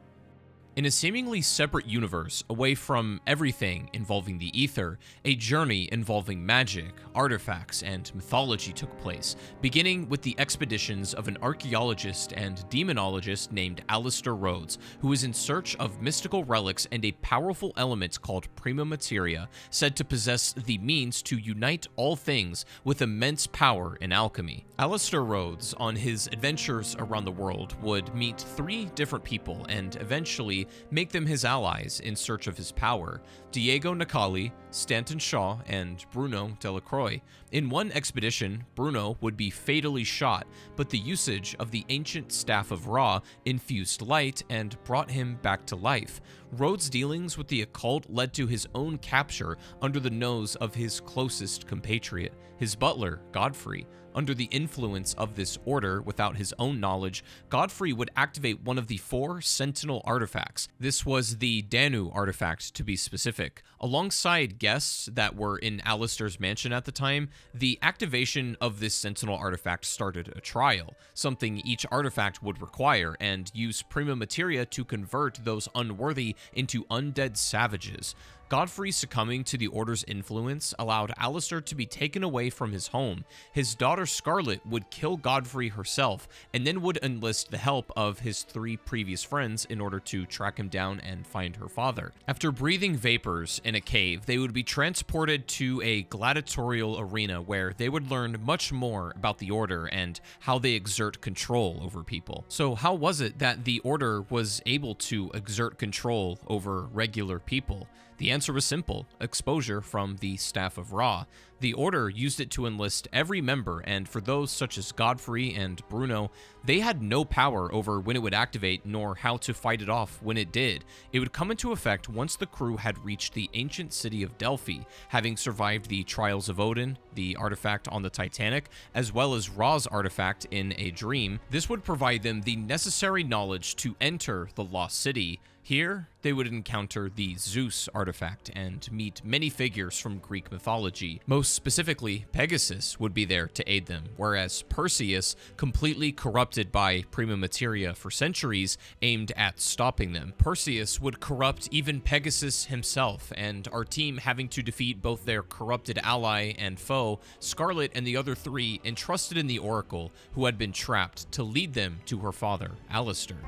In a seemingly separate universe, away from everything involving the Aether, a journey involving magic, artifacts, and mythology took place, beginning with the expeditions of an archaeologist and demonologist named Aleister Rhodes, who is in search of mystical relics and a powerful element called prima materia, said to possess the means to unite all things with immense power in alchemy. Aleister Rhodes, on his adventures around the world, would meet 3 different people and eventually make them his allies in search of his power: Diego Nicali, Stanton Shaw, and Bruno Delacroix. In one expedition, Bruno would be fatally shot, but the usage of the ancient Staff of Ra infused light and brought him back to life. Rhodes' dealings with the occult led to his own capture under the nose of his closest compatriot, his butler, Godfrey. Under the influence of this order, without his own knowledge, Godfrey would activate one of the 4 Sentinel artifacts. This was the Danu artifact, to be specific. Alongside guests that were in Aleister's mansion at the time, the activation of this Sentinel artifact started a trial, something each artifact would require, and use prima materia to convert those unworthy into undead savages. Godfrey succumbing to the Order's influence allowed Aleister to be taken away from his home. His daughter Scarlet would kill Godfrey herself, and then would enlist the help of his 3 previous friends in order to track him down and find her father. After breathing vapors in a cave, they would be transported to a gladiatorial arena where they would learn much more about the Order and how they exert control over people. So how was it that the Order was able to exert control over regular people? The answer was simple: exposure from the Staff of Ra. The Order used it to enlist every member, and for those such as Godfrey and Bruno, they had no power over when it would activate nor how to fight it off when it did. It would come into effect once the crew had reached the ancient city of Delphi, having survived the Trials of Odin, the artifact on the Titanic, as well as Ra's artifact in a dream. This would provide them the necessary knowledge to enter the Lost City. Here, they would encounter the Zeus artifact and meet many figures from Greek mythology. Most specifically, Pegasus would be there to aid them, whereas Perseus, completely corrupted by prima materia for centuries, aimed at stopping them. Perseus would corrupt even Pegasus himself, and our team having to defeat both their corrupted ally and foe, Scarlet and the other 3 entrusted in the Oracle, who had been trapped, to lead them to her father, Aleister.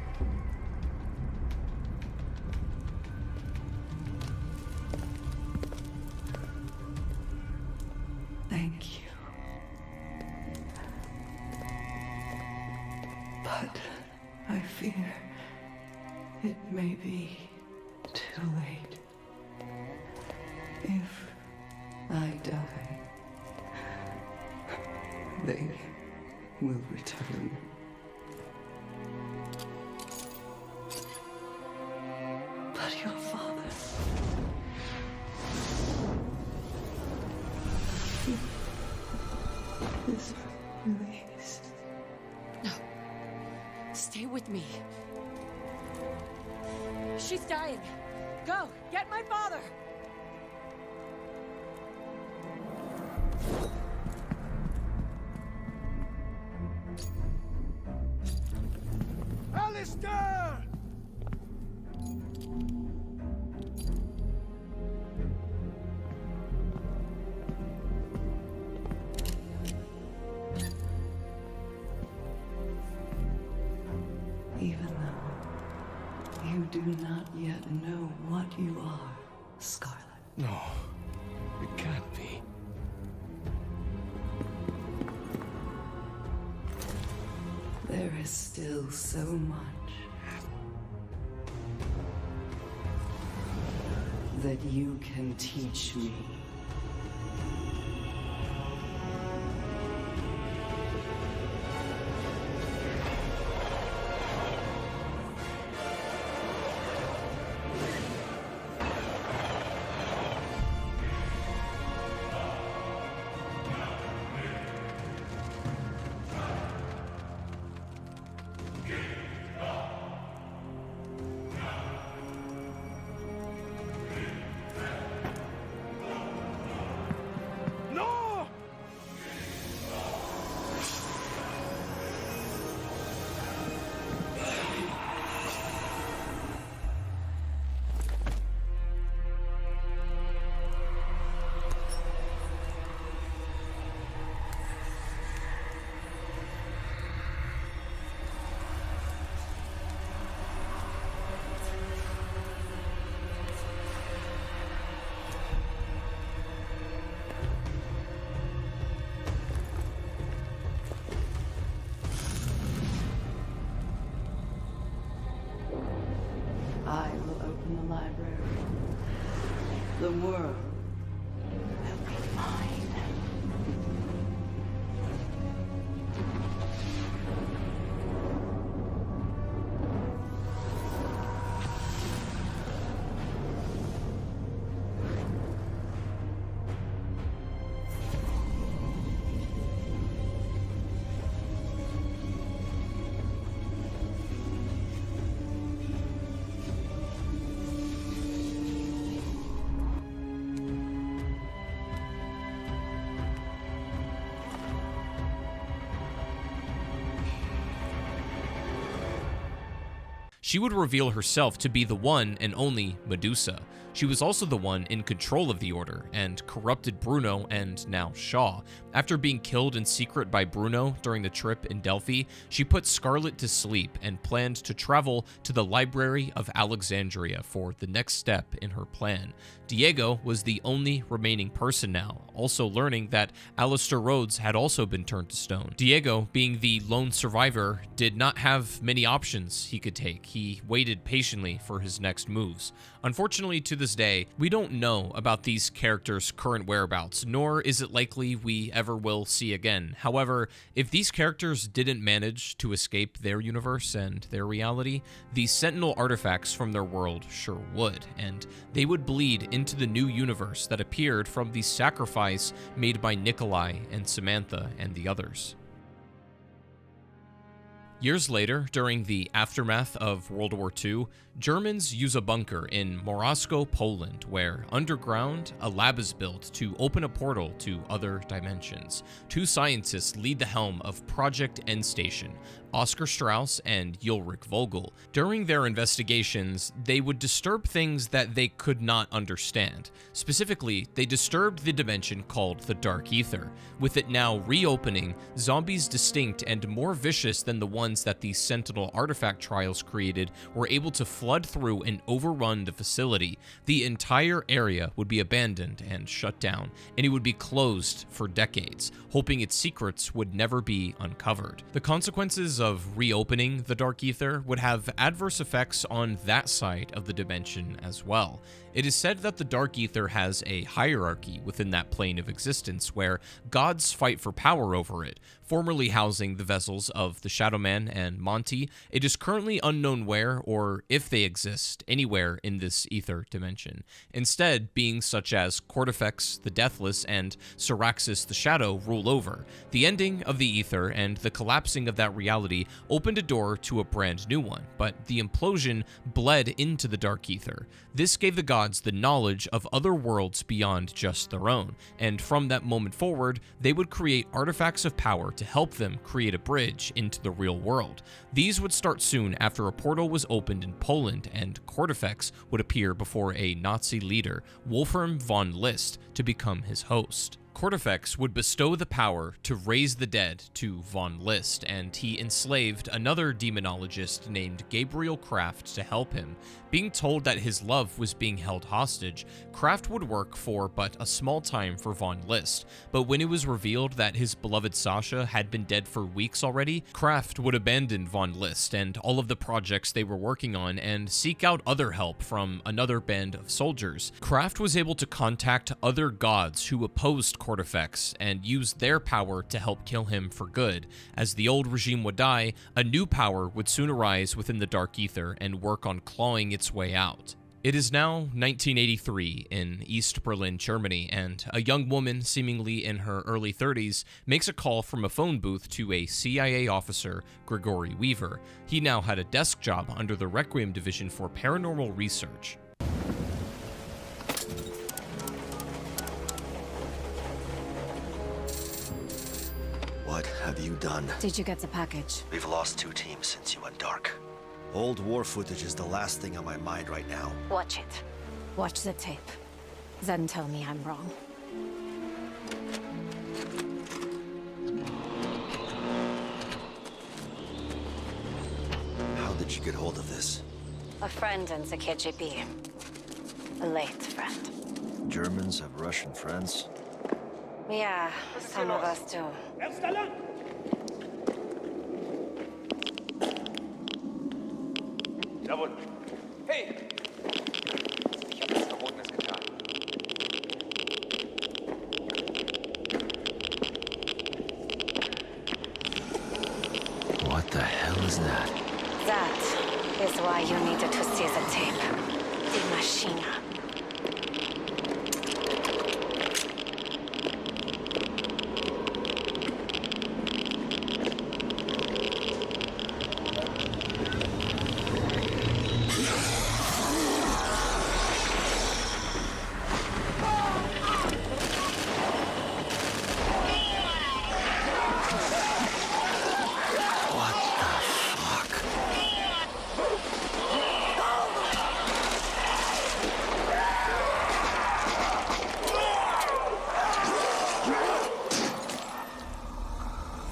Thank you. But I fear it may be too late. If I die, they will return. But your father... he is released. No. Stay with me. She's dying. Go, get my father! Alistair! Even though you do not yet know what you are, Scarlet. No, it can't be. There is still so much that you can teach me. I will open the library. The world will be mine. She would reveal herself to be the one and only Medusa. She was also the one in control of the Order, and corrupted Bruno and now Shaw. After being killed in secret by Bruno during the trip in Delphi, she put Scarlet to sleep and planned to travel to the Library of Alexandria for the next step in her plan. Diego was the only remaining person now, also learning that Alistair Rhodes had also been turned to stone. Diego, being the lone survivor, did not have many options he could take. He waited patiently for his next moves. Unfortunately, to this day, we don't know about these characters' current whereabouts, nor is it likely we ever will see again. However, if these characters didn't manage to escape their universe and their reality, the Sentinel artifacts from their world sure would, and they would bleed into the new universe that appeared from the sacrifice made by Nikolai and Samantha and the others. Years later, during the aftermath of World War II, Germans use a bunker in Morawsko, Poland, where underground, a lab is built to open a portal to other dimensions. Two scientists lead the helm of Project Endstation, Oscar Strauss and Ulrich Vogel. During their investigations, they would disturb things that they could not understand. Specifically, they disturbed the dimension called the Dark Aether. With it now reopening, zombies distinct and more vicious than the ones that the Sentinel artifact trials created were able to flood through and overrun the facility. The entire area would be abandoned and shut down, and it would be closed for decades, hoping its secrets would never be uncovered. The consequences of reopening the Dark Aether would have adverse effects on that side of the dimension as well. It is said that the Dark Aether has a hierarchy within that plane of existence where gods fight for power over it. Formerly housing the vessels of the Shadow Man and Monty, it is currently unknown where or if they exist anywhere in this Aether dimension. Instead, beings such as Cortifex the Deathless and Syraxis the Shadow rule over. The ending of the Aether and the collapsing of that reality opened a door to a brand new one, but the implosion bled into the Dark Aether. This gave the gods the knowledge of other worlds beyond just their own, and from that moment forward, they would create artifacts of power to help them create a bridge into the real world. These would start soon after a portal was opened in Poland, and Cortifex would appear before a Nazi leader, Wolfram von List, to become his host. Cortifex would bestow the power to raise the dead to von List, and he enslaved another demonologist named Gabriel Kraft to help him. Being told that his love was being held hostage, Kraft would work for but a small time for von List, but when it was revealed that his beloved Sasha had been dead for weeks already, Kraft would abandon von List and all of the projects they were working on and seek out other help from another band of soldiers. Kraft was able to contact other gods who opposed Cortifex and used their power to help kill him for good. As the old regime would die, a new power would soon arise within the Dark Aether and work on clawing its way out. It is now 1983 in East Berlin, Germany, and a young woman, seemingly in her early 30s, makes a call from a phone booth to a CIA officer, Gregory Weaver. He now had a desk job under the Requiem Division for Paranormal Research. What have you done? Did you get the package? We've lost 2 teams since you went dark. Old war footage is the last thing on my mind right now. Watch it. Watch the tape. Then tell me I'm wrong. How did you get hold of this? A friend in the KGB. A late friend. Germans have Russian friends? Yeah, some of us do. Jawohl. Hey! Ich habe nichts Verbotenes getan. What the hell is that? That is why you needed to see the tape. The machine.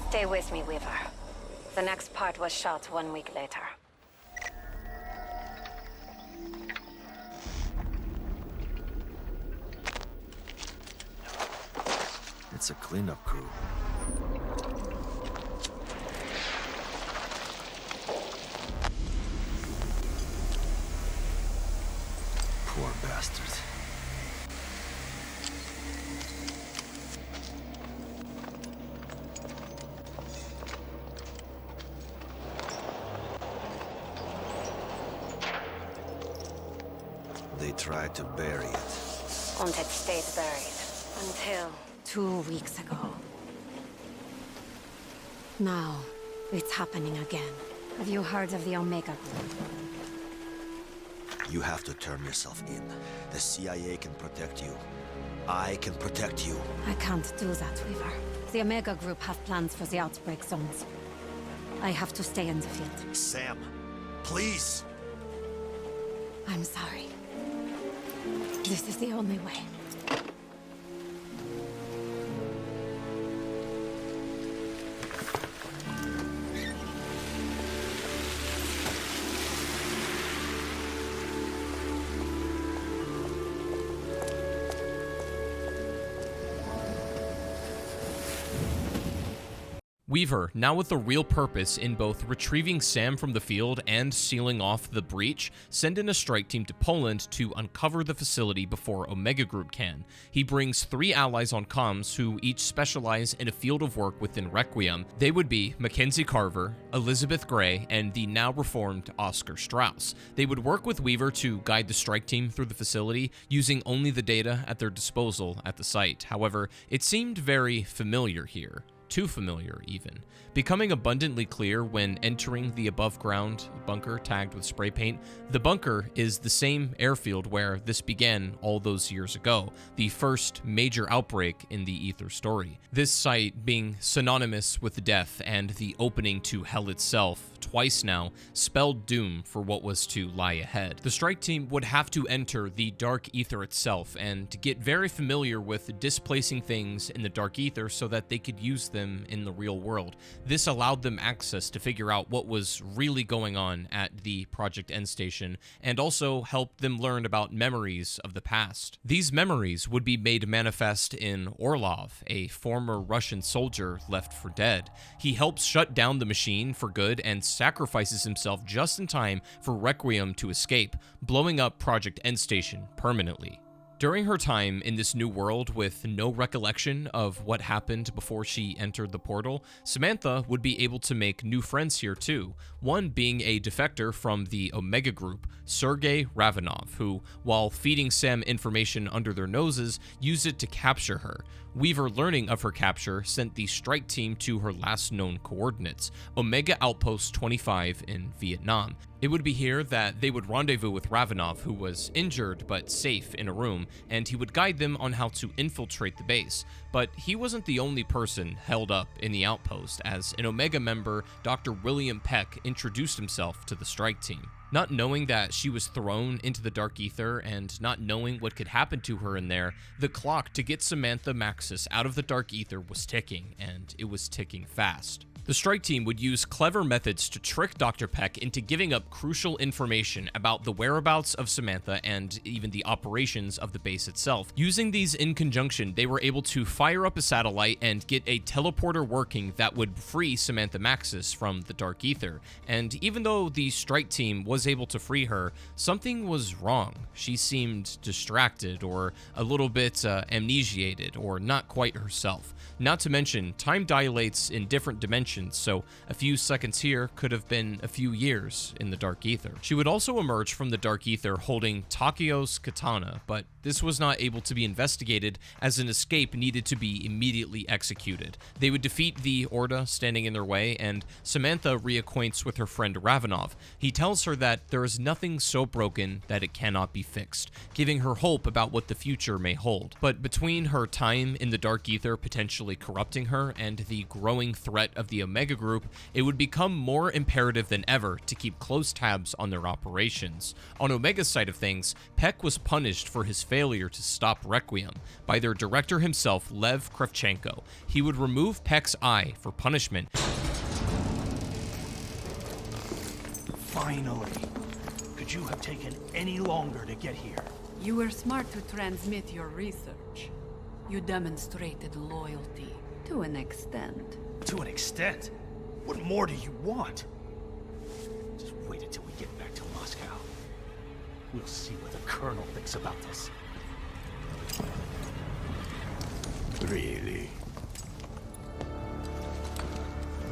Stay with me, Weaver. The next part was shot 1 week later. It's a cleanup crew. Poor bastards. They tried to bury it. And it stayed buried. Until 2 weeks ago. Now, it's happening again. Have you heard of the Omega Group? You have to turn yourself in. The CIA can protect you. I can protect you. I can't do that, Weaver. The Omega Group have plans for the outbreak zones. I have to stay in the field. Sam, please. I'm sorry. This is the only way. Weaver, now with a real purpose in both retrieving Sam from the field and sealing off the breach, send in a strike team to Poland to uncover the facility before Omega Group can. He brings 3 allies on comms who each specialize in a field of work within Requiem. They would be Mackenzie Carver, Elizabeth Gray, and the now reformed Oscar Strauss. They would work with Weaver to guide the strike team through the facility, using only the data at their disposal at the site. However, it seemed very familiar here. Too familiar, even. Becoming abundantly clear when entering the above-ground bunker tagged with spray paint, the bunker is the same airfield where this began all those years ago, the first major outbreak in the Aether story. This site being synonymous with death and the opening to hell itself, twice now, spelled doom for what was to lie ahead. The strike team would have to enter the Dark Aether itself and get very familiar with displacing things in the Dark Aether so that they could use them in the real world. This allowed them access to figure out what was really going on at the Project End Station, and also helped them learn about memories of the past. These memories would be made manifest in Orlov, a former Russian soldier left for dead. He helps shut down the machine for good and sacrifices himself just in time for Requiem to escape, blowing up Project End Station permanently. During her time in this new world with no recollection of what happened before she entered the portal, Samantha would be able to make new friends here too, one being a defector from the Omega Group, Sergei Ravenov, who, while feeding Sam information under their noses, used it to capture her. Weaver, learning of her capture, sent the strike team to her last known coordinates, Omega Outpost 25 in Vietnam. It would be here that they would rendezvous with Ravenov, who was injured but safe in a room, and he would guide them on how to infiltrate the base. But he wasn't the only person held up in the outpost, as an Omega member, Dr. William Peck, introduced himself to the strike team. Not knowing that she was thrown into the Dark Aether and not knowing what could happen to her in there, the clock to get Samantha Maxis out of the Dark Aether was ticking, and it was ticking fast. The strike team would use clever methods to trick Dr. Peck into giving up crucial information about the whereabouts of Samantha and even the operations of the base itself. Using these in conjunction, they were able to fire up a satellite and get a teleporter working that would free Samantha Maxis from the Dark Aether. And even though the strike team was able to free her, something was wrong. She seemed distracted or a little bit amnesiated or not quite herself. Not to mention, time dilates in different dimensions, so a few seconds here could have been a few years in the Dark Aether. She would also emerge from the Dark Aether holding Takio's katana, but this was not able to be investigated as an escape needed to be immediately executed. They would defeat the Orda standing in their way, and Samantha reacquaints with her friend Ravenov. He tells her that there is nothing so broken that it cannot be fixed, giving her hope about what the future may hold. But between her time in the Dark Aether potentially corrupting her and the growing threat of the Omega Group, it would become more imperative than ever to keep close tabs on their operations. On Omega's side of things, Peck was punished for his failure to stop Requiem by their director himself, Lev Kravchenko. He would remove Peck's eye for punishment. Finally. Could you have taken any longer to get here? You were smart to transmit your research. You demonstrated loyalty to an extent. To an extent? What more do you want? Just wait until we get back to Moscow. We'll see what the Colonel thinks about this. Really?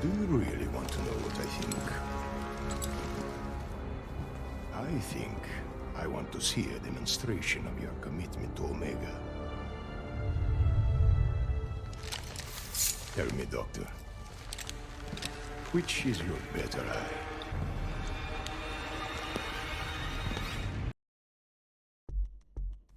Do you really want to know what I think? I think I want to see a demonstration of your commitment to Omega. Tell me, Doctor, which is your better eye?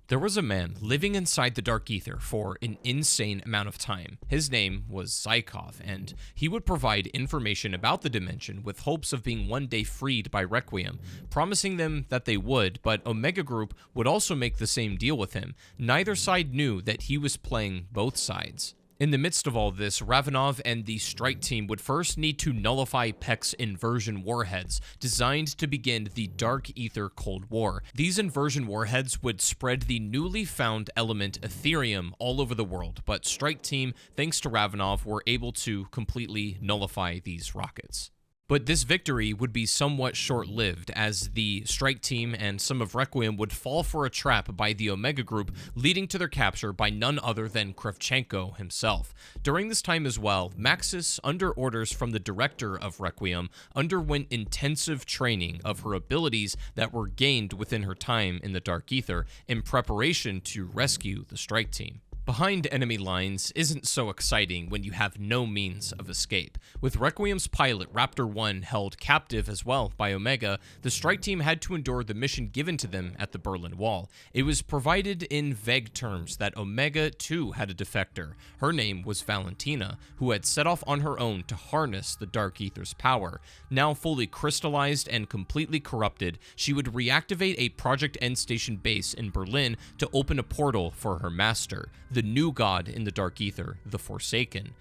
There was a man living inside the Dark Aether for an insane amount of time. His name was Zykov, and he would provide information about the dimension with hopes of being one day freed by Requiem, promising them that they would, but Omega Group would also make the same deal with him. Neither side knew that he was playing both sides. In the midst of all this, Ravenov and the strike team would first need to nullify Peck's inversion warheads, designed to begin the Dark Aether Cold War. These inversion warheads would spread the newly found element Ethereum all over the world, but strike team, thanks to Ravenov, were able to completely nullify these rockets. But this victory would be somewhat short-lived, as the strike team and some of Requiem would fall for a trap by the Omega Group, leading to their capture by none other than Kravchenko himself. During this time as well, Maxis, under orders from the director of Requiem, underwent intensive training of her abilities that were gained within her time in the Dark Aether in preparation to rescue the strike team. Behind enemy lines isn't so exciting when you have no means of escape. With Requiem's pilot, Raptor 1, held captive as well by Omega, the strike team had to endure the mission given to them at the Berlin Wall. It was provided in vague terms that Omega too had a defector. Her name was Valentina, who had set off on her own to harness the Dark Aether's power. Now fully crystallized and completely corrupted, she would reactivate a Project End Station base in Berlin to open a portal for her master, the new god in the Dark Aether, the Forsaken.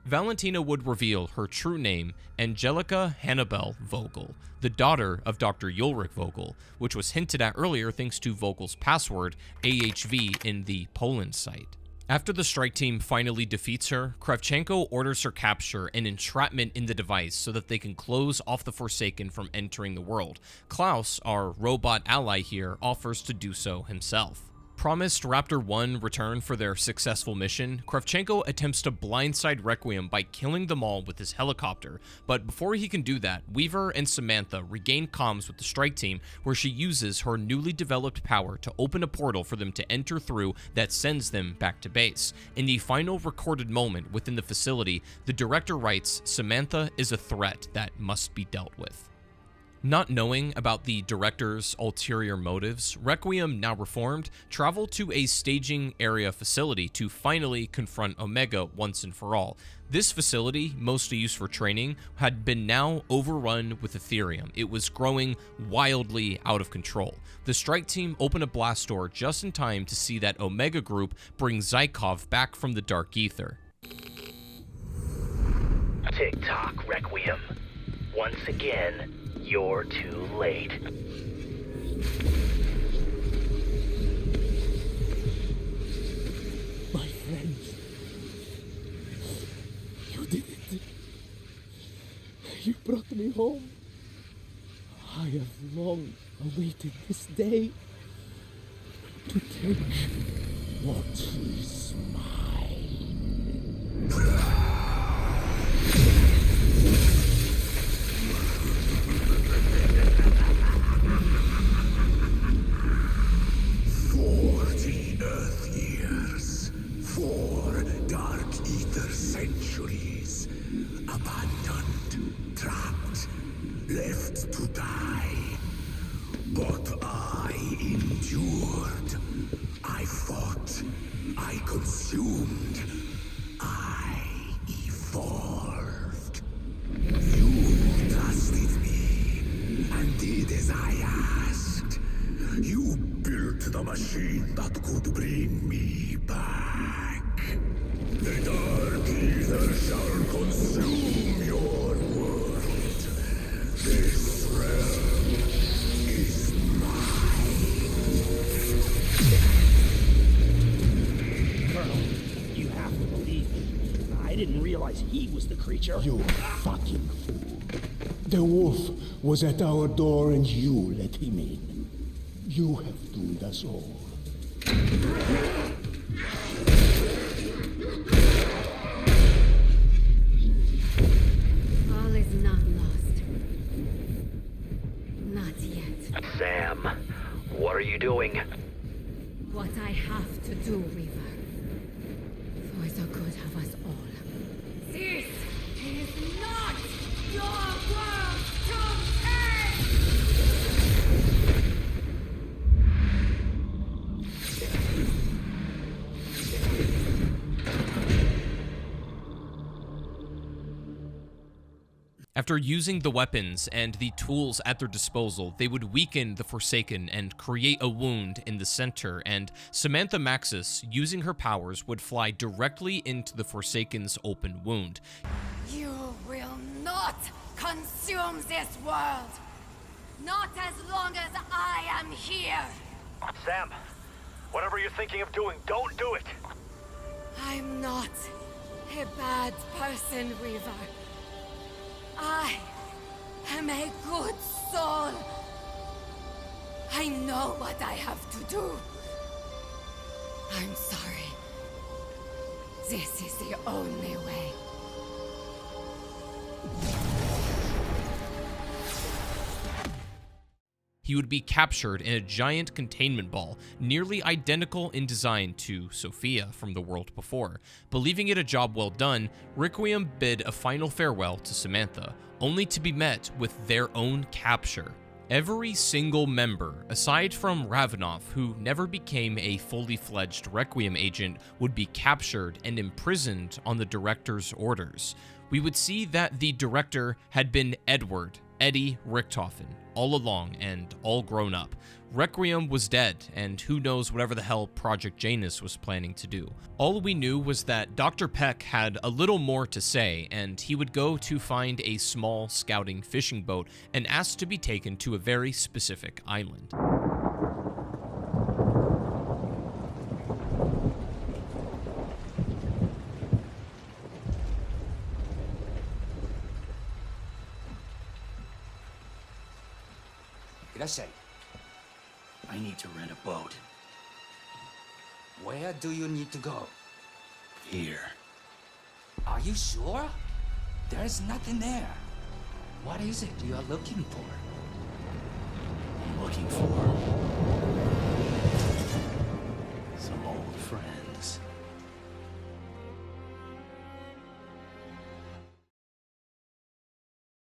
Valentina would reveal her true name, Angelica Hannibal Vogel, the daughter of Dr. Ulrich Vogel, which was hinted at earlier thanks to Vogel's password, AHV, in the Poland site. After the strike team finally defeats her, Kravchenko orders her capture and entrapment in the device so that they can close off the Forsaken from entering the world. Klaus, our robot ally here, offers to do so himself. Promised Raptor 1 return for their successful mission, Kravchenko attempts to blindside Requiem by killing them all with his helicopter, but before he can do that, Weaver and Samantha regain comms with the strike team, where she uses her newly developed power to open a portal for them to enter through that sends them back to base. In the final recorded moment within the facility, the director writes, "Samantha is a threat that must be dealt with." Not knowing about the director's ulterior motives, Requiem, now reformed, traveled to a staging area facility to finally confront Omega once and for all. This facility, mostly used for training, had been now overrun with Ethereum. It was growing wildly out of control. The strike team opened a blast door just in time to see that Omega Group bring Zykov back from the Dark Aether. Tick-tock, Requiem. Once again, you're too late. My friends, you did it. You brought me home. I have long awaited this day to take what is mine. 40 Earth years, 4 Dark Aether centuries, abandoned, trapped, left to die. But I endured. I fought. I consumed. I evolved. You trusted me and did as I asked. You built the machine that could bring me back. The Dark Aether shall consume your world. This realm is mine. Colonel, you have to believe me. I didn't realize he was the creature. You fucking fool. The wolf was at our door and you let him in. You have doomed us all. All is not lost. Not yet. Sam, what are you doing? What I have to do, Weaver. For the good of us all. This is not your world to end! After using the weapons and the tools at their disposal, they would weaken the Forsaken and create a wound in the center, and Samantha Maxis, using her powers, would fly directly into the Forsaken's open wound. You will not consume this world! Not as long as I am here! Sam, whatever you're thinking of doing, don't do it! I'm not a bad person, Weaver. I am a good soul. I know what I have to do. I'm sorry. This is the only way. He would be captured in a giant containment ball, nearly identical in design to Sophia from the world before. Believing it a job well done, Requiem bid a final farewell to Samantha, only to be met with their own capture. Every single member, aside from Ravenov, who never became a fully fledged Requiem agent, would be captured and imprisoned on the director's orders. We would see that the director had been Eddie Richtofen, all along and all grown up. Requiem was dead, and who knows whatever the hell Project Janus was planning to do. All we knew was that Dr. Peck had a little more to say, and he would go to find a small scouting fishing boat and ask to be taken to a very specific island. I need to rent a boat. Where do you need to go? Here. Are you sure? There's nothing there. What is it you are looking for? I'm looking for some old friends.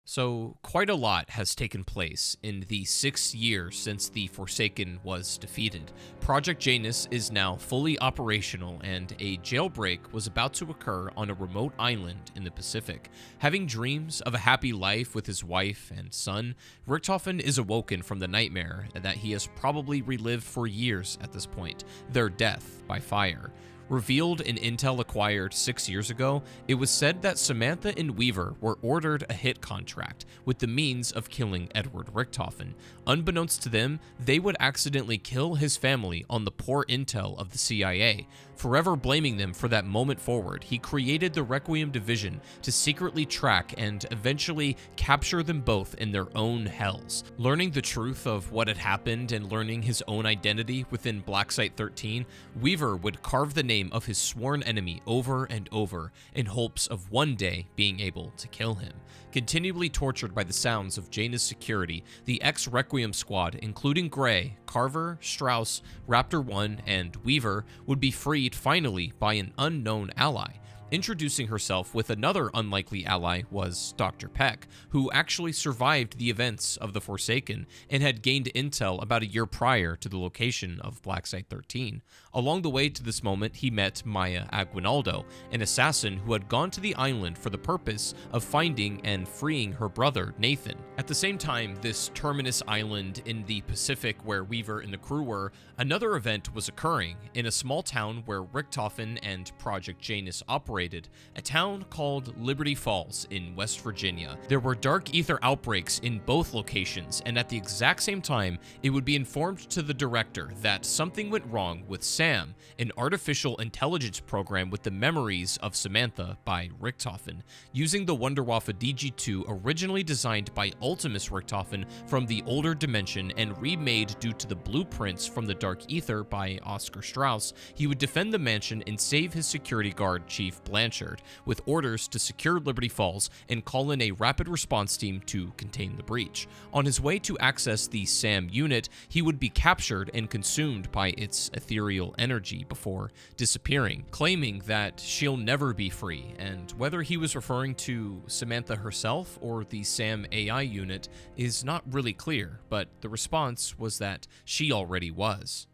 So, quite a lot has taken place in the 6 years since the Forsaken was defeated. Project Janus is now fully operational, and a jailbreak was about to occur on a remote island in the Pacific. Having dreams of a happy life with his wife and son, Richtofen is awoken from the nightmare that he has probably relived for years at this point, their death by fire. Revealed in intel acquired 6 years ago, it was said that Samantha and Weaver were ordered a hit contract with the means of killing Edward Richtofen. Unbeknownst to them, they would accidentally kill his family on the poor intel of the CIA. Forever blaming them for that moment forward, he created the Requiem division to secretly track and eventually capture them both in their own hells. Learning the truth of what had happened and learning his own identity within Black Site 13, Weaver would carve the name of his sworn enemy over and over in hopes of one day being able to kill him. Continually tortured by the sounds of Janus security, the ex-Requiem squad, including Gray, Carver, Strauss, Raptor 1, and Weaver, would be freed finally by an unknown ally. Introducing herself with another unlikely ally was Dr. Peck, who actually survived the events of the Forsaken and had gained intel about a year prior to the location of Black Site 13. Along the way to this moment, he met Maya Aguinaldo, an assassin who had gone to the island for the purpose of finding and freeing her brother, Nathan. At the same time, this terminus island in the Pacific where Weaver and the crew were, another event was occurring in a small town where Richtofen and Project Janus operated, a town called Liberty Falls in West Virginia. There were dark ether outbreaks in both locations, and at the exact same time, it would be informed to the director that something went wrong with Sam, an artificial intelligence program with the memories of Samantha by Richtofen. Using the Wunderwaffe DG2 originally designed by Ultimus Richtofen from the older dimension and remade due to the blueprints from the Dark Ether by Oscar Strauss, he would defend the mansion and save his security guard, Chief Blanchard, with orders to secure Liberty Falls and call in a rapid response team to contain the breach. On his way to access the SAM unit, he would be captured and consumed by its ethereal energy before disappearing, claiming that she'll never be free, and whether he was referring to Samantha herself or the SAM AI unit is not really clear, but the response was that she already was.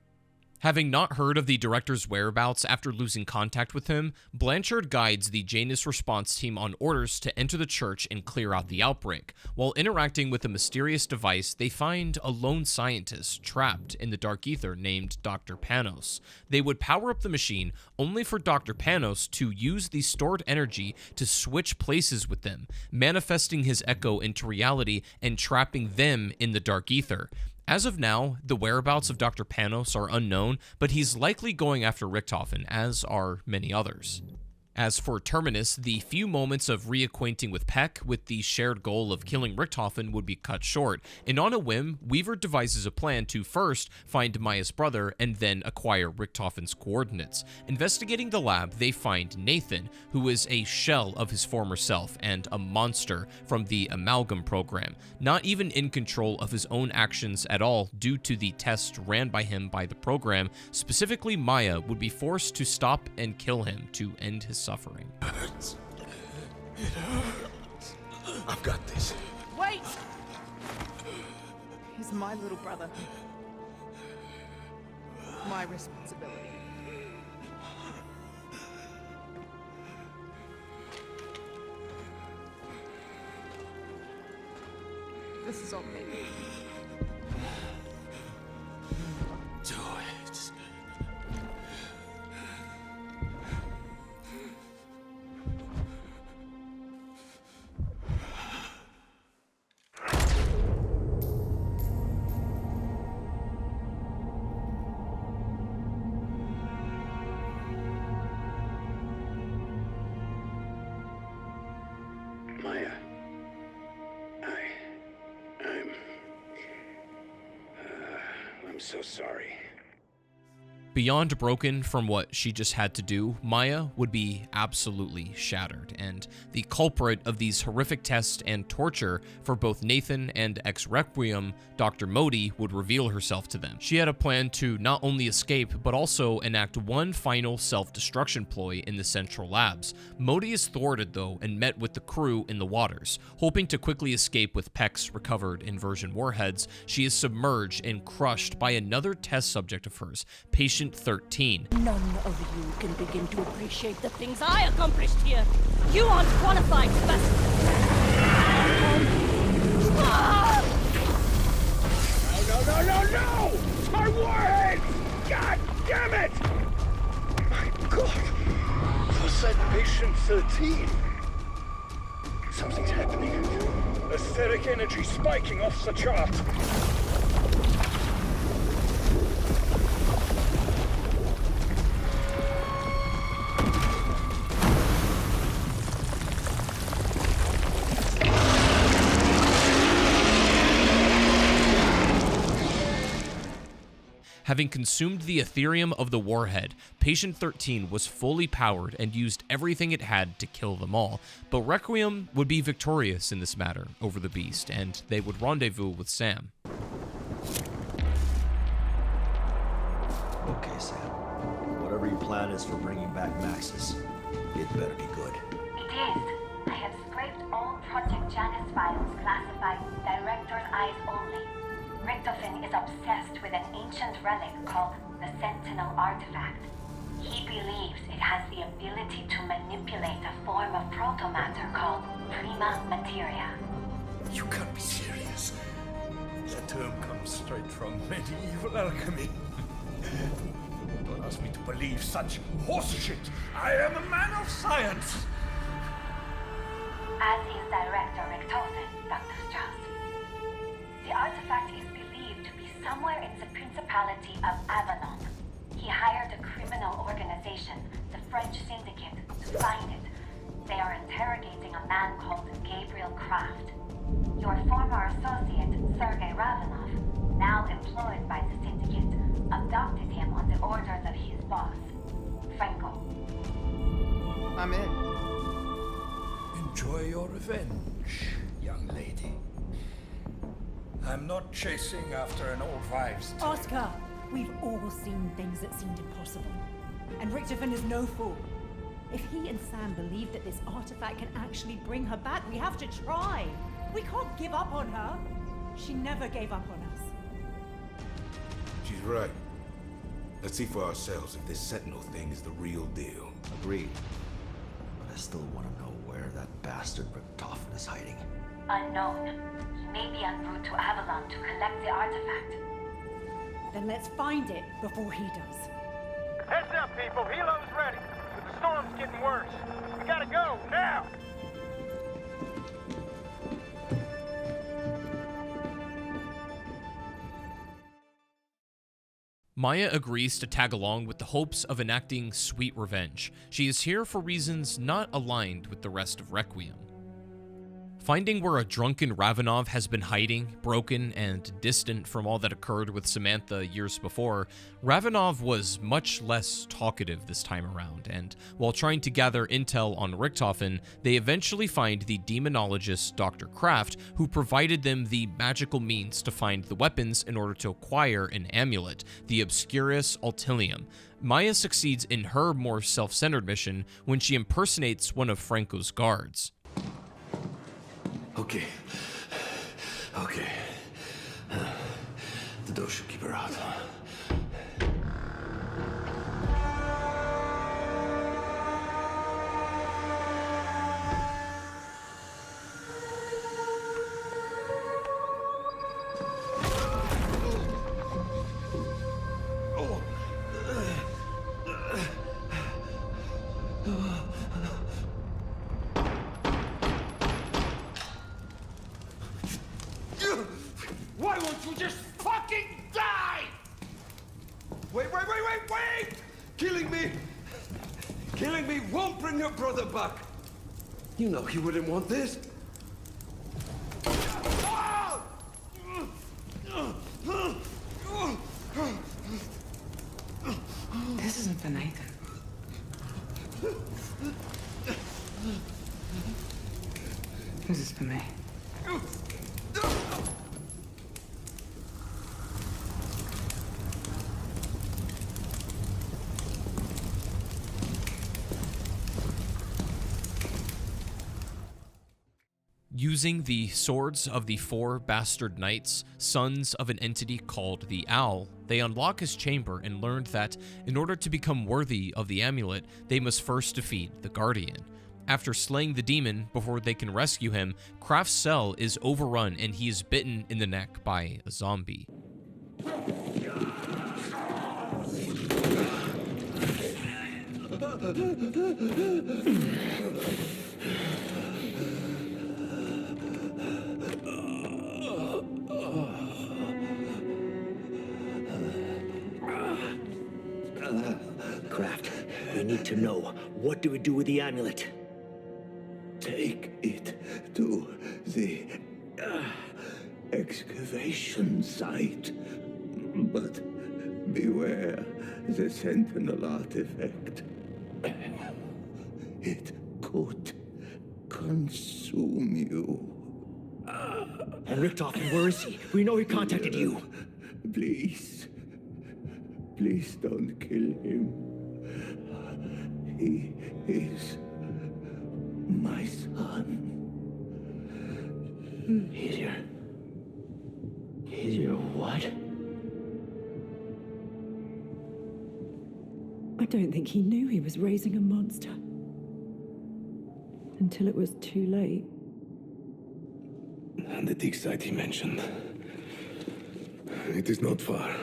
Having not heard of the director's whereabouts after losing contact with him, Blanchard guides the Janus response team on orders to enter the church and clear out the outbreak. While interacting with a mysterious device, they find a lone scientist trapped in the dark ether named Dr. Panos. They would power up the machine only for Dr. Panos to use the stored energy to switch places with them, manifesting his echo into reality and trapping them in the dark ether. As of now, the whereabouts of Dr. Panos are unknown, but he's likely going after Richtofen, as are many others. As for Terminus, the few moments of reacquainting with Peck with the shared goal of killing Richtofen would be cut short, and on a whim, Weaver devises a plan to first find Maya's brother and then acquire Richtofen's coordinates. Investigating the lab, they find Nathan, who is a shell of his former self and a monster from the Amalgam program, not even in control of his own actions at all due to the test ran by him by the program. Specifically, Maya would be forced to stop and kill him to end his suffering. It hurts. I've got this. Wait! He's my little brother. My responsibility. This is on me. Do it. Maya, I'm so sorry. Beyond broken from what she just had to do, Maya would be absolutely shattered, and the culprit of these horrific tests and torture for both Nathan and ex-Requiem, Dr. Modi, would reveal herself to them. She had a plan to not only escape, but also enact one final self-destruction ploy in the central labs. Modi is thwarted, though, and met with the crew in the waters. Hoping to quickly escape with Peck's recovered inversion warheads, she is submerged and crushed by another test subject of hers, Patient 13. None of you can begin to appreciate the things I accomplished here. You aren't qualified to best. No! My warhead! God damn it! My God! Was that Patient 13? Something's happening. Etheric energy spiking off the chart. Having consumed the Ethereum of the warhead, Patient 13 was fully powered and used everything it had to kill them all, but Requiem would be victorious in this matter over the beast, and they would rendezvous with Sam. Okay, Sam. Whatever your plan is for bringing back Maxis, it better be good. It is. I have scraped all Project Janus files classified Director's Eyes Only. Richtofen is obsessed with an ancient relic called the Sentinel Artifact. He believes it has the ability to manipulate a form of protomatter called Prima Materia. You can't be serious. That term comes straight from medieval alchemy. Don't ask me to believe such horseshit. I am a man of science. As is Director Richtofen, Dr. Strauss. The artifact is believed to be somewhere in the Principality of Avalon. He hired a criminal organization, the French Syndicate, to find it. They are interrogating a man called Gabriel Kraft. Your former associate, Sergei Ravenov, now employed by the Syndicate, abducted him on the orders of his boss, Franco. I'm in. Enjoy your revenge, young lady. I'm not chasing after an old wives' tale. Oscar, we've all seen things that seemed impossible. And Richtofen is no fool. If he and Sam believe that this artifact can actually bring her back, we have to try. We can't give up on her. She never gave up on us. She's right. Let's see for ourselves if this Sentinel thing is the real deal. Agreed. But I still want to know where that bastard Richtofen is hiding. Unknown. He may be en route to Avalon to collect the artifact. Then let's find it before he does. Heads up, people. Helo's ready. But the storm's getting worse. We gotta go, now! Maya agrees to tag along with the hopes of enacting sweet revenge. She is here for reasons not aligned with the rest of Requiem. Finding where a drunken Ravenov has been hiding, broken, and distant from all that occurred with Samantha years before, Ravenov was much less talkative this time around, and while trying to gather intel on Richtofen, they eventually find the demonologist Dr. Kraft, who provided them the magical means to find the weapons in order to acquire an amulet, the Obscurus Altilium. Maya succeeds in her more self-centered mission when she impersonates one of Franco's guards. Okay. The door should keep her out. Why won't you just fucking die? Wait! Killing me won't bring your brother back. You know he wouldn't want this. This isn't for Nathan. This is for me. Using the swords of the 4 bastard knights, sons of an entity called the Owl, they unlock his chamber and learn that in order to become worthy of the amulet, they must first defeat the Guardian. After slaying the demon before they can rescue him, Kraft's cell is overrun and he is bitten in the neck by a zombie. Kraft, we need to know, what do we do with the amulet? Take it to the excavation site. But beware the Sentinel artifact. It could consume you. And Richtofen, where is he? We know he contacted you. Please don't kill him. He is my son. He's your what? I don't think he knew he was raising a monster. Until it was too late. And the dig site he mentioned. It is not far.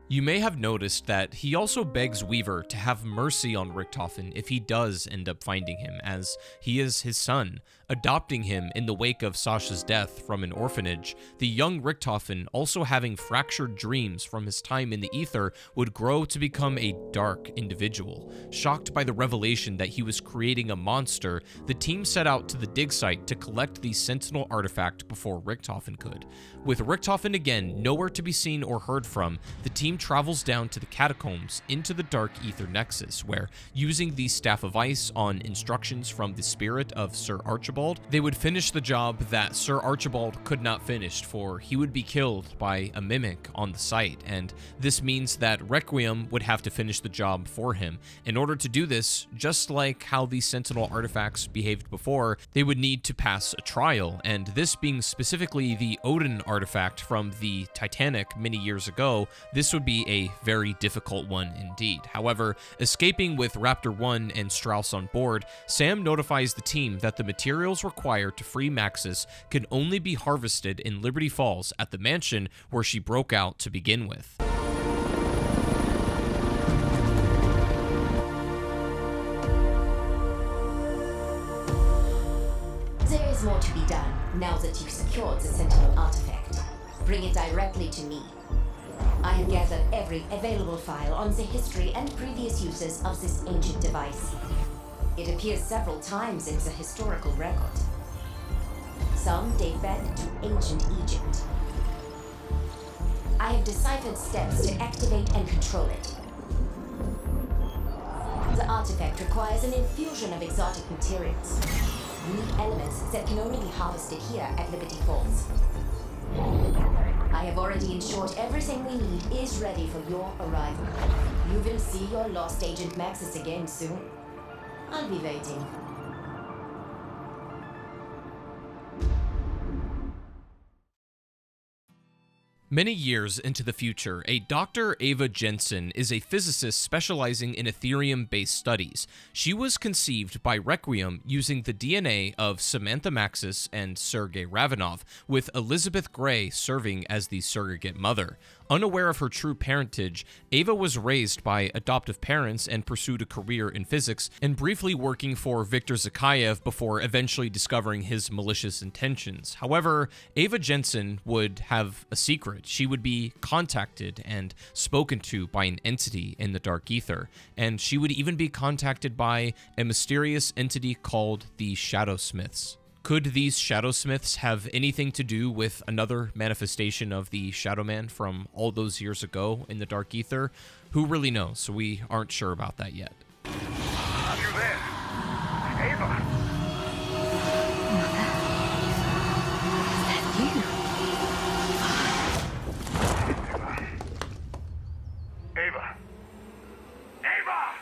You may have noticed that he also begs Weaver to have mercy on Richtofen if he does end up finding him, as he is his son. Adopting him in the wake of Sasha's death from an orphanage, the young Richtofen, also having fractured dreams from his time in the Aether, would grow to become a dark individual. Shocked by the revelation that he was creating a monster, the team set out to the dig site to collect the Sentinel artifact before Richtofen could. With Richtofen again nowhere to be seen or heard from, the team Sam travels down to the catacombs into the Dark Aether Nexus, where, using the Staff of Ice on instructions from the spirit of Sir Archibald, they would finish the job that Sir Archibald could not finish, for he would be killed by a mimic on the site, and this means that Requiem would have to finish the job for him. In order to do this, just like how the Sentinel artifacts behaved before, they would need to pass a trial, and this being specifically the Odin artifact from the Titanic many years ago, this would be a very difficult one indeed. However, escaping with Raptor 1 and Strauss on board, Sam notifies the team that the materials required to free Maxis can only be harvested in Liberty Falls at the mansion where she broke out to begin with. There is more to be done now that you've secured the Sentinel artifact. Bring it directly to me. I have gathered every available file on the history and previous uses of this ancient device. It appears several times in the historical record. Some date back to ancient Egypt. I have deciphered steps to activate and control it. The artifact requires an infusion of exotic materials. Unique elements that can only be harvested here at Liberty Falls. I have already ensured everything we need is ready for your arrival. You will see your lost agent Maxis again soon. I'll be waiting. Many years into the future, a Dr. Ava Jensen is a physicist specializing in Ethereum-based studies. She was conceived by Requiem using the DNA of Samantha Maxis and Sergei Ravenov, with Elizabeth Gray serving as the surrogate mother. Unaware of her true parentage, Ava was raised by adoptive parents and pursued a career in physics, and briefly working for Viktor Zakayev before eventually discovering his malicious intentions. However, Ava Jensen would have a secret. She would be contacted and spoken to by an entity in the Dark Aether, and she would even be contacted by a mysterious entity called the Shadowsmiths. Could these Shadowsmiths have anything to do with another manifestation of the Shadow Man from all those years ago in the Dark Aether? Who really knows? We aren't sure about that yet. You there? Ava! Ava! Ava!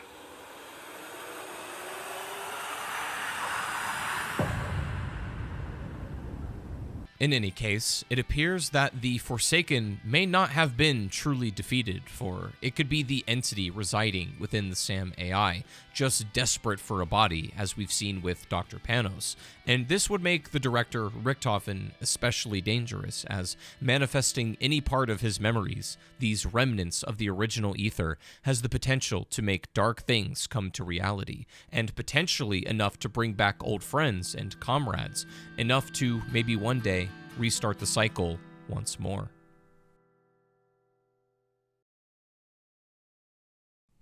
In any case, it appears that the Forsaken may not have been truly defeated, for it could be the entity residing within the Sam AI, just desperate for a body, as we've seen with Dr. Panos. And this would make the director Richthofen especially dangerous, as manifesting any part of his memories, these remnants of the original Aether, has the potential to make dark things come to reality, and potentially enough to bring back old friends and comrades, enough to maybe one day restart the cycle once more.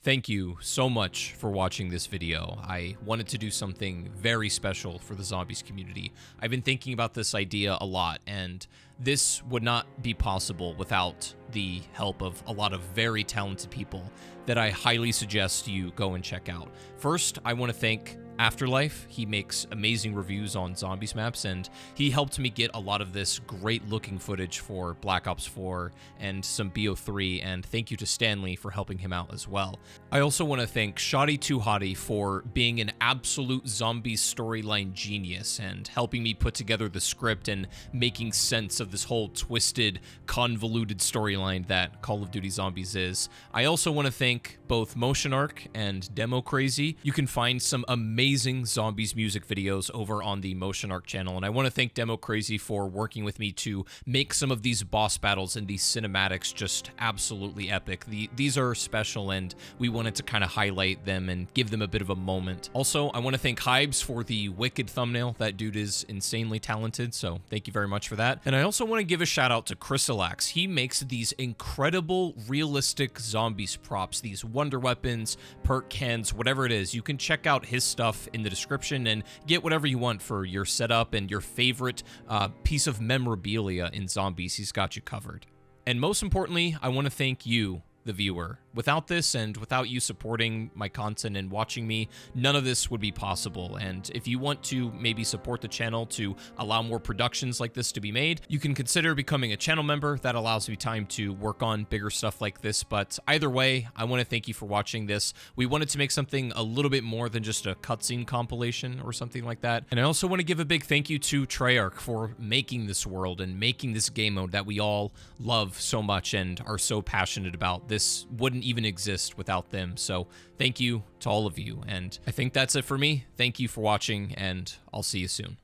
Thank you so much for watching this video. I wanted to do something very special for the zombies community. I've been thinking about this idea a lot, and this would not be possible without the help of a lot of very talented people that I highly suggest you go and check out. First, I want to thank Afterlife. He makes amazing reviews on zombies maps, and he helped me get a lot of this great looking footage for Black Ops 4 and some BO3, and thank you to Stanley for helping him out as well. I also want to thank Shoddy Too Hottie for being an absolute zombies storyline genius and helping me put together the script and making sense of this whole twisted, convoluted storyline that Call of Duty Zombies is. I also want to thank both Motion Arc and Demo Crazy. You can find some amazing zombies music videos over on the Motion Arc channel, and I want to thank Demo Crazy for working with me to make some of these boss battles and these cinematics just absolutely epic. These are special, and we wanted to kind of highlight them and give them a bit of a moment. Also, I want to thank Hybes for the wicked thumbnail. That dude is insanely talented, so thank you very much for that. And I also want to give a shout out to Chrysalax. He makes these incredible realistic zombies props, these wonder weapons, perk cans, whatever it is. You can check out his stuff in the description and get whatever you want for your setup and your favorite piece of memorabilia in zombies. He's got you covered. And most importantly, I want to thank you, the viewer. Without this and without you supporting my content and watching me, none of this would be possible. And if you want to maybe support the channel to allow more productions like this to be made, you can consider becoming a channel member. That allows me time to work on bigger stuff like this. But either way, I want to thank you for watching this. We wanted to make something a little bit more than just a cutscene compilation or something like that. And I also want to give a big thank you to Treyarch for making this world and making this game mode that we all love so much and are so passionate about. This wouldn't even exist without them. So thank you to all of you. And I think that's it for me. Thank you for watching, and I'll see you soon.